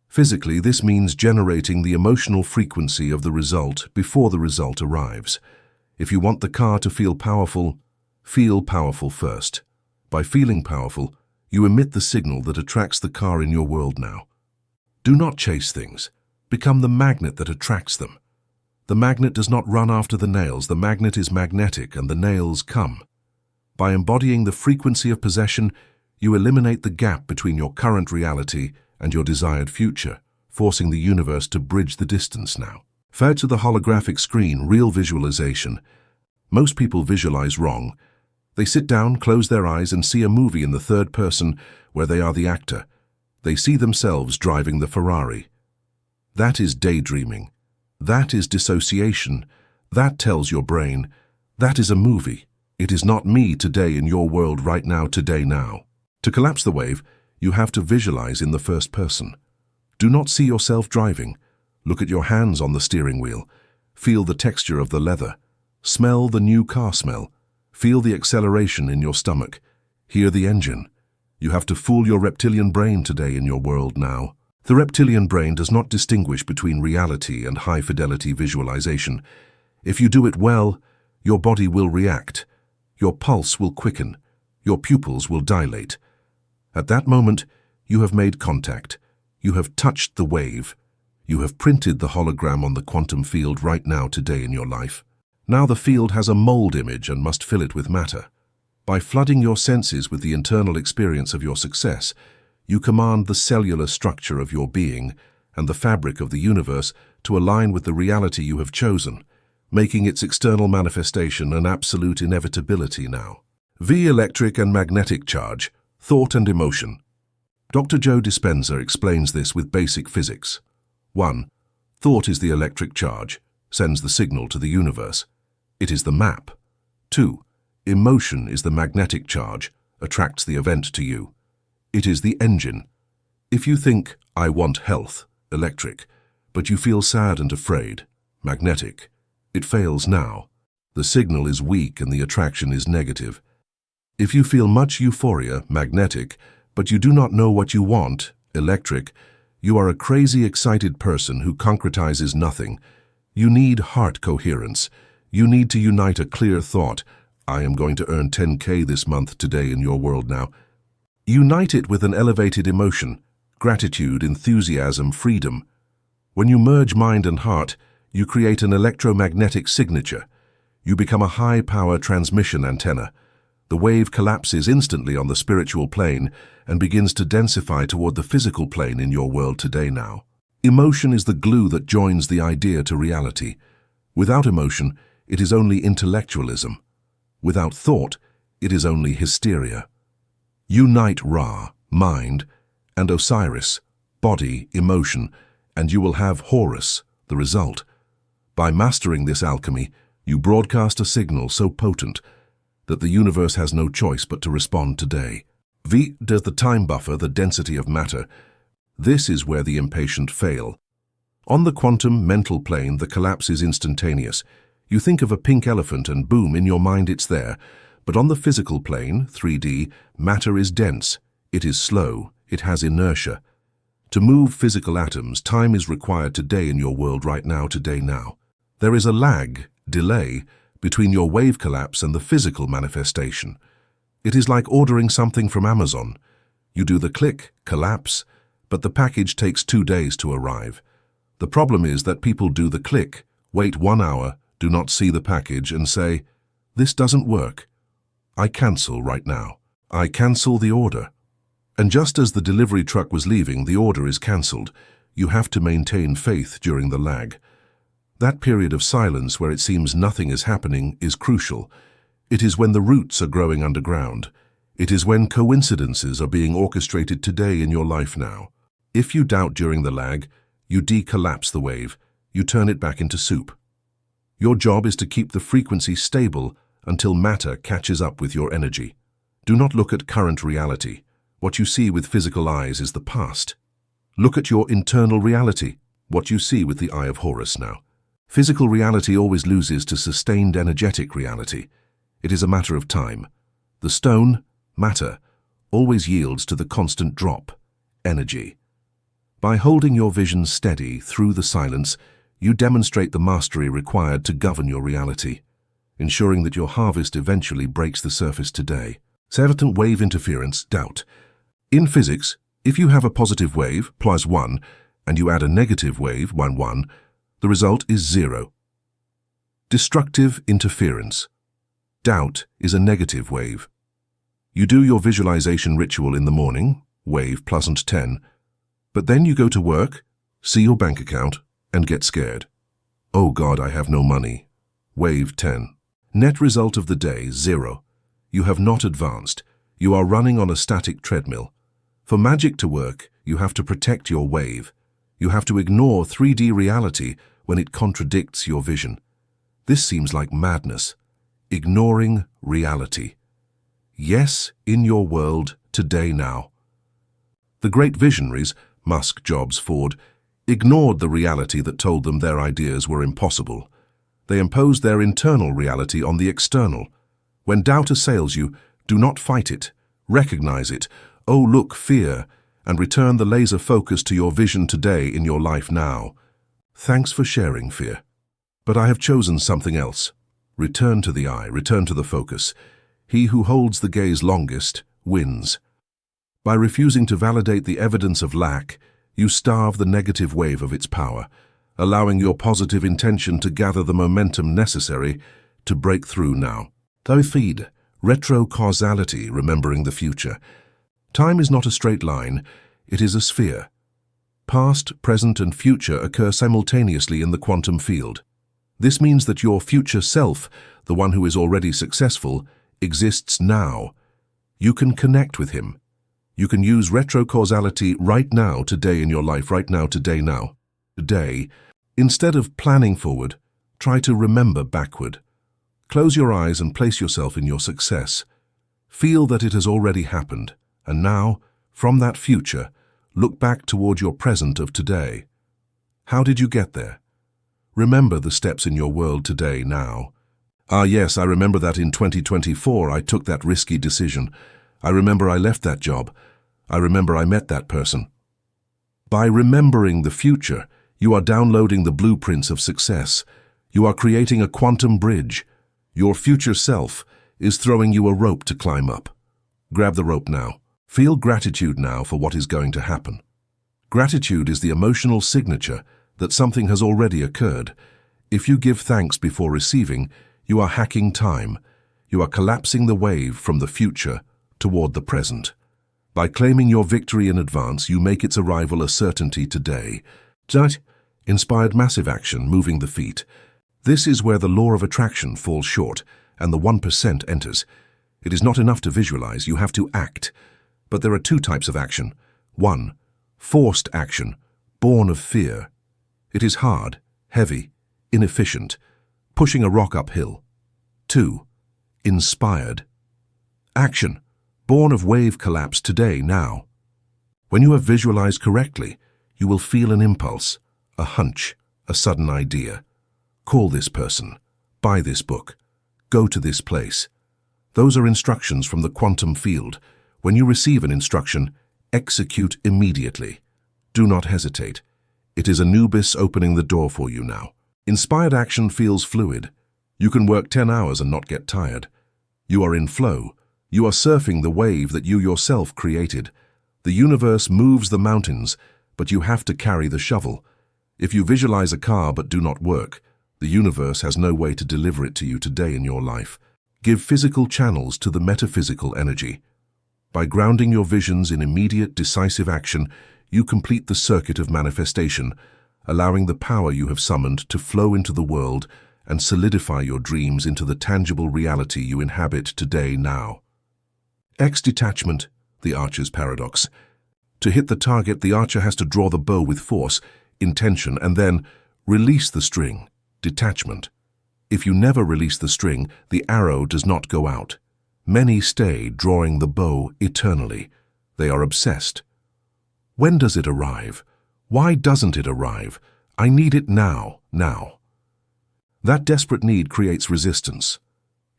Physically, this means generating the emotional frequency of the result before the result arrives. If you want the car to feel powerful first. By feeling powerful, you emit the signal that attracts the car in your world now. Do not chase things. Become the magnet that attracts them. The magnet does not run after the nails. The magnet is magnetic and the nails come. By embodying the frequency of possession, you eliminate the gap between your current reality and your desired future, forcing the universe to bridge the distance now. Fair to the holographic screen, real visualization. Most people visualize wrong. They sit down, close their eyes, and see a movie in the third person where they are the actor. They see themselves driving the Ferrari. That is daydreaming. That is dissociation. That tells your brain, that is a movie. It is not me today in your world right now, today now. To collapse the wave, you have to visualize in the first person. Do not see yourself driving. Look at your hands on the steering wheel. Feel the texture of the leather. Smell the new car smell. Feel the acceleration in your stomach. Hear the engine. You have to fool your reptilian brain today in your world now. The reptilian brain does not distinguish between reality and high-fidelity visualization. If you do it well, your body will react. Your pulse will quicken. Your pupils will dilate. At that moment, you have made contact. You have touched the wave. You have printed the hologram on the quantum field right now today in your life. Now the field has a mold image and must fill it with matter. By flooding your senses with the internal experience of your success, you command the cellular structure of your being and the fabric of the universe to align with the reality you have chosen, making its external manifestation an absolute inevitability now. V. Electric and magnetic charge, thought and emotion. Dr. Joe Dispenza explains this with basic physics. 1. Thought is the electric charge, sends the signal to the universe. It is the map. 2. Emotion is the magnetic charge, attracts the event to you. It is the engine. If you think, I want health, electric, but you feel sad and afraid, magnetic, it fails now. The signal is weak and the attraction is negative. If you feel much euphoria, magnetic, but you do not know what you want, electric, you are a crazy excited person who concretizes nothing. You need heart coherence. You need to unite a clear thought. I am going to earn 10K this month today in your world now. Unite it with an elevated emotion, gratitude, enthusiasm, freedom. When you merge mind and heart, you create an electromagnetic signature. You become a high-power transmission antenna. The wave collapses instantly on the spiritual plane and begins to densify toward the physical plane in your world today now. Emotion is the glue that joins the idea to reality. Without emotion, it is only intellectualism. Without thought, it is only hysteria. Unite Ra, mind, and Osiris, body, emotion, and you will have Horus, the result. By mastering this alchemy, you broadcast a signal so potent that the universe has no choice but to respond today. V does the time buffer, the density of matter. This is where the impatient fail. On the quantum mental plane, the collapse is instantaneous. You think of a pink elephant and boom, in your mind it's there. But on the physical plane, 3D, matter is dense. It is slow. It has inertia. To move physical atoms, time is required today in your world right now, today now. There is a lag, delay, between your wave collapse and the physical manifestation. It is like ordering something from Amazon. You do the click, collapse, but the package takes 2 days to arrive. The problem is that people do the click, wait 1 hour, do not see the package and say, this doesn't work. I cancel right now. I cancel the order. And just as the delivery truck was leaving, the order is cancelled. You have to maintain faith during the lag. That period of silence where it seems nothing is happening is crucial. It is when the roots are growing underground. It is when coincidences are being orchestrated today in your life now. If you doubt during the lag, you decollapse the wave. You turn it back into soup. Your job is to keep the frequency stable until matter catches up with your energy. Do not look at current reality. What you see with physical eyes is the past. Look at your internal reality, what you see with the eye of Horus now. Physical reality always loses to sustained energetic reality. It is a matter of time. The stone, matter, always yields to the constant drop, energy. By holding your vision steady through the silence, you demonstrate the mastery required to govern your reality, ensuring that your harvest eventually breaks the surface today. 7. Wave interference, doubt. In physics, if you have a positive wave, +1, and you add a negative wave, 1, the result is 0. Destructive interference. Doubt is a negative wave. You do your visualization ritual in the morning, wave pleasant 10, but then you go to work, see your bank account, and get scared. Oh God, I have no money. Wave 10. Net result of the day, 0. You have not advanced. You are running on a static treadmill. For magic to work, you have to protect your wave. You have to ignore 3D reality when it contradicts your vision. This seems like madness. Ignoring reality. Yes, in your world, today, now. The great visionaries, Musk, Jobs, Ford, ignored the reality that told them their ideas were impossible. They imposed their internal reality on the external. When doubt assails you, do not fight it. Recognize it. Oh, look, fear, and return the laser focus to your vision today in your life now. Thanks for sharing, fear. But I have chosen something else. Return to the eye, return to the focus. He who holds the gaze longest wins. By refusing to validate the evidence of lack, you starve the negative wave of its power, allowing your positive intention to gather the momentum necessary to break through now. Decode, retrocausality, remembering the future. Time is not a straight line, it is a sphere. Past, present, and future occur simultaneously in the quantum field. This means that your future self, the one who is already successful, exists now. You can connect with him. You can use retrocausality right now, today in your life, right now, today, now. Today, instead of planning forward, try to remember backward. Close your eyes and place yourself in your success. Feel that it has already happened, and now, from that future, look back toward your present of today. How did you get there? Remember the steps in your world today, now. Ah yes, I remember that in 2024 I took that risky decision. I remember I left that job. I remember I met that person. By remembering the future, you are downloading the blueprints of success. You are creating a quantum bridge. Your future self is throwing you a rope to climb up. Grab the rope now. Feel gratitude now for what is going to happen. Gratitude is the emotional signature that something has already occurred. If you give thanks before receiving, you are hacking time. You are collapsing the wave from the future toward the present. By claiming your victory in advance, you make its arrival a certainty today. That inspired massive action, moving the feet. This is where the law of attraction falls short and the 1% enters. It is not enough to visualize, you have to act. But there are two types of action. 1. Forced action, born of fear. It is hard, heavy, inefficient, pushing a rock uphill. 2. Inspired action, born of wave collapse today, now. When you have visualized correctly, you will feel an impulse, a hunch, a sudden idea. Call this person, buy this book, go to this place. Those are instructions from the quantum field. When you receive an instruction, execute immediately. Do not hesitate. It is Anubis opening the door for you now. Inspired action feels fluid. You can work 10 hours and not get tired. You are in flow. You are surfing the wave that you yourself created. The universe moves the mountains, but you have to carry the shovel. If you visualize a car but do not work, the universe has no way to deliver it to you today in your life. Give physical channels to the metaphysical energy. By grounding your visions in immediate, decisive action, you complete the circuit of manifestation, allowing the power you have summoned to flow into the world and solidify your dreams into the tangible reality you inhabit today, now. Detachment, the archer's paradox. To hit the target, the archer has to draw the bow with force, intention, and then release the string, detachment. If you never release the string, the arrow does not go out. Many stay drawing the bow eternally. They are obsessed. When does it arrive? Why doesn't it arrive? I need it now, now. That desperate need creates resistance.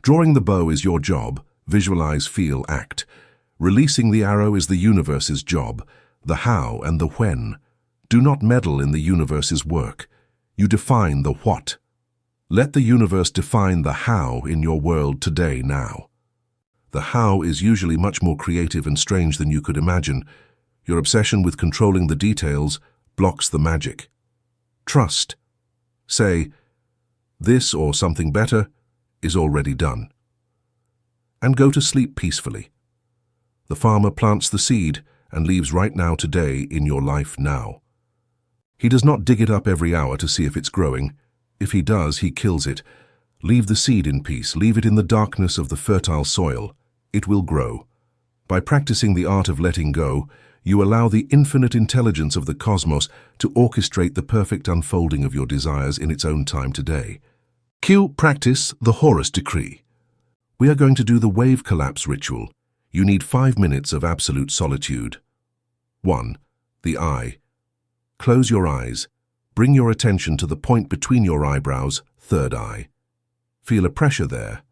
Drawing the bow is your job. Visualize, feel, act. Releasing the arrow is the universe's job, the how and the when. Do not meddle in the universe's work. You define the what. Let the universe define the how in your world today, now. The how is usually much more creative and strange than you could imagine. Your obsession with controlling the details blocks the magic. Trust. Say, This, or something better, is already done. And go to sleep peacefully. The farmer plants the seed and leaves right now today in your life now. He does not dig it up every hour to see if it's growing. If he does, he kills it. Leave the seed in peace, leave it in the darkness of the fertile soil. It will grow. By practicing the art of letting go, you allow the infinite intelligence of the cosmos to orchestrate the perfect unfolding of your desires in its own time today. Practice the Horus Decree. We are going to do the wave collapse ritual. You need 5 minutes of absolute solitude. 1. The eye. Close your eyes. Bring your attention to the point between your eyebrows, third eye. Feel a pressure there.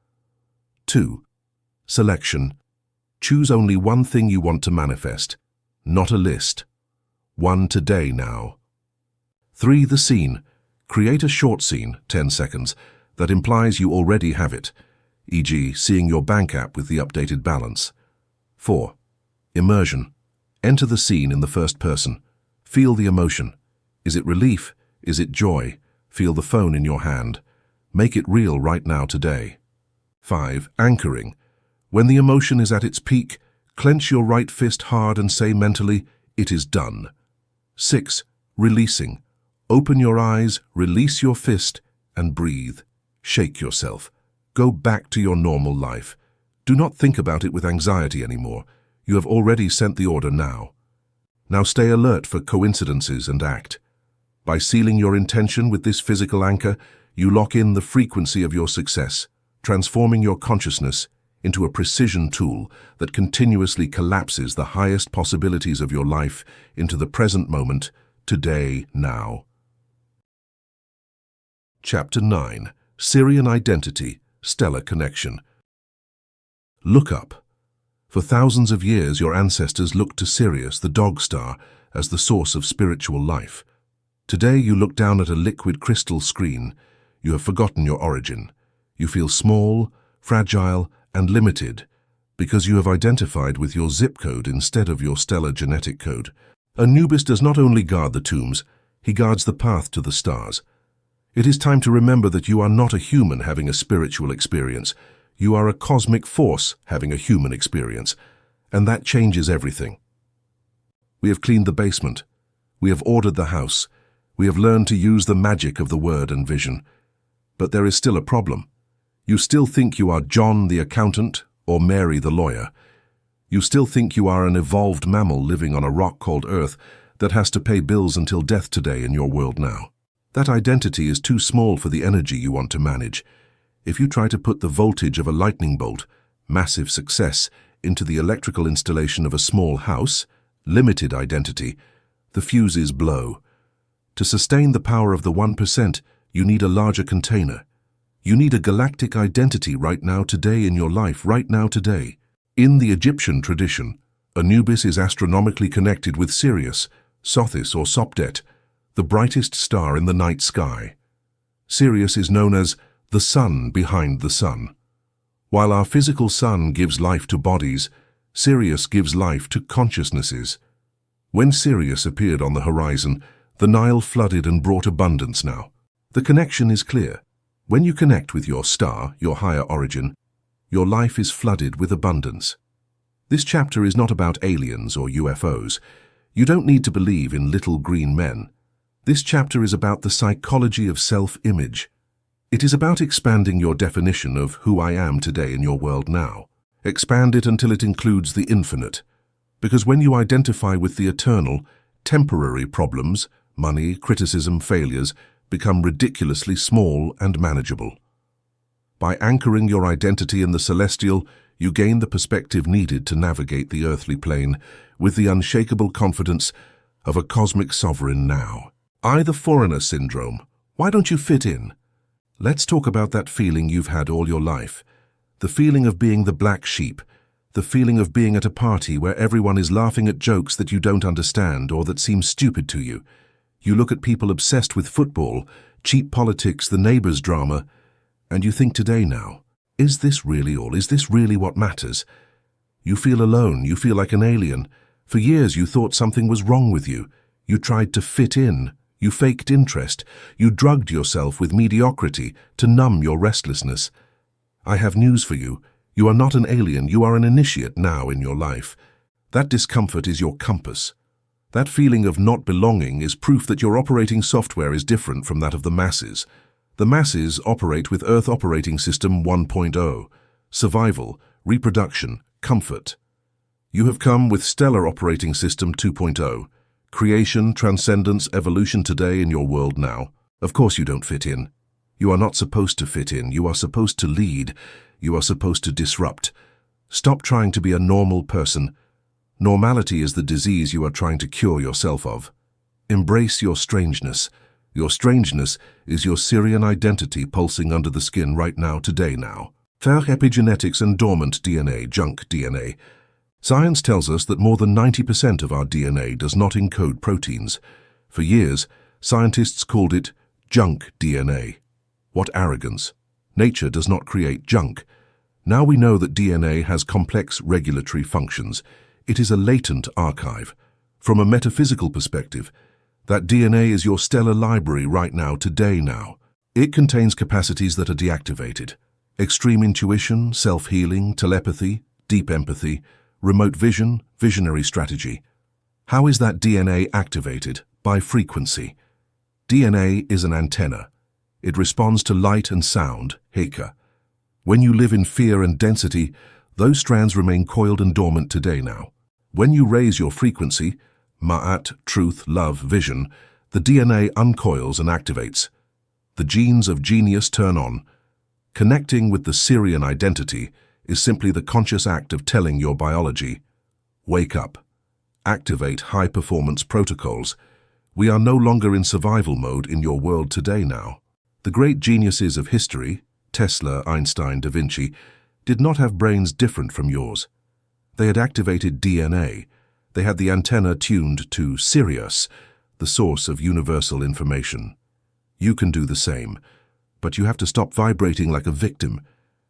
2. Selection. Choose only one thing you want to manifest, not a list. One today now. 3. The scene. Create a short scene, 10 seconds, that implies you already have it, e.g. seeing your bank app with the updated balance. 4. Immersion. Enter the scene in the first person. Feel the emotion. Is it relief? Is it joy? Feel the phone in your hand. Make it real right now today. 5. Anchoring. When the emotion is at its peak, clench your right fist hard and say mentally, "It is done." 6. Releasing. Open your eyes, release your fist, and breathe. Shake yourself. Go back to your normal life. Do not think about it with anxiety anymore. You have already sent the order now. Now stay alert for coincidences and act. By sealing your intention with this physical anchor, you lock in the frequency of your success, transforming your consciousness into a precision tool that continuously collapses the highest possibilities of your life into the present moment, today, now. Chapter 9. Syrian Identity, Stellar Connection. Look up. For thousands of years, your ancestors looked to Sirius, the dog star, as the source of spiritual life. Today, you look down at a liquid crystal screen. You have forgotten your origin. You feel small, fragile, and limited because you have identified with your zip code instead of your stellar genetic code. Anubis does not only guard the tombs, he guards the path to the stars. It is time to remember that you are not a human having a spiritual experience. You are a cosmic force having a human experience, and that changes everything. We have cleaned the basement. We have ordered the house. We have learned to use the magic of the word and vision. But there is still a problem. You still think you are John the accountant or Mary the lawyer. You still think you are an evolved mammal living on a rock called Earth that has to pay bills until death today in your world now. That identity is too small for the energy you want to manage. If you try to put the voltage of a lightning bolt, massive success, into the electrical installation of a small house, limited identity, the fuses blow. To sustain the power of the 1%, you need a larger container. You need a galactic identity right now today in your life, right now today. In the Egyptian tradition, Anubis is astronomically connected with Sirius, Sothis or Sopdet, the brightest star in the night sky. Sirius is known as the sun behind the sun. While our physical sun gives life to bodies, Sirius gives life to consciousnesses. When Sirius appeared on the horizon, the Nile flooded and brought abundance now. The connection is clear. When you connect with your star, your higher origin, your life is flooded with abundance. This chapter is not about aliens or UFOs. You don't need to believe in little green men. This chapter is about the psychology of self-image. It is about expanding your definition of who I am today in your world now. Expand it until it includes the infinite. Because when you identify with the eternal, temporary problems, money, criticism, failures, become ridiculously small and manageable. By anchoring your identity in the celestial, you gain the perspective needed to navigate the earthly plane with the unshakable confidence of a cosmic sovereign now. The foreigner syndrome. Why don't you fit in? Let's talk about that feeling you've had all your life. The feeling of being the black sheep. The feeling of being at a party where everyone is laughing at jokes that you don't understand or that seem stupid to you. You look at people obsessed with football, cheap politics, the neighbors' drama, and you think today now, is this really all? Is this really what matters? You feel alone. You feel like an alien. For years you thought something was wrong with you. You tried to fit in. You faked interest. You drugged yourself with mediocrity to numb your restlessness. I have news for you. You are not an alien, you are an initiate now in your life. That discomfort is your compass. That feeling of not belonging is proof that your operating software is different from that of the masses. The masses operate with Earth Operating System 1.0, survival, reproduction, comfort. You have come with Stellar Operating System 2.0, creation, transcendence, evolution today in your world now. Of course you don't fit in. You are not supposed to fit in. You are supposed to lead. You are supposed to disrupt. Stop trying to be a normal person. Normality is the disease you are trying to cure yourself of. Embrace your strangeness. Your strangeness is your Syrian identity pulsing under the skin right now, today now. Fair epigenetics and dormant DNA, junk DNA. Science tells us that more than 90% of our DNA does not encode proteins. For years, scientists called it junk DNA. What arrogance! Nature does not create junk. Now we know that DNA has complex regulatory functions. It is a latent archive. From a metaphysical perspective, that DNA is your stellar library right now, today now. It contains capacities that are deactivated. Extreme intuition, self-healing, telepathy, deep empathy, remote vision, visionary strategy. How is that DNA activated? By frequency. DNA is an antenna. It responds to light and sound, Heka. When you live in fear and density, those strands remain coiled and dormant today now. When you raise your frequency, Ma'at, truth, love, vision, the DNA uncoils and activates. The genes of genius turn on. Connecting with the Syrian identity is simply the conscious act of telling your biology, wake up. Activate high-performance protocols. We are no longer in survival mode in your world today now. The great geniuses of history, Tesla, Einstein, Da Vinci, did not have brains different from yours. They had activated DNA. They had the antenna tuned to Sirius, the source of universal information. You can do the same, but you have to stop vibrating like a victim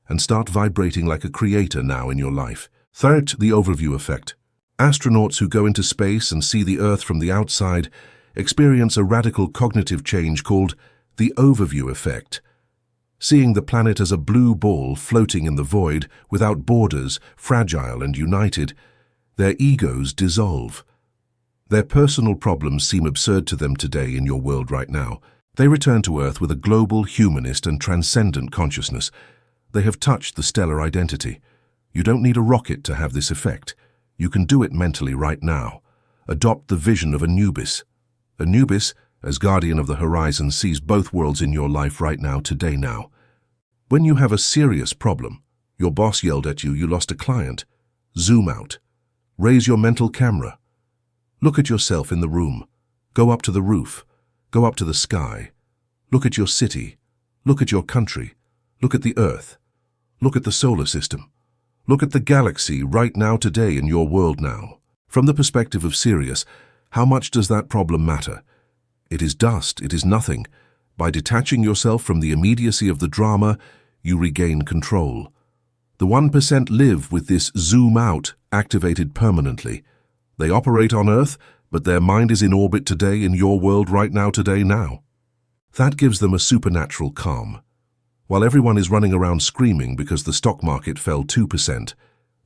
and start vibrating like a creator now in your life. Third, the overview effect. Astronauts who go into space and see the Earth from the outside experience a radical cognitive change called the overview effect. Seeing the planet as a blue ball floating in the void, without borders, fragile and united, their egos dissolve. Their personal problems seem absurd to them today in your world right now. They return to Earth with a global, humanist and transcendent consciousness. They have touched the stellar identity. You don't need a rocket to have this effect. You can do it mentally right now. Adopt the vision of Anubis. Anubis, as guardian of the horizon, sees both worlds in your life right now, today now. When you have a serious problem, your boss yelled at you, you lost a client, zoom out. Raise your mental camera. Look at yourself in the room. Go up to the roof. Go up to the sky. Look at your city. Look at your country. Look at the Earth. Look at the solar system. Look at the galaxy right now, today in your world now. From the perspective of Sirius, how much does that problem matter? It is dust, it is nothing. By detaching yourself from the immediacy of the drama, you regain control. The 1% live with this zoom out activated permanently. They operate on Earth, but their mind is in orbit today in your world right now, today now. That gives them a supernatural calm. While everyone is running around screaming because the stock market fell 2%,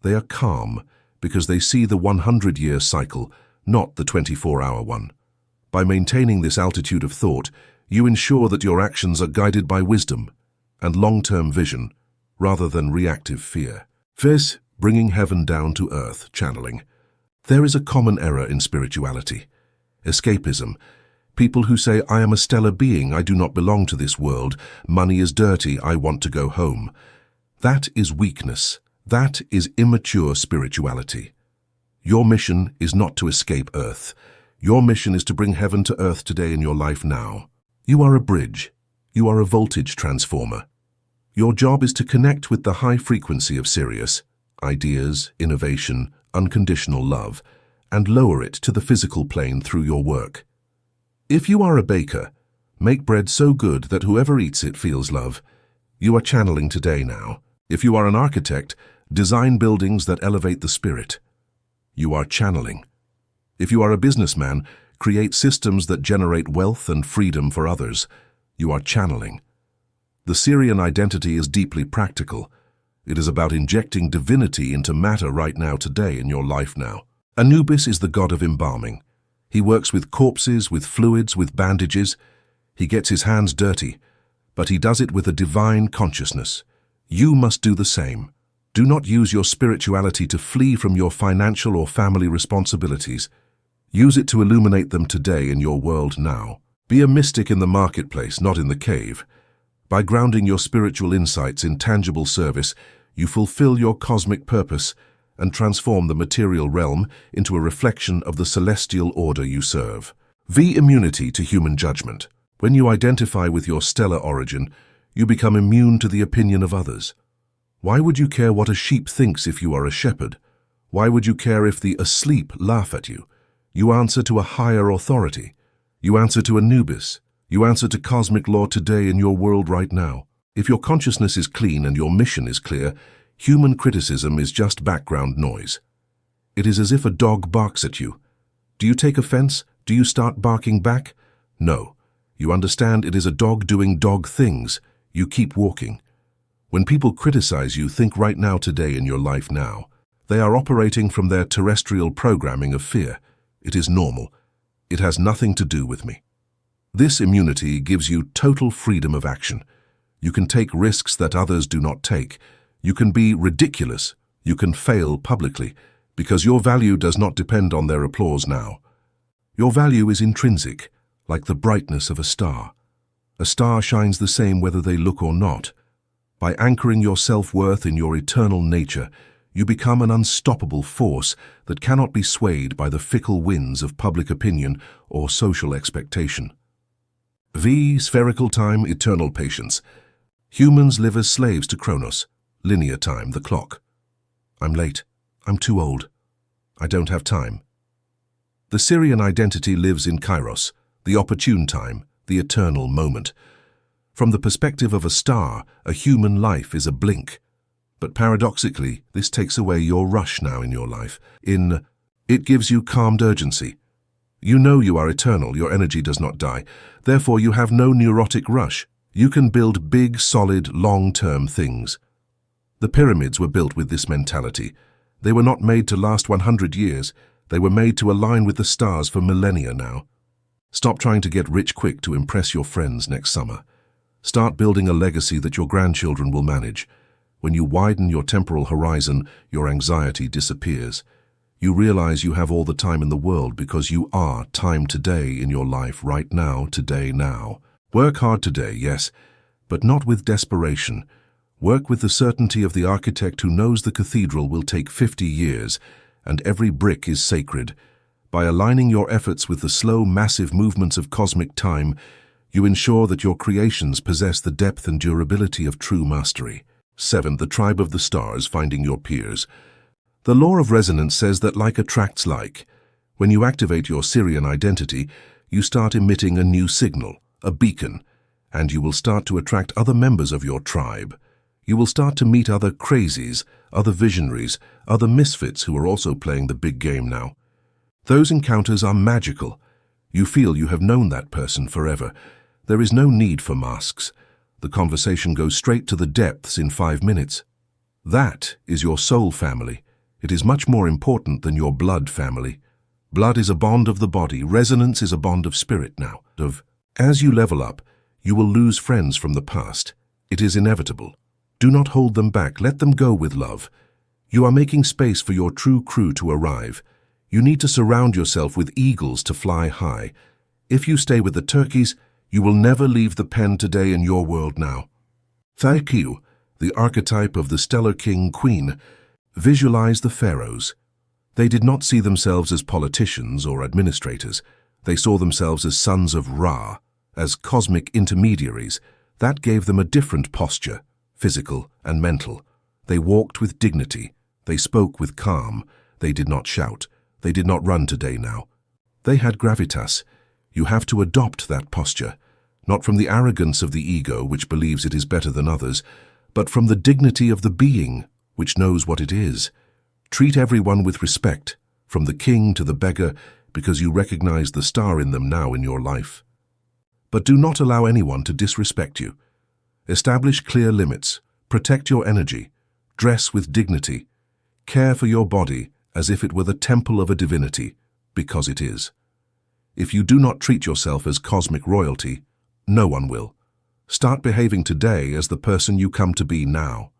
they are calm because they see the 100-year cycle, not the 24-hour one. By maintaining this altitude of thought, you ensure that your actions are guided by wisdom and long-term vision, rather than reactive fear. Fifth, bringing heaven down to earth, channeling. There is a common error in spirituality. Escapism. People who say, I am a stellar being, I do not belong to this world, money is dirty, I want to go home. That is weakness. That is immature spirituality. Your mission is not to escape earth. Your mission is to bring heaven to earth today in your life now. You are a bridge. You are a voltage transformer. Your job is to connect with the high frequency of Sirius, ideas, innovation, unconditional love, and lower it to the physical plane through your work. If you are a baker, make bread so good that whoever eats it feels love. You are channeling today now. If you are an architect, design buildings that elevate the spirit. You are channeling. If you are a businessman, create systems that generate wealth and freedom for others. You are channeling. The Syrian identity is deeply practical. It is about injecting divinity into matter right now, today, in your life now. Anubis is the god of embalming. He works with corpses, with fluids, with bandages. He gets his hands dirty, but he does it with a divine consciousness. You must do the same. Do not use your spirituality to flee from your financial or family responsibilities. Use it to illuminate them today in your world now. Be a mystic in the marketplace, not in the cave. By grounding your spiritual insights in tangible service, you fulfill your cosmic purpose and transform the material realm into a reflection of the celestial order you serve. Immunity to human judgment. When you identify with your stellar origin, you become immune to the opinion of others. Why would you care what a sheep thinks if you are a shepherd? Why would you care if the asleep laugh at you? You answer to a higher authority. You answer to Anubis. You answer to cosmic law today in your world right now. If your consciousness is clean and your mission is clear, human criticism is just background noise. It is as if a dog barks at you. Do you take offense? Do you start barking back? No. You understand it is a dog doing dog things. You keep walking. When people criticize you, think right now, today in your life now. They are operating from their terrestrial programming of fear. It is normal. It has nothing to do with me. This immunity gives you total freedom of action. You can take risks that others do not take. You can be ridiculous. You can fail publicly, because your value does not depend on their applause now. Your value is intrinsic, like the brightness of a star. A star shines the same whether they look or not. By anchoring your self-worth in your eternal nature, you become an unstoppable force that cannot be swayed by the fickle winds of public opinion or social expectation. Spherical time, eternal patience. Humans live as slaves to Chronos, linear time, the clock. I'm late. I'm too old. I don't have time. The Syrian identity lives in Kairos, the opportune time, the eternal moment. From the perspective of a star, a human life is a blink. But paradoxically, this takes away your rush now in your life. It gives you calmed urgency. You know you are eternal, your energy does not die. Therefore, you have no neurotic rush. You can build big, solid, long-term things. The pyramids were built with this mentality. They were not made to last 100 years. They were made to align with the stars for millennia now. Stop trying to get rich quick to impress your friends next summer. Start building a legacy that your grandchildren will manage. When you widen your temporal horizon, your anxiety disappears. You realize you have all the time in the world because you are time today in your life right now, today, now. Work hard today, yes, but not with desperation. Work with the certainty of the architect who knows the cathedral will take 50 years, and every brick is sacred. By aligning your efforts with the slow, massive movements of cosmic time, you ensure that your creations possess the depth and durability of true mastery. 7. The tribe of the stars, finding your peers. The law of resonance says that like attracts like. When you activate your Syrian identity, you start emitting a new signal, a beacon, and you will start to attract other members of your tribe. You will start to meet other crazies, other visionaries, other misfits who are also playing the big game now. Those encounters are magical. You feel you have known that person forever. There is no need for masks. The conversation goes straight to the depths in 5 minutes. That is your soul family. It is much more important than your blood family. Blood is a bond of the body. Resonance is a bond of spirit now. As you level up, you will lose friends from the past. It is inevitable. Do not hold them back. Let them go with love. You are making space for your true crew to arrive. You need to surround yourself with eagles to fly high. If you stay with the turkeys, you will never leave the pen today in your world now. Thakiu, the archetype of the stellar king-queen, visualize the pharaohs. They did not see themselves as politicians or administrators. They saw themselves as sons of Ra, as cosmic intermediaries. That gave them a different posture, physical and mental. They walked with dignity. They spoke with calm. They did not shout. They did not run today now. They had gravitas. You have to adopt that posture, not from the arrogance of the ego, which believes it is better than others, but from the dignity of the being, which knows what it is. Treat everyone with respect, from the king to the beggar, because you recognize the star in them now in your life. But do not allow anyone to disrespect you. Establish clear limits, protect your energy, dress with dignity, care for your body as if it were the temple of a divinity, because it is. If you do not treat yourself as cosmic royalty, no one will. Start behaving today as the person you come to be now.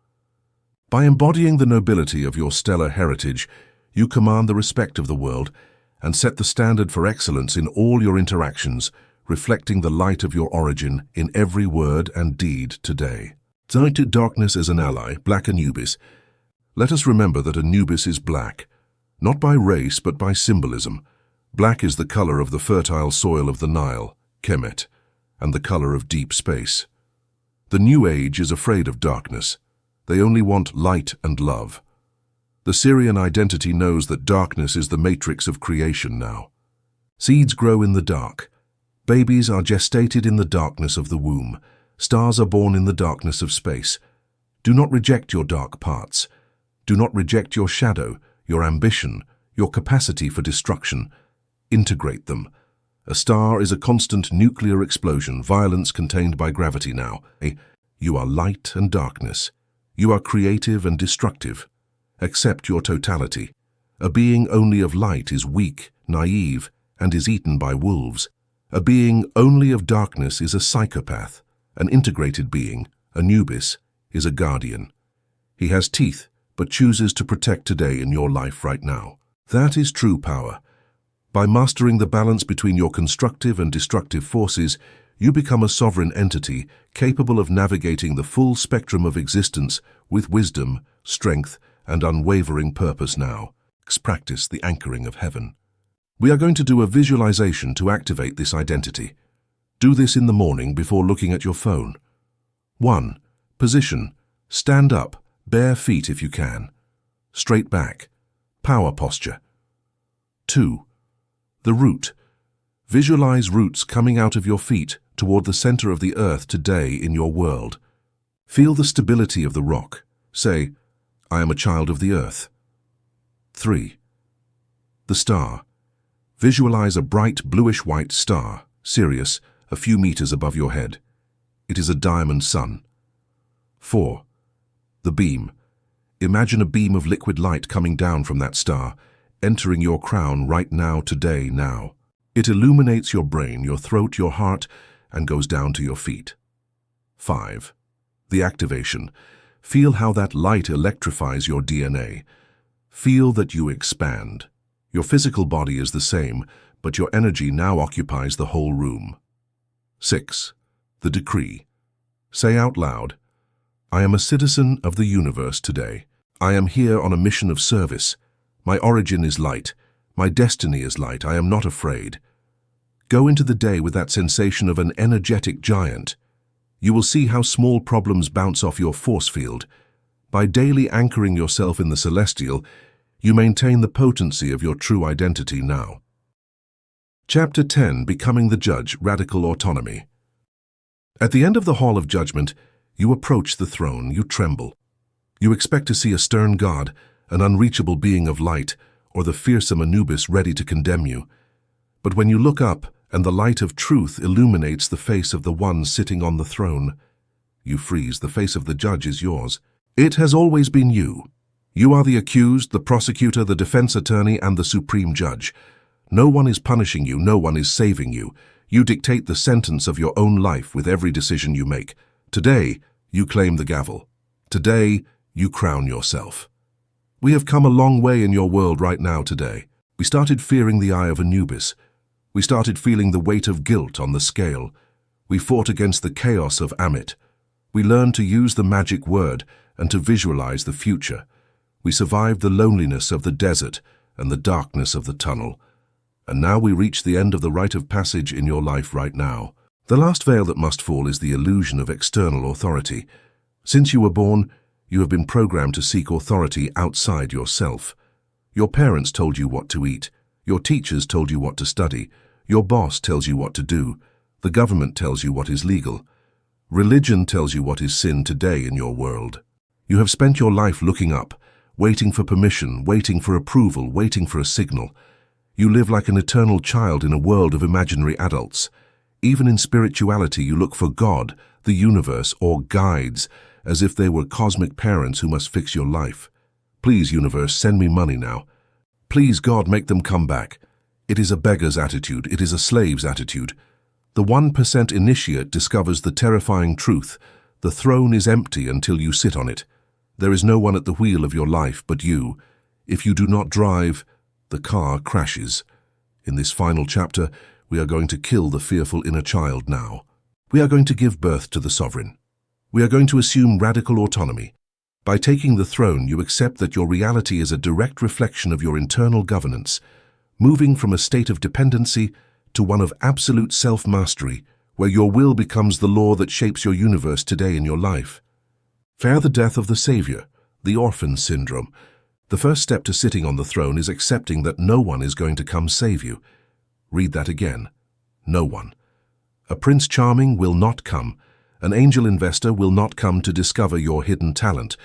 By embodying the nobility of your stellar heritage, you command the respect of the world and set the standard for excellence in all your interactions, reflecting the light of your origin in every word and deed today. Cited darkness as an ally, black Anubis. Let us remember that Anubis is black, not by race but by symbolism. Black is the color of the fertile soil of the Nile, Kemet, and the color of deep space. The New Age is afraid of darkness. They only want light and love. The Syrian identity knows that darkness is the matrix of creation now. Seeds grow in the dark. Babies are gestated in the darkness of the womb. Stars are born in the darkness of space. Do not reject your dark parts. Do not reject your shadow, your ambition, your capacity for destruction. Integrate them. A star is a constant nuclear explosion, violence contained by gravity now. You are light and darkness. You are creative and destructive. Accept your totality. A being only of light is weak, naive, and is eaten by wolves. A being only of darkness is a psychopath. An integrated being, Anubis, is a guardian. He has teeth, but chooses to protect today in your life right now. That is true power. By mastering the balance between your constructive and destructive forces, you become a sovereign entity capable of navigating the full spectrum of existence with wisdom, strength, and unwavering purpose now. Practice the anchoring of heaven. We are going to do a visualization to activate this identity. Do this in the morning before looking at your phone. 1. Position. Stand up, bare feet if you can. Straight back. Power posture. 2. The root. Visualize roots coming out of your feet toward the center of the earth today in your world. Feel the stability of the rock. Say, I am a child of the earth. 3. The star. Visualize a bright bluish-white star, Sirius, a few meters above your head. It is a diamond sun. 4. The beam. Imagine a beam of liquid light coming down from that star, entering your crown right now, today, now. It illuminates your brain, your throat, your heart, and goes down to your feet. 5. The activation. Feel how that light electrifies your DNA. Feel that you expand. Your physical body is the same, but your energy now occupies the whole room. 6. The decree. Say out loud, I am a citizen of the universe today. I am here on a mission of service. My origin is light. My destiny is light. I am not afraid. Go into the day with that sensation of an energetic giant. You will see how small problems bounce off your force field. By daily anchoring yourself in the celestial, you maintain the potency of your true identity now. Chapter 10. Becoming the Judge, Radical Autonomy. At the end of the Hall of Judgment, you approach the throne, you tremble. You expect to see a stern God, an unreachable being of light, or the fearsome Anubis ready to condemn you. But when you look up and the light of truth illuminates the face of the one sitting on the throne, you freeze. The face of the judge is yours. It has always been you. You are the accused, the prosecutor, the defense attorney, and the supreme judge. No one is punishing you, no one is saving you. You dictate the sentence of your own life with every decision you make. Today, you claim the gavel. Today, you crown yourself. We have come a long way in your world right now today. We started fearing the eye of Anubis. We started feeling the weight of guilt on the scale. We fought against the chaos of Ammit. We learned to use the magic word and to visualize the future. We survived the loneliness of the desert and the darkness of the tunnel. And now we reach the end of the rite of passage in your life right now. The last veil that must fall is the illusion of external authority. Since you were born, you have been programmed to seek authority outside yourself. Your parents told you what to eat. Your teachers told you what to study. Your boss tells you what to do. The government tells you what is legal. Religion tells you what is sin today in your world. You have spent your life looking up, waiting for permission, waiting for approval, waiting for a signal. You live like an eternal child in a world of imaginary adults. Even in spirituality, you look for God, the universe, or guides, as if they were cosmic parents who must fix your life. Please, universe, send me money now. Please, God, make them come back. It is a beggar's attitude. It is a slave's attitude. The 1% initiate discovers the terrifying truth. The throne is empty until you sit on it. There is no one at the wheel of your life but you. If you do not drive, the car crashes. In this final chapter, we are going to kill the fearful inner child now. We are going to give birth to the sovereign. We are going to assume radical autonomy. By taking the throne, you accept that your reality is a direct reflection of your internal governance, moving from a state of dependency to one of absolute self-mastery, where your will becomes the law that shapes your universe today in your life. Fear the death of the Savior, the orphan syndrome. The first step to sitting on the throne is accepting that no one is going to come save you. Read that again. No one. A Prince Charming will not come. An angel investor will not come to discover your hidden talent.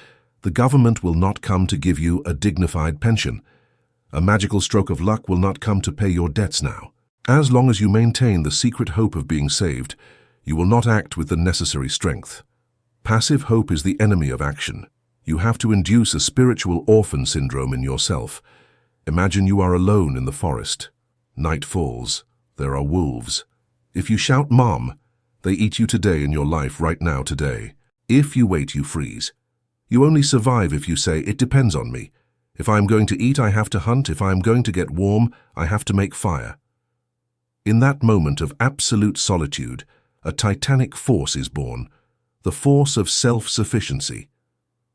The government will not come to give you a dignified pension. A magical stroke of luck will not come to pay your debts now. As long as you maintain the secret hope of being saved, you will not act with the necessary strength. Passive hope is the enemy of action. You have to induce a spiritual orphan syndrome in yourself. Imagine you are alone in the forest. Night falls. There are wolves. If you shout, "Mom," they eat you today in your life right now today. If you wait, you freeze. You only survive if you say, "It depends on me. If I am going to eat, I have to hunt. If I am going to get warm, I have to make fire." In that moment of absolute solitude, a titanic force is born, the force of self-sufficiency.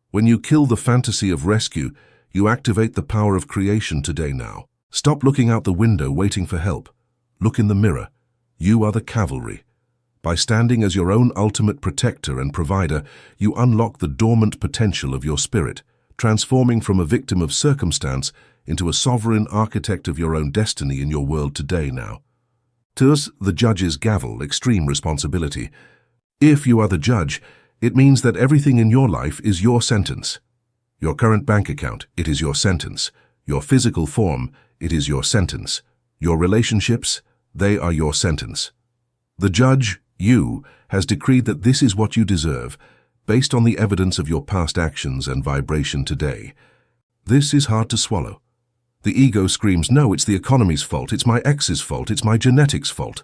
When you kill the fantasy of rescue, you activate the power of creation today now. Stop looking out the window waiting for help. Look in the mirror. You are the cavalry. By standing as your own ultimate protector and provider, you unlock the dormant potential of your spirit, transforming from a victim of circumstance into a sovereign architect of your own destiny in your world today now. Thus, the judge's gavel, extreme responsibility. If you are the judge, it means that everything in your life is your sentence. Your current bank account, it is your sentence. Your physical form, it is your sentence. Your relationships, they are your sentence. The judge, you, has decreed that this is what you deserve, based on the evidence of your past actions and vibration today. This is hard to swallow. The ego screams, "No, it's the economy's fault, it's my ex's fault, it's my genetics' fault."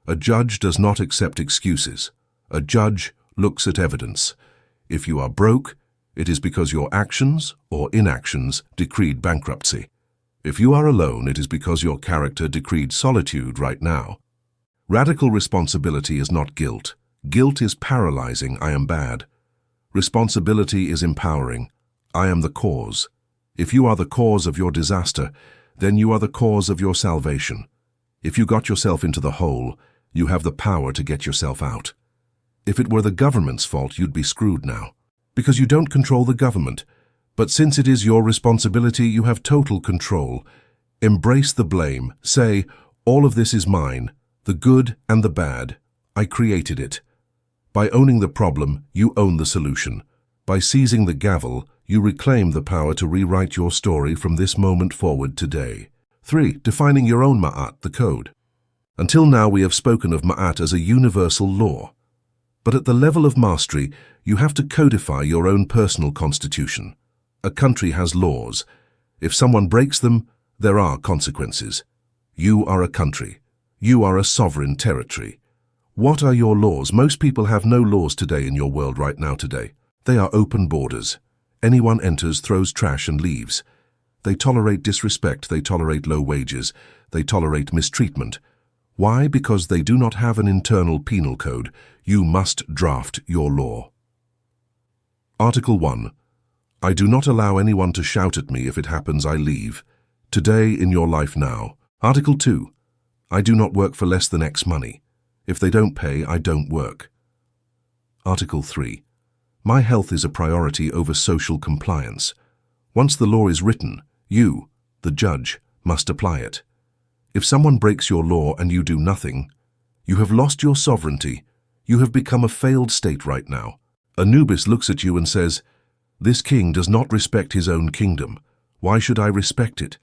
A judge does not accept excuses. A judge looks at evidence. If you are broke, it is because your actions or inactions decreed bankruptcy. If you are alone, it is because your character decreed solitude right now. Radical responsibility is not guilt. Guilt is paralyzing, "I am bad." Responsibility is empowering, "I am the cause." If you are the cause of your disaster, then you are the cause of your salvation. If you got yourself into the hole, you have the power to get yourself out. If it were the government's fault, you'd be screwed now, because you don't control the government. But since it is your responsibility, you have total control. Embrace the blame. Say, "All of this is mine, the good and the bad. I created it." By owning the problem, you own the solution. By seizing the gavel, you reclaim the power to rewrite your story from this moment forward today. 3. Defining your own ma'at, the code. Until now, we have spoken of ma'at as a universal law. But at the level of mastery, you have to codify your own personal constitution. A country has laws. If someone breaks them, there are consequences. You are a country. You are a sovereign territory. What are your laws? Most people have no laws today in your world right now today. They are open borders. Anyone enters, throws trash and leaves. They tolerate disrespect, they tolerate low wages, they tolerate mistreatment. Why? Because they do not have an internal penal code. You must draft your law. Article 1. I do not allow anyone to shout at me. If it happens, I leave. Today, in your life now. Article 2. I do not work for less than X money. If they don't pay, I don't work. Article 3. My health is a priority over social compliance. Once the law is written, you, the judge, must apply it. If someone breaks your law and you do nothing, you have lost your sovereignty. You have become a failed state right now. Anubis looks at you and says, "This king does not respect his own kingdom. Why should I respect it?"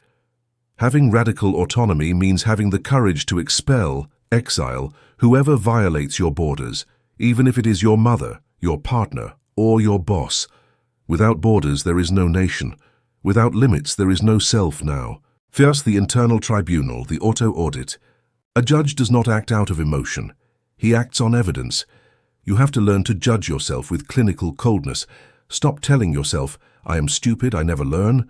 Having radical autonomy means having the courage to expel, exile, whoever violates your borders, even if it is your mother, your partner, or your boss. Without borders, there is no nation. Without limits, there is no self now. First, the internal tribunal, the auto-audit. A judge does not act out of emotion. He acts on evidence. You have to learn to judge yourself with clinical coldness. Stop telling yourself, I am stupid, I never learn.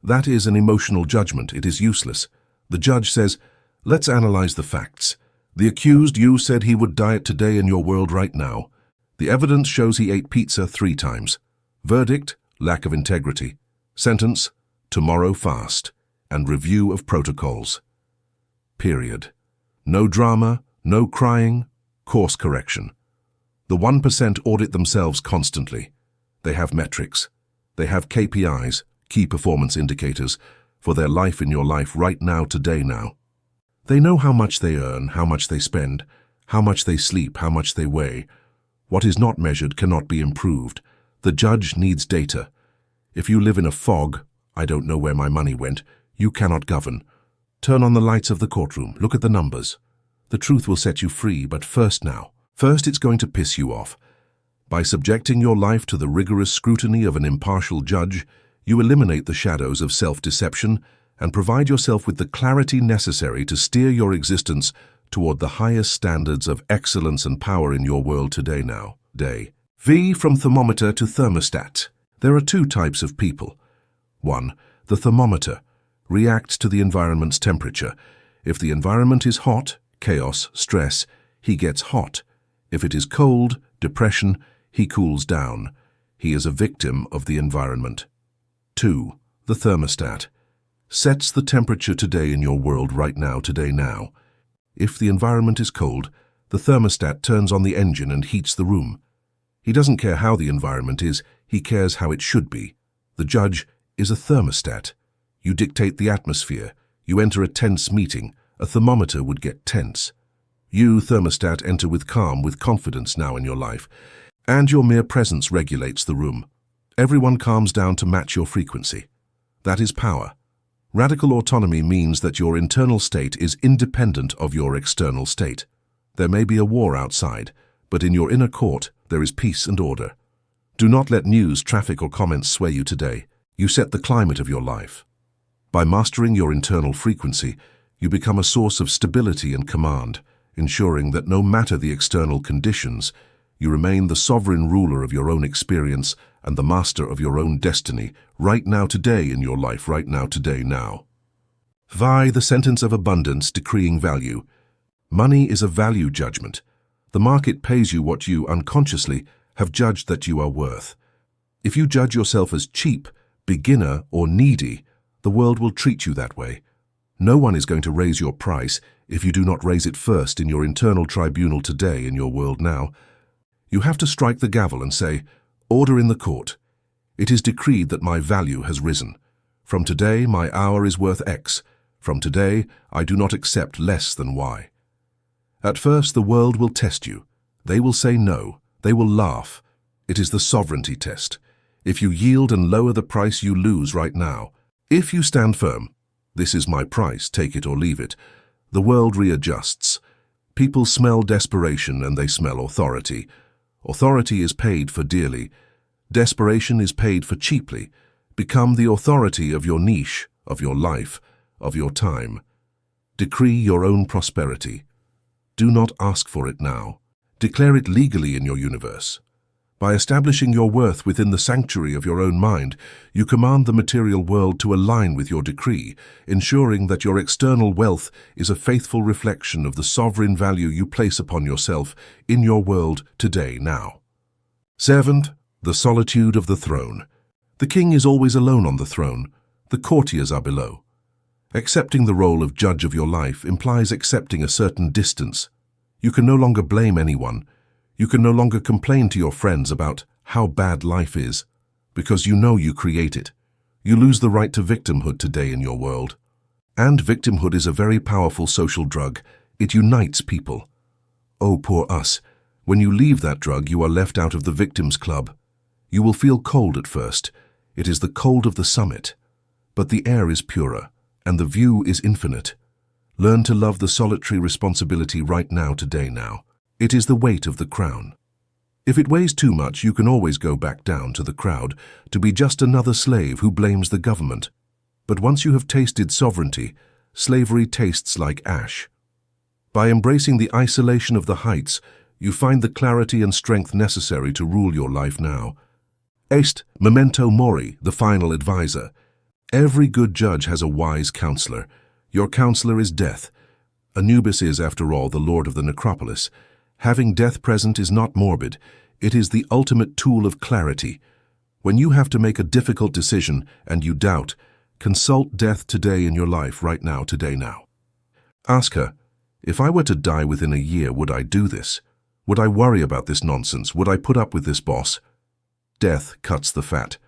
That is an emotional judgment. It is useless. The judge says, let's analyze the facts. The accused, you said he would diet today in your world right now. The evidence shows he ate pizza 3 times. Verdict, lack of integrity. Sentence, tomorrow fast. And review of protocols. Period. No drama, no crying, course correction. The 1% audit themselves constantly. They have metrics. They have KPIs, key performance indicators, for their life in your life right now, today now. They know how much they earn, how much they spend, how much they sleep, how much they weigh. What is not measured cannot be improved. The judge needs data. If you live in a fog, I don't know where my money went, you cannot govern. Turn on the lights of the courtroom, look at the numbers. The truth will set you free, but first it's going to piss you off. By subjecting your life to the rigorous scrutiny of an impartial judge, you eliminate the shadows of self-deception and provide yourself with the clarity necessary to steer your existence toward the highest standards of excellence and power in your world today now. V from thermometer to thermostat. There are 2 types of people. 1. The thermometer reacts to the environment's temperature. If the environment is hot, chaos, stress, he gets hot. If it is cold, depression, he cools down. He is a victim of the environment. 2. The thermostat sets the temperature today in your world right now, today now. If the environment is cold, the thermostat turns on the engine and heats the room. He doesn't care how the environment is, he cares how it should be. The judge is a thermostat. You dictate the atmosphere. You enter a tense meeting. A thermometer would get tense. You, thermostat, enter with calm, with confidence now in your life. And your mere presence regulates the room. Everyone calms down to match your frequency. That is power. Radical autonomy means that your internal state is independent of your external state. There may be a war outside, but in your inner court there is peace and order. Do not let news, traffic, or comments sway you today. You set the climate of your life. By mastering your internal frequency, you become a source of stability and command, ensuring that no matter the external conditions, you remain the sovereign ruler of your own experience and the master of your own destiny, right now today in your life, right now today now. Vi, the sentence of abundance, decreeing value. Money is a value judgment. The market pays you what you, unconsciously, have judged that you are worth. If you judge yourself as cheap, beginner, or needy, the world will treat you that way. No one is going to raise your price if you do not raise it first in your internal tribunal today in your world now. You have to strike the gavel and say, order in the court. It is decreed that my value has risen. From today, my hour is worth X. From today, I do not accept less than Y. At first, the world will test you. They will say no. They will laugh. It is the sovereignty test. If you yield and lower the price, you lose right now. If you stand firm, this is my price, take it or leave it, the world readjusts. People smell desperation and they smell authority. Authority is paid for dearly. Desperation is paid for cheaply. Become the authority of your niche, of your life, of your time. Decree your own prosperity. Do not ask for it now. Declare it legally in your universe. By establishing your worth within the sanctuary of your own mind, you command the material world to align with your decree, ensuring that your external wealth is a faithful reflection of the sovereign value you place upon yourself in your world today, now. 7. The solitude of the throne. The king is always alone on the throne. The courtiers are below. Accepting the role of judge of your life implies accepting a certain distance. You can no longer blame anyone. You can no longer complain to your friends about how bad life is, because you know you create it. You lose the right to victimhood today in your world. And victimhood is a very powerful social drug. It unites people. Oh, poor us. When you leave that drug, you are left out of the victims' club. You will feel cold at first. It is the cold of the summit. But the air is purer, and the view is infinite. Learn to love the solitary responsibility right now, today now. It is the weight of the crown. If it weighs too much, you can always go back down to the crowd to be just another slave who blames the government. But once you have tasted sovereignty, slavery tastes like ash. By embracing the isolation of the heights, you find the clarity and strength necessary to rule your life now. Est memento mori, the final advisor. Every good judge has a wise counselor. Your counselor is death. Anubis is, after all, the lord of the necropolis. Having death present is not morbid. It is the ultimate tool of clarity. When you have to make a difficult decision and you doubt, consult death today in your life, right now, today now. Ask her, if I were to die within a year, would I do this? Would I worry about this nonsense? Would I put up with this boss? Death cuts the fat.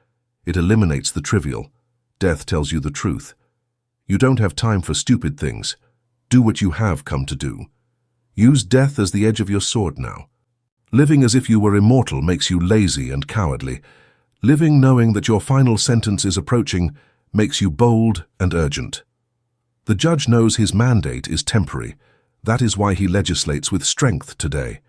It eliminates the trivial. Death tells you the truth. You don't have time for stupid things. Do what you have come to do. Use death as the edge of your sword now. Living as if you were immortal makes you lazy and cowardly. Living knowing that your final sentence is approaching makes you bold and urgent. The judge knows his mandate is temporary. That is why he legislates with strength today.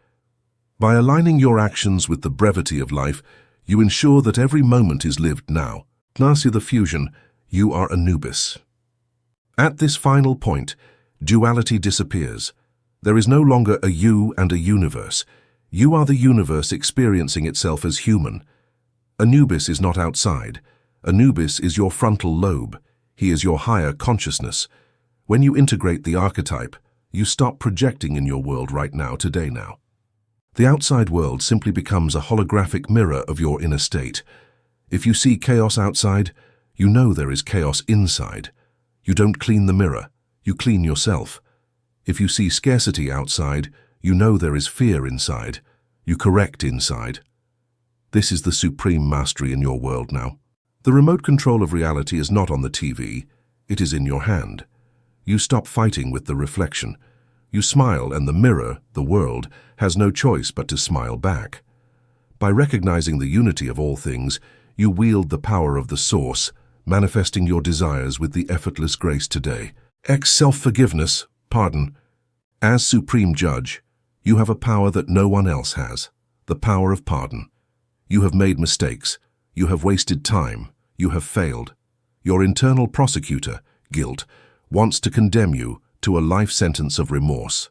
By aligning your actions with the brevity of life, you ensure that every moment is lived now. Gnasi the fusion, you are Anubis. At this final point, duality disappears. There is no longer a you and a universe. You are the universe experiencing itself as human. Anubis is not outside. Anubis is your frontal lobe. He is your higher consciousness. When you integrate the archetype, you stop projecting in your world right now, today now. The outside world simply becomes a holographic mirror of your inner state. If you see chaos outside, you know there is chaos inside. You don't clean the mirror, you clean yourself. If you see scarcity outside, you know there is fear inside. You correct inside. This is the supreme mastery in your world now. The remote control of reality is not on the TV, it is in your hand. You stop fighting with the reflection. You smile and the mirror, the world, has no choice but to smile back. By recognizing the unity of all things, you wield the power of the source, manifesting your desires with the effortless grace today. Self-forgiveness, pardon. As supreme judge, you have a power that no one else has, the power of pardon. You have made mistakes. You have wasted time. You have failed. Your internal prosecutor, guilt, wants to condemn you to a life sentence of remorse.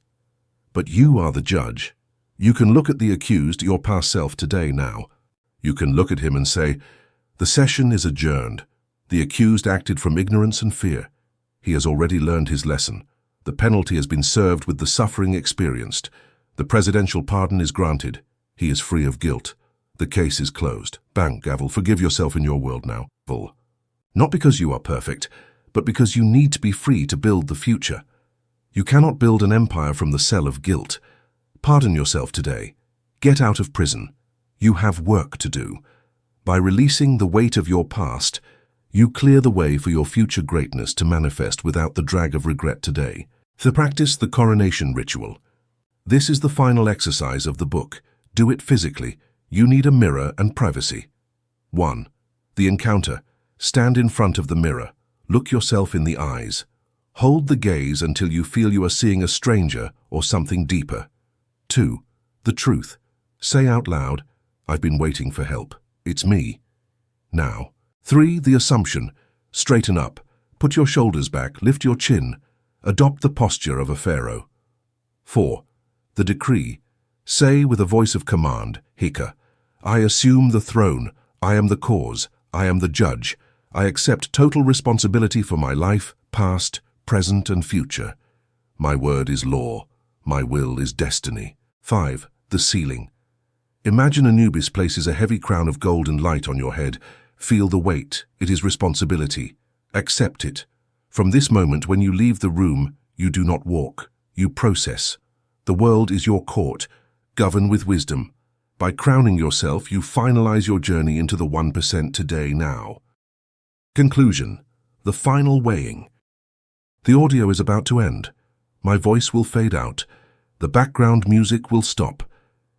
But you are the judge. You can look at the accused, your past self, today now. You can look at him and say, the session is adjourned. The accused acted from ignorance and fear. He has already learned his lesson. The penalty has been served with the suffering experienced. The presidential pardon is granted. He is free of guilt. The case is closed. Bang, gavel, forgive yourself in your world now. Full. Not because you are perfect, but because you need to be free to build the future. You cannot build an empire from the cell of guilt. Pardon yourself today. Get out of prison. You have work to do. By releasing the weight of your past, you clear the way for your future greatness to manifest without the drag of regret today. To practice the coronation ritual. This is the final exercise of the book. Do it physically. You need a mirror and privacy. 1. The encounter. Stand in front of the mirror. Look yourself in the eyes. Hold the gaze until you feel you are seeing a stranger or something deeper. 2. The truth. Say out loud, I've been waiting for help. It's me. Now. 3. The assumption. Straighten up. Put your shoulders back. Lift your chin. Adopt the posture of a pharaoh. 4. The decree. Say with a voice of command, Hika, I assume the throne. I am the cause. I am the judge. I accept total responsibility for my life, past, present, and future. My word is law. My will is destiny. 5. The ceiling. Imagine Anubis places a heavy crown of gold and light on your head. Feel the weight. It is responsibility. Accept it. From this moment, when you leave the room, you do not walk. You process. The world is your court. Govern with wisdom. By crowning yourself, you finalize your journey into the 1% today now. Conclusion. The final weighing. The audio is about to end. My voice will fade out. The background music will stop.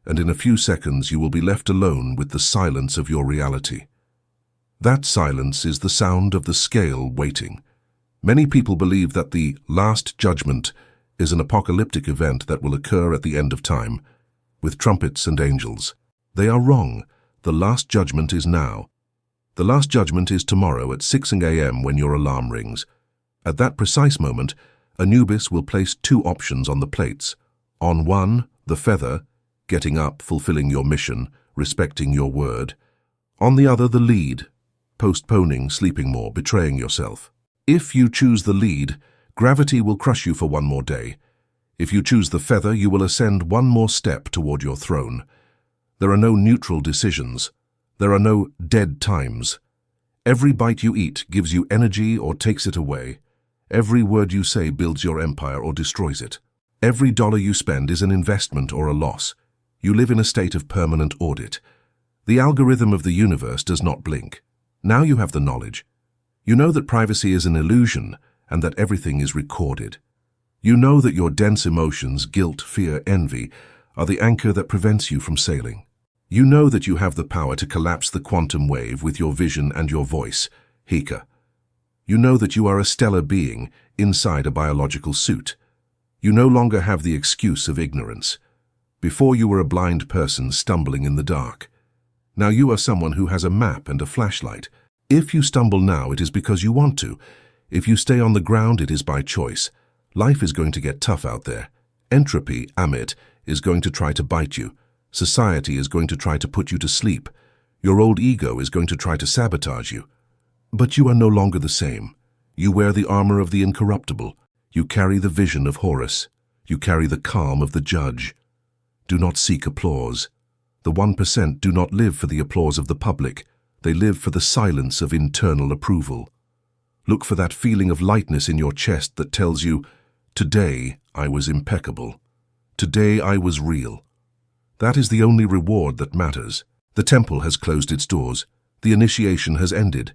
And in a few seconds you will be left alone with the silence of your reality. That silence is the sound of the scale waiting. Many people believe that the Last Judgment is an apocalyptic event that will occur at the end of time, with trumpets and angels. They are wrong. The Last Judgment is now. The Last Judgment is tomorrow at 6 a.m. when your alarm rings. At that precise moment, Anubis will place two options on the plates. On one, the feather, getting up, fulfilling your mission, respecting your word. On the other, the lead, postponing, sleeping more, betraying yourself. If you choose the lead, gravity will crush you for one more day. If you choose the feather, you will ascend one more step toward your throne. There are no neutral decisions. There are no dead times. Every bite you eat gives you energy or takes it away. Every word you say builds your empire or destroys it. Every dollar you spend is an investment or a loss. You live in a state of permanent audit. The algorithm of the universe does not blink. Now you have the knowledge. You know that privacy is an illusion and that everything is recorded. You know that your dense emotions, guilt, fear, envy, are the anchor that prevents you from sailing. You know that you have the power to collapse the quantum wave with your vision and your voice, Hika. You know that you are a stellar being inside a biological suit. You no longer have the excuse of ignorance. Before you were a blind person stumbling in the dark. Now you are someone who has a map and a flashlight. If you stumble now, it is because you want to. If you stay on the ground, it is by choice. Life is going to get tough out there. Entropy, Ammit, is going to try to bite you. Society is going to try to put you to sleep. Your old ego is going to try to sabotage you. But you are no longer the same. You wear the armor of the Incorruptible. You carry the vision of Horus. You carry the calm of the judge. Do not seek applause. The 1% do not live for the applause of the public. They live for the silence of internal approval. Look for that feeling of lightness in your chest that tells you, today I was impeccable. Today I was real. That is the only reward that matters. The temple has closed its doors. The initiation has ended.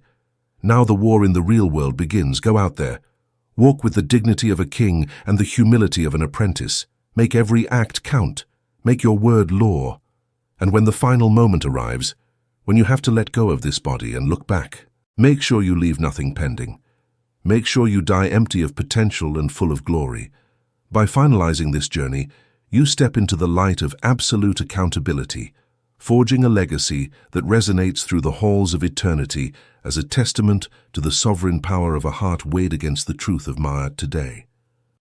Now the war in the real world begins. Go out there. Walk with the dignity of a king and the humility of an apprentice. Make every act count. Make your word law. And when the final moment arrives, when you have to let go of this body and look back, make sure you leave nothing pending. Make sure you die empty of potential and full of glory. By finalizing this journey, you step into the light of absolute accountability, forging a legacy that resonates through the halls of eternity as a testament to the sovereign power of a heart weighed against the truth of Ma'at today.